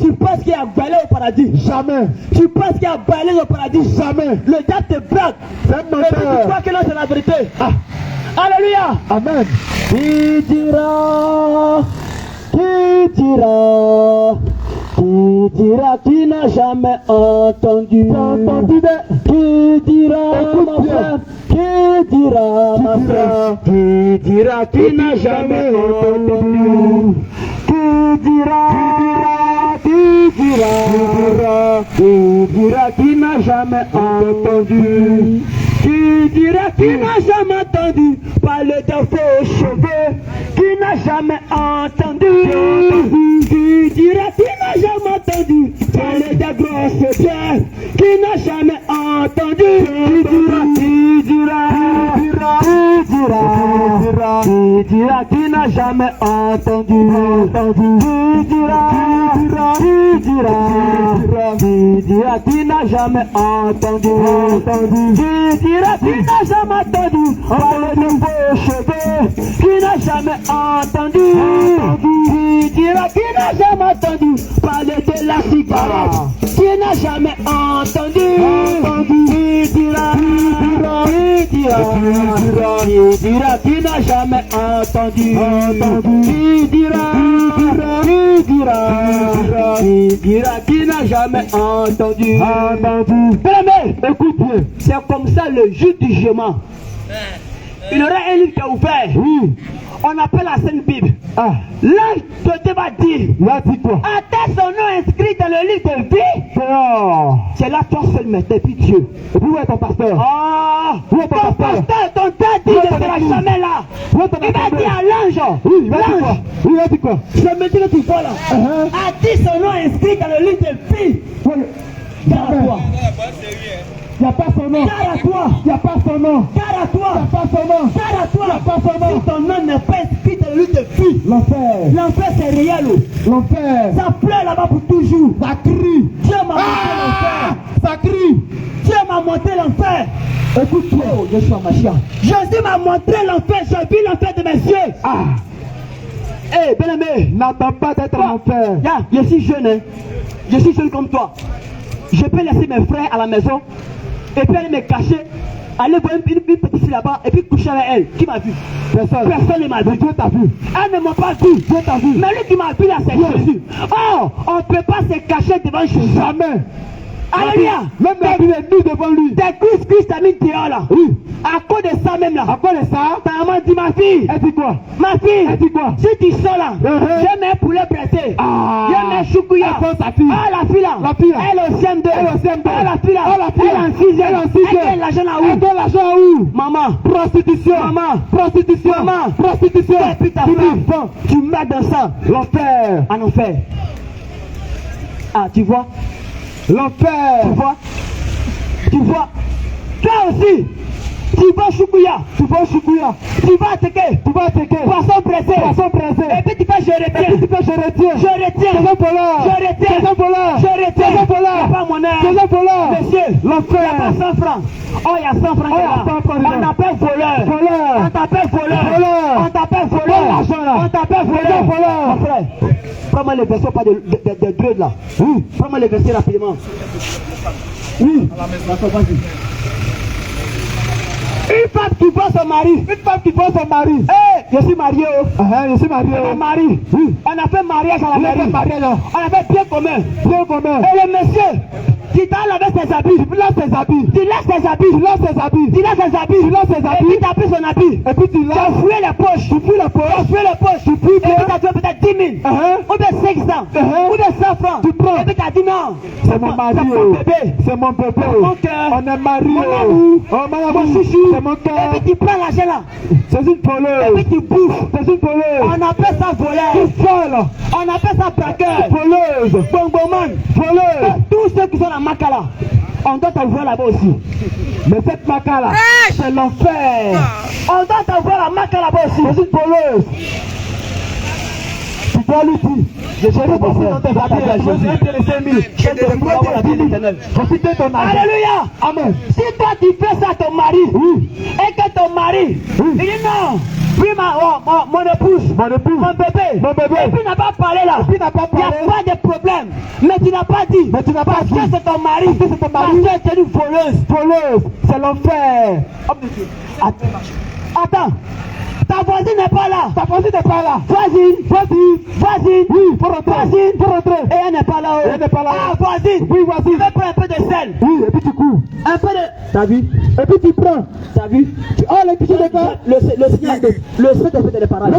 G: tu penses qu'il a bailé au paradis? Jamais. Tu penses qu'il a bailé au paradis? Jamais. Le diable te braque. C'est un enfer. Et puis tu crois que là c'est la vérité. Ah. Alléluia. Amen. Qui dira, qui n'a jamais entendu, qui dira, mon frère, qui dira, ma frère, qui dira, qui n'a jamais entendu, qui dira, qui n'a jamais entendu, qui dira, qui n'a jamais entendu parler de faux cheveux, qui n'a jamais entendu, qui dira, qui n'a jamais entendu parler de grosses pierres, qui n'a jamais entendu, qui dira, qui n'a jamais entendu, qui n'a jamais entendu, qui n'a jamais entendu parler de vos cheveux, qui n'a jamais entendu, qui n'a jamais entendu parler de la cigarette, qui n'a jamais entendu, qui n'a jamais entendu, qui n'a jamais entendu. Bien-aimé, écoute, c'est comme ça le jour du jugement. Il y aura un livre qui est ouvert. On appelle la Sainte Bible. L'ange de Dieu va dire. Attends son nom inscrit dans le livre de vie. C'est là toi seul, mais depuis Dieu. Et puis où est ton pasteur? Ton pasteur, ton père dit ne sera jamais là. Il va dire à l'ange. L'ange. Il va dire quoi? Je me dis que tu vois là. A dit son nom inscrit dans le livre de vie. Garde-toi. Il n'y a pas son nom. Garde à toi. Il n'y a pas son nom. Garde à toi. Il n'y a pas son nom. Garde à toi. Il n'y a pas son nom. Si ton nom n'est pas inscrit dans lui de vie. L'enfer. L'enfer c'est réel. L'enfer. Ça pleure là-bas pour toujours. Ça crie. Dieu m'a montré l'enfer. Ça crie. Dieu m'a montré l'enfer. Écoute-toi, Yeshua Mashiach. Jésus m'a montré l'enfer. J'ai vu l'enfer de mes yeux. Ah. Eh, bien-aimé, n'attends pas d'être en enfer. Je suis jeune, hein. Je suis jeune comme toi. Je peux laisser mes frères à la maison et puis aller me cacher, aller voir une petite fille là-bas et puis coucher avec elle. Qui m'a vu? Personne ne m'a vu. Dieu t'a vu. Elle ne m'a pas vu. Dieu t'a vu. Mais lui qui m'a vu là, c'est Jésus. Oh, on ne peut pas se cacher devant Jésus. Jamais. Alléluia. Même la Bible est nue devant lui. T'es Christ t'a mis dehors là. Oui. À cause de ça même là. À cause de ça. Ta maman dit ma fille. Elle dit quoi? Ma fille. Elle dit quoi? Si tu sors là, j'ai mes poulets pressés. J'ai mes choukouya. Sa fille. Ah la fille là. La fille là. Elle au CM2. Elle au CM2. Ah la fille là. Ah la fille. Elle en 6e. Elle en 6e. Elle donne l'argent à où? Elle donne l'argent à où? Maman. Prostitution. Maman. Prostitution. Maman. Prostitution. Et puis ta femme. Tu mets dans ça. L'enfer. En enfer. Ah tu vois? L'enfer. Tu vois? Tu vois? Toi aussi. Tu vas choukouya. Tu vas choukouya. Tu vas attaquer. Tu vas attaquer. Poisson pressé. Poisson pressé. Et puis tu fais je retiens. Et puis tu fais je retiens. Je retiens. C'est un voleur. Je retiens. C'est un voleur. Je retiens. C'est un voleur. Pas mon air. C'est un voleur. Monsieur. L'enfer. Il n'y a pas 100 francs. Oh, il y a 100 francs. Oh, il y a 100 francs. On t'appelle voleur. Voleur. On t'appelle voleur. Voleur. On t'appelle voleur. On t'appelle voleur. Voleur. Mon frère. Prends-moi les versions, pas de dread là. Oui. Prends-moi les versions rapidement. Oui. D'accord, vas-y. Une femme qui voit son mari. Une femme qui voit son mari. Hey, je suis marié. Je suis marié. Mon mari. Oui. On a fait mariage à la mairie. On a fait bien commun. Bien commun. Et le monsieur qui t'a lavé ses habits. Tu laisses ses habits. Tu laisses ses habits. Tu laisses ses habits. Tu laisses ses habits. Tu laisses ses habits. Et puis tu as pris son habit. Et puis tu as fouillé les poches. Tu fouilles les poches. Tu fouilles les poches. Tu fouilles. Et puis tu as trouvé peut-être 10 000. Ou bien 500. Ou bien 100 francs. Tu prends. Et puis tu as dit non. C'est mon mari. C'est mon bébé. C'est mon bébé. On est mariés. Mon chouchou. C'est mon cœur. Et puis tu prends l'argent là. C'est une voleuse. Et puis tu bouffes. C'est une voleuse. On appelle ça voleur. Tu voles. On appelle ça braqueur. Voleuse. Bongoman. Voleuse. Tous ceux qui sont dans Makala, on doit t'envoyer là-bas aussi. Mais cette Makala, c'est l'enfer. On doit t'envoyer la Makala là-bas aussi. C'est une voleuse. Tu dois lui dire. Je serai passé dans tes habits. Je vais te laisser 1000. Je vais avoir la vie éternelle. Profitez ton argent. Alléluia. Amen. Si toi tu fais ça à ton mari, et que ton mari, il dit non. Oui, mon épouse, mon bébé, et puis il n'a pas parlé là. Il n'y a pas de problème. Mais tu n'as pas dit. Mais tu n'as pas dit. Parce que c'est ton mari. Parce que c'est ton mari. Parce que c'est une voleuse. Voleuse. C'est l'enfer. Attends. Ta voisine n'est pas là. Ta voisine n'est pas là. Voisine. Oui, faut rentrer. Et elle n'est pas là. Elle n'est pas là. Ah, voisine. Oui, voisine. Tu veux prendre un peu de sel. Oui, et puis tu cours. Un peu de. T'as vu? Et puis tu prends. T'as vu? Oh, l'électricité de quoi? Le Saint-Esprit des parages.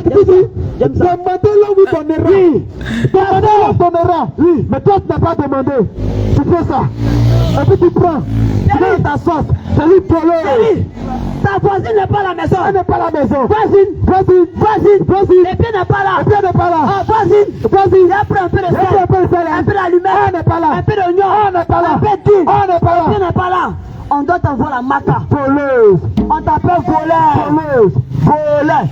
G: J'aime ça. Demandez là où ton erreur. Oui. Demandez là où ton erreur. Oui. Mais toi, tu n'as pas demandé. Tu fais ça. Et puis tu prends. Tu mets ta sauce. C'est lui pour l'heure. Ta voisine n'est pas à la maison. Elle n'est pas à la maison. Voisine. Et puis elle n'est pas là. Ah, voisine. Et après un peu de sel. Un peu d'allumette. Elle n'est pas là. Un peu d'oignon. Elle n'est pas là. Un peu d'huile. Elle n'est pas là. Elle n'est pas là. On doit t'envoyer la maca. Voleuse. On t'appelle voleur. Voleur.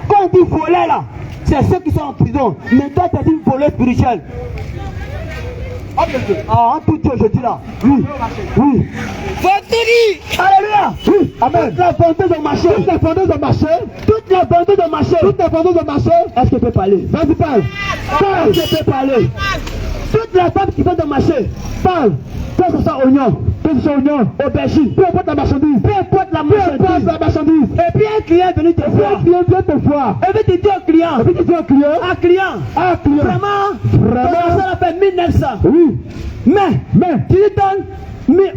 G: Quand on dit voleur là, c'est ceux qui sont en prison. Mais toi, tu es une voleuse spirituelle. Ah, en tout Dieu, je dis là. Oui. Alléluia. Oui. Amen. Toutes les vendeuses au marché. Est-ce que tu peux parler? Vas-y, parle. Est-ce que tu peux parler? Toutes les femmes qui vendent au marché, parle. Que ce soit oignon, aubergine, peu importe la marchandise. Et puis un client est venu te voir. Et puis tu dis au client. Vraiment, ça a fait 1900. Oui. Mais, tu lui donnes,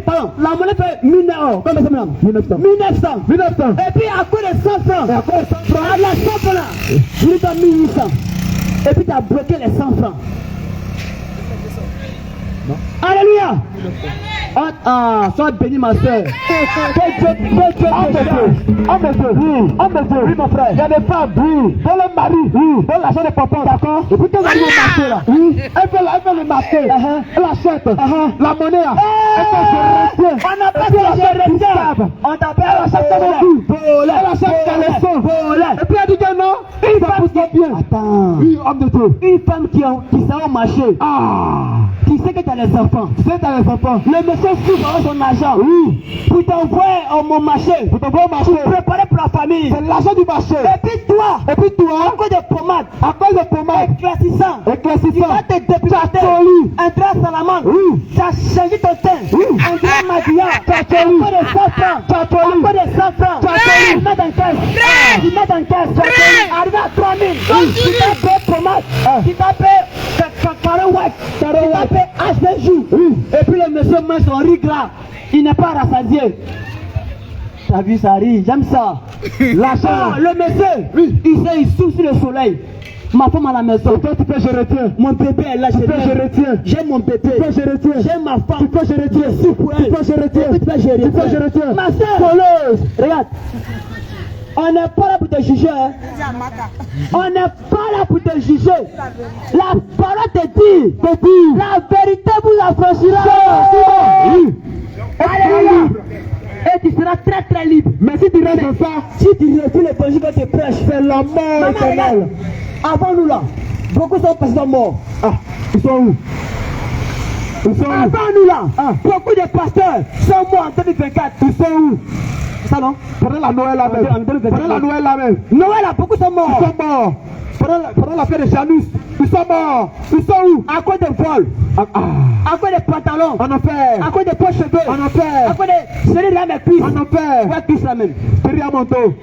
G: pardon, la monnaie fait 1900. Combien c'est maintenant? 1900. Et puis à cause de 100 francs, à la 100 francs là, tu lui donnes 1800. Et puis tu as bloqué les 100 francs. Non. Alléluia. Sois béni ma soeur. Oui mon frère. Il y a des femmes, dont le mari, dont l'argent n'est pas bon, d'accord. Et puis quand elle veut marcher là, elle veut le marcher, elle achète la monnaie là. On appelle ça je retiens. On t'appelle elle achète voler. Elle achète caleçon, voler. Et puis elle dit que non, une femme qui est bien. Attends. Oui, homme de Dieu. Une femme qui sait au marché. Tu sais que tu as les enfants. Tu sais que tu as les enfants. Le monsieur souffre avec son argent. Oui. Pour t'envoyer au marché. Pour t'envoyer au marché. Pour préparer pour la famille. C'est l'argent du marché. Et puis toi. À cause de pommade. À cause de pommade. Éclaircissant. Tu vas te dépilater. Entrer à Salamande. Oui. Tu as changé ton teint. Oui. Entrer à Madia. Tu as changé. Encore de 100 francs. Tu as changé. Encore de 100 francs. Tu as changé. Tu mets dans caisse. Tu mets dans caisse. Tu as changé. Arrivé à 3000. Tu t'as payé pommade. Tu t'as payé carreau white. Tu t'as payé HBJ. Et puis le monsieur met son riz gras. Il n'est pas rassasié. T'as vu ça rit, j'aime ça. L'argent, le monsieur, il souffle sur le soleil. Ma femme à la maison. Toi, tu peux, je retiens. Mon bébé est là, je retiens. J'ai mon bébé. Tu peux, je retiens. J'ai ma femme. Tu peux, je retiens. Je suis pour elle. Tu peux, je retiens. Tu peux, je retiens. Ma soeur, regarde. On n'est pas là pour te juger. Hein. On n'est pas là pour te juger. La parole te dit. La vérité vous affranchira. Alléluia. Et tu seras très très libre. Mais si tu restes comme ça, si tu refuses l'évangile que tu prêches, c'est la mort éternelle. Avant nous là, beaucoup sont passés morts. Ils sont où? Avant nous là, beaucoup de pasteurs sont morts en 2024. Ils sont où? Ça non? Pendant la Noël là même. Pendant la Noël là même. Noël là, beaucoup sont morts. Ils sont morts. Pendant la fête de Janus, ils sont morts. Ils sont où? À cause des vols. À cause des pantalons. En enfer. À cause des poches cheveux. En enfer. À cause des séries à mes cuisses. En enfer. Ouais, cuisse la même. Série à mon dos.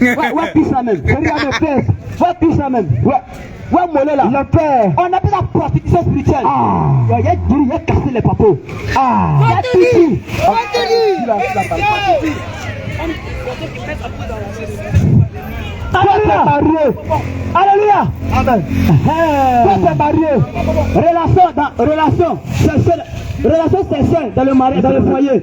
G: Ouais, cuisse la même. Série à mes fesses. Ouais, cuisse la même. Ouais, mollet là. L'enfer. On appelle la prostitution spirituelle. Il y a cassé les papos. Il y a tout. Alléluia. Alléluia. Amen. Toi t'es marié. Relation sexuelle dans le mariage, dans le foyer.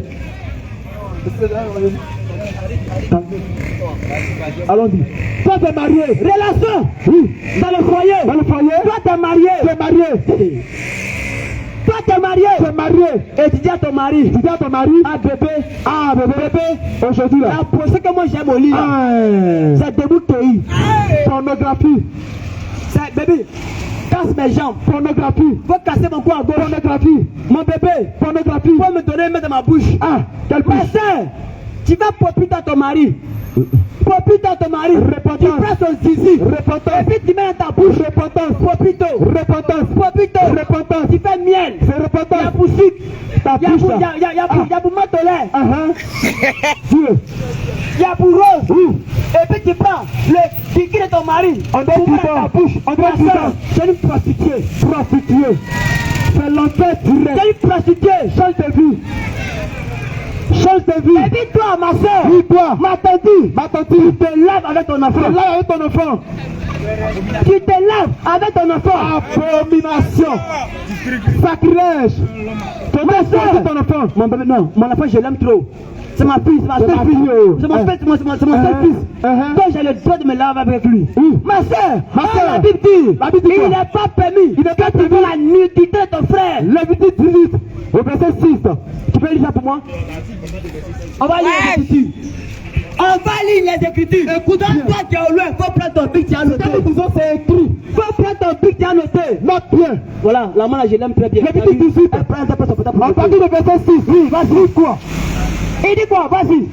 G: Allons-y. Toi t'es marié. Relation. Oui. Dans le foyer. Toi t'es marié. Toi t'es marié. Et tu dis à ton mari. Bébé. Aujourd'hui là. La procès que moi j'aime au lit. C'est debout Tohi. Pornographie. C'est bébé. Casse mes jambes. Pornographie. Faut casser mon cou à gauche. Pornographie. Mon bébé. Pornographie. Faut me donner mettre dans ma bouche. Quelle bouche? Tu vas popiter dans ton mari. Repentance. Tu prends son zizi. Repentance. Et puis tu mets dans ta bouche. Repentance. Repentance. Tu fais miel. C'est repentance. Il y a poussique. Il y a pour mettre au lait. Il y a pour rose. Et puis tu prends le kiki de ton mari. On doit tout dans ta bouche. C'est une prostituée. C'est l'enfer direct. C'est une prostituée. Change de vie. Et puis toi, ma soeur, ma tante, tu te laves avec ton enfant. Tu te laves avec ton enfant. Abomination. Sacrilège. Ma soeur, ton enfant. Non, mon enfant, je l'aime trop. C'est ma fille, c'est ma seule fille. C'est mon seul fils. Donc j'ai le droit de me laver avec lui. Ma soeur, la Bible dit, il n'est pas permis que tu vois la nudité de ton frère. Lévitique 18, au verset 6. Tu peux lire ça pour moi? On va lire les Écritures. Écoute, toi qui es au loin, faut prendre ton bic, tu as noté. C'est écrit. Faut prendre ton bic, tu as noté. Note bien. Voilà, la main là, je l'aime très bien. Lévitique 18. On parle du verset 6. Oui, vas-y, quoi? Il dit quoi? Vas-y.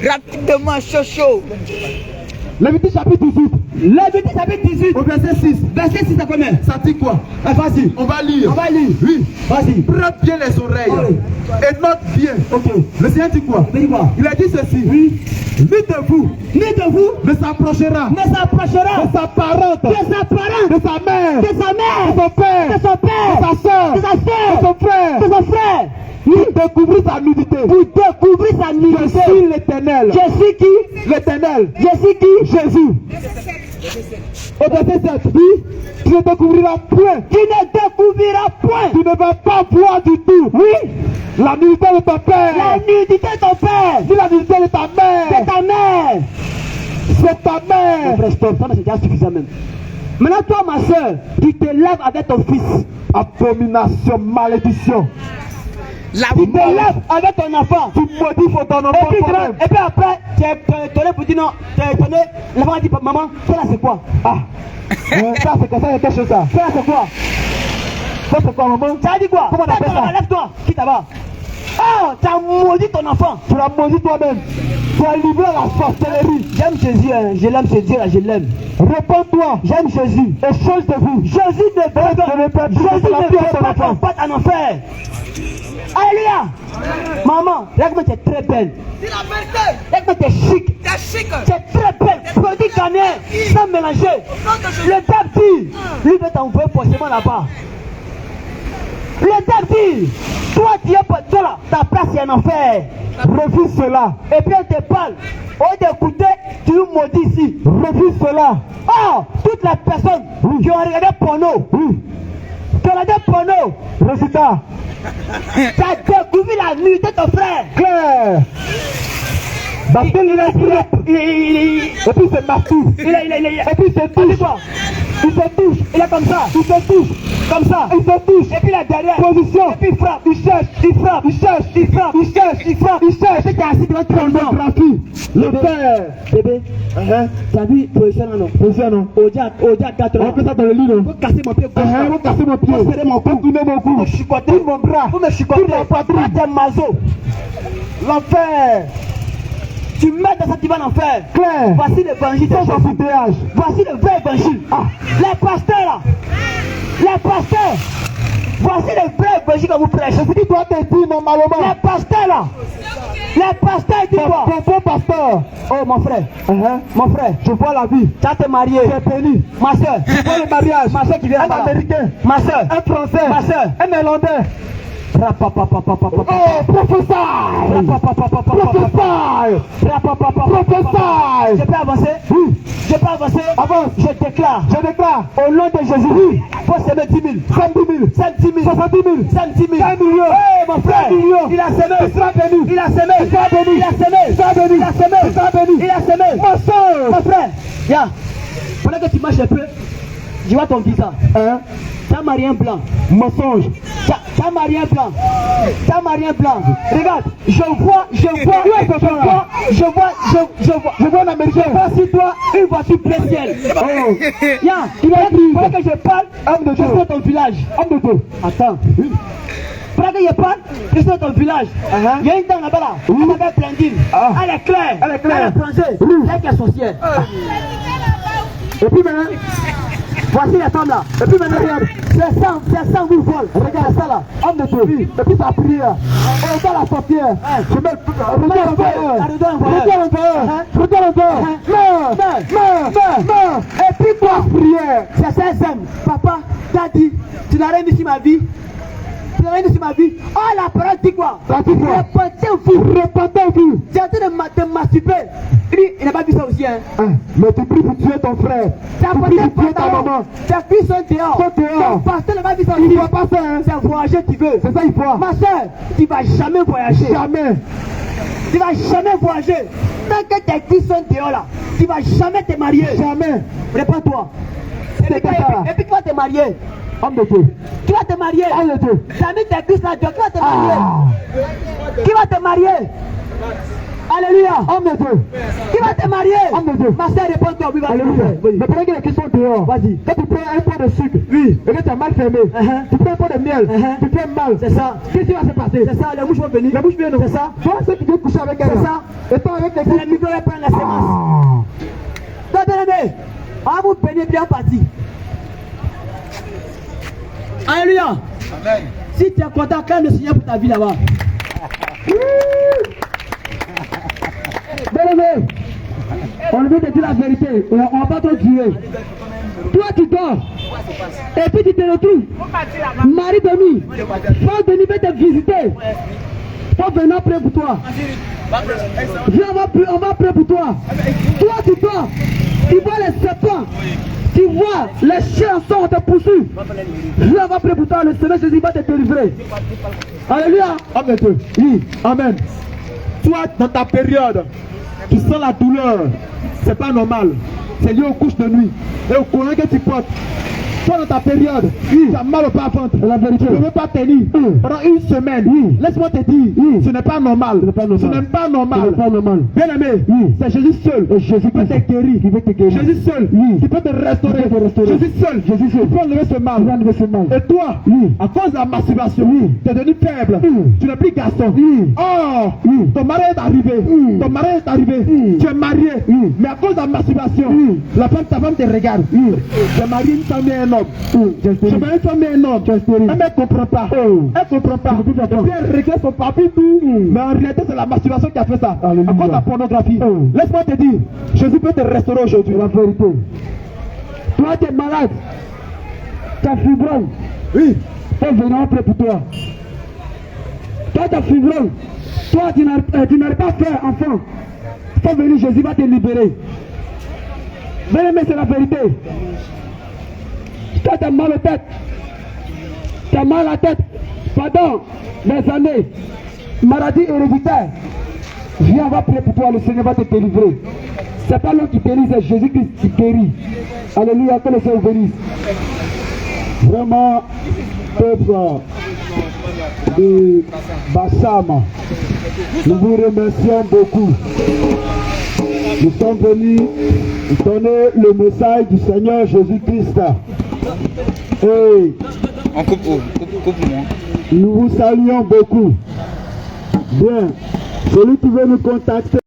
F: Rapidement, chaud.
G: Lévitique chapitre 18. Au verset 6. Verset 6 à combien? Ça dit quoi? Vas-y.
A: On va lire.
G: Oui. Vas-y.
A: Prends bien les oreilles. Et note bien.
G: Ok.
A: Le Seigneur dit quoi? Il a dit ceci.
G: Oui.
A: Ni de vous ne s'approchera de sa parente, de sa mère, de son père, de sa soeur, de son frère. Pour découvrir sa nudité. Je suis l'Éternel. Je suis qui? L'Éternel. Je suis qui? Jésus.
G: Au verset 7, oui, tu ne découvriras point. Tu ne découvriras point. Tu ne vas pas voir du tout. Oui. La nudité de ton père. La nudité de ton père. Dis la nudité de ta mère. C'est ta mère. C'est ta mère. Mon frère, stop, ça c'est déjà suffisant même. Maintenant, toi, ma soeur, tu te lèves avec ton fils. Abomination, malédiction. Tu te lèves avec ton enfant. Tu modifes ton enfant. Et puis après, tu es étonné pour dire non. Tu es étonné. L'enfant a dit, maman, ça là c'est quoi? Ah. Ça c'est quelque chose ça. Ça là c'est quoi? Ça c'est quoi, maman? Ça a dit quoi? Comment on appelle ça? Lève-toi. Qui t'as-va? Oh, tu as maudit ton enfant. Tu l'as maudit toi-même. Tu as livré à la sorcellerie. J'aime Jésus, hein. Je l'aime, ce Dieu là, je l'aime. Réponds-toi, j'aime Jésus. Et change de vous. Jésus ne veut pas. Jésus ne veut pas qu'on parte en enfer. Alléluia. Maman, regarde-moi, tu es très belle.
E: Dis la vérité.
G: Regarde-moi, tu es chic.
E: T'es chic.
G: Tu es très belle. Produit ghanéen, sans mélanger. Le Dabdi, lui veut t'envoyer forcément là-bas. Le Dabdi, toi tu es pas toi là, ta place est en enfer. Refuse cela. Et puis on te parle. Au lieu d'écouter, tu nous maudis ici. Refuse cela. Oh, toutes les personnes qui ont regardé porno, qui ont regardé porno, résultat. Tu as découvert la nuit de ton frère. Claire. Parce qu'il et puis c'est partout. Et puis c'est touche. Il se touche. Il est comme ça. Il se touche. Comme ça. Il se touche. Et puis la dernière position. Et puis il frappe. Il cherche. Il frappe. Il cherche. Il frappe. Il cherche. Il frappe. Il cherche. Et puis assis devant pornographie. Le père. Bébé. T'as vu position non? Position non. Odia 4 ans. On fait ça dans le lit non? Vous cassez mon pied. Vous cassez mon pied. Vous serrez mon cou. Vous tournez mon cou. Vous me chicotez mon bras. Vous me chicotez. Vous me t'es mazo. L'enfer. Tu mets dans ça, tu vas en enfer. Claire. Voici l'évangile de Jésus. Voici le vrai évangile. Ah. Les pasteurs là. Les pasteurs. Voici le vrai évangile que vous prêchez. C'est ce qui doit te dire normalement. Les pasteurs là. Les pasteurs disent quoi? Bon pasteur. Oh mon frère. Mon frère. Je vois la vie. Tu as été marié. Tu es béni. Ma soeur. Je vois le mariage. Ma soeur qui vient. Un américain. Ma soeur. Un français. Ma soeur. Un néerlandais. Oh, prophète! Je peux avancer? Oui. Je peux avancer? Avance. Je déclare. Au nom de Jésus. Faut s'aimer 10 000. 70 000. 70 000. 70 000. 70 000. 1 million. Oh, mon frère. 1 million. Il a semé. Il sera béni. Il a semé. Il sera béni. Il a semé. Il sera béni. Il a semé. Il sera béni. Il a semé. Mon soeur. Mon frère. Viens. Pendant que tu marches un peu, je vois ton visage. Tu as marié un blanc. Mensonge. Tu as marié un blanc. Tu as marié un blanc. Regarde, je vois un Américain. Je vois sur toi une voiture précielle. Oh. Il a dit, pendant que je parle, je suis dans ton village. Homme de Dieu. Attends. Pendant que je parle, je suis dans ton village. Il y a une dame là-bas là. Elle s'appelle Blandine. Elle est claire. Elle est claire. Elle est bronzée. Elle est sorcière. Et puis maintenant, voici la femme là. Et puis maintenant, regarde. C'est sang vous vole. Regarde ça là. Homme de Dieu. Et puis sa prière. Et regarde la sorcière. Je mets regarde encore. Meurs. Et puis toi, prière. C'est ça, Zem. Papa, t'as dit, tu n'as rien dit sur ma vie. Oh, la parole dit quoi? Répentez-vous. J'ai en train de masturber. Il n'a pas vu ça aussi, hein? Mais tu pries pour tuer ton frère. Tu as porté ta maman. Tu as pris son dehors. Ton pasteur n'a pas vu ça aussi. Il ne va pas faire, hein? C'est voyager, tu veux. C'est ça, il faut. Ma soeur, tu ne vas jamais voyager. Jamais. Tu ne vas jamais voyager. Tant que tes fils sont dehors là, tu ne vas jamais te marier. Jamais. Réponds-toi. Et puis tu vas te marier. Homme de Dieu. Qui va te marier? Homme de Dieu. Tu as mis tes cuisses là-dedans. Qui va te marier? Qui va te marier? Alléluia. Homme de Dieu. Qui va te marier? Homme de Dieu. Ma soeur, réponds-toi. Oui, alléluia. Mais pendant que les questions dehors, vas-y. Quand tu prends un pot de sucre, oui, et que tu as mal fermé, tu prends un pot de miel, tu fais mal. C'est ça. Qu'est-ce qui va se passer? C'est ça. Les mouches vont venir. Les mouches viennent. C'est ça. Toi, ceux qui viennent coucher avec elle. C'est ça. Et toi, avec les mouches, les micros vont prendre la sémence. Donc, bien aimé, on va vous bénir bien parti. Alléluia. Amen. Si tu es content, quand le Seigneur pour ta vie là-bas. Bien aimé, on veut te dire la vérité. On va pas trop tuer. Toi tu dors. Et puis tu te retrouves. Marie de nuit. Frère de nuit va te visiter. Faut venir près pour toi. Viens, on va près pour toi. Toi tu dors. Tu vois les serpents. Tu vois les chiens sont te poursuivre. Dieu va prier pour toi. Le Seigneur Jésus va te délivrer. Alléluia.
A: Amen. Oui. Amen. Toi, dans ta période, tu sens la douleur. C'est pas normal. C'est lié aux couches de nuit et au courant que tu portes. Toi, dans ta période, tu as mal au bas-ventre. La vérité. Tu ne veux pas tenir pendant une semaine. Laisse-moi te dire, ce n'est pas normal. Ce n'est pas normal. Bien aimé, c'est Jésus seul. Jésus peut te guérir. Jésus seul qui peut te restaurer. Jésus seul qui peut enlever ce mal. Et toi, à cause de la masturbation, tu es devenu faible. Tu n'es plus garçon. Oh, ton mari est arrivé. Tu es marié. Mais à cause de la masturbation, ta femme te regarde. Tu es marié une femme et un homme. Je vais une femme et un homme. Elle ne comprend pas. Elle comprend pas. Elle regrette son papi tout. Mais en réalité, c'est la masturbation qui a fait ça. À cause de la pornographie. Laisse-moi te dire, Jésus peut te restaurer aujourd'hui. La vérité.
G: Toi, tu es malade. Tu as fibrome.
A: Oui.
G: Faut venir près pour toi. Toi, tu as fibrome. Toi, tu n'arrives pas à faire enfant. Faut venir, Jésus va te libérer. Mais c'est la vérité. Toi, tu as mal à la tête. Tu as mal à la tête pendant des années. Maladie héréditaire. Viens, on va prier pour toi. Le Seigneur va te délivrer. C'est pas l'homme qui guérit, c'est Jésus-Christ qui guérit. Alléluia, que le Seigneur bénisse.
B: Vraiment, peuple de Bassam, nous vous remercions beaucoup. Nous sommes venus donner le message du Seigneur Jésus-Christ. Et
F: On coupe moi.
B: nous vous saluons beaucoup. Bien, celui qui veut nous contacter.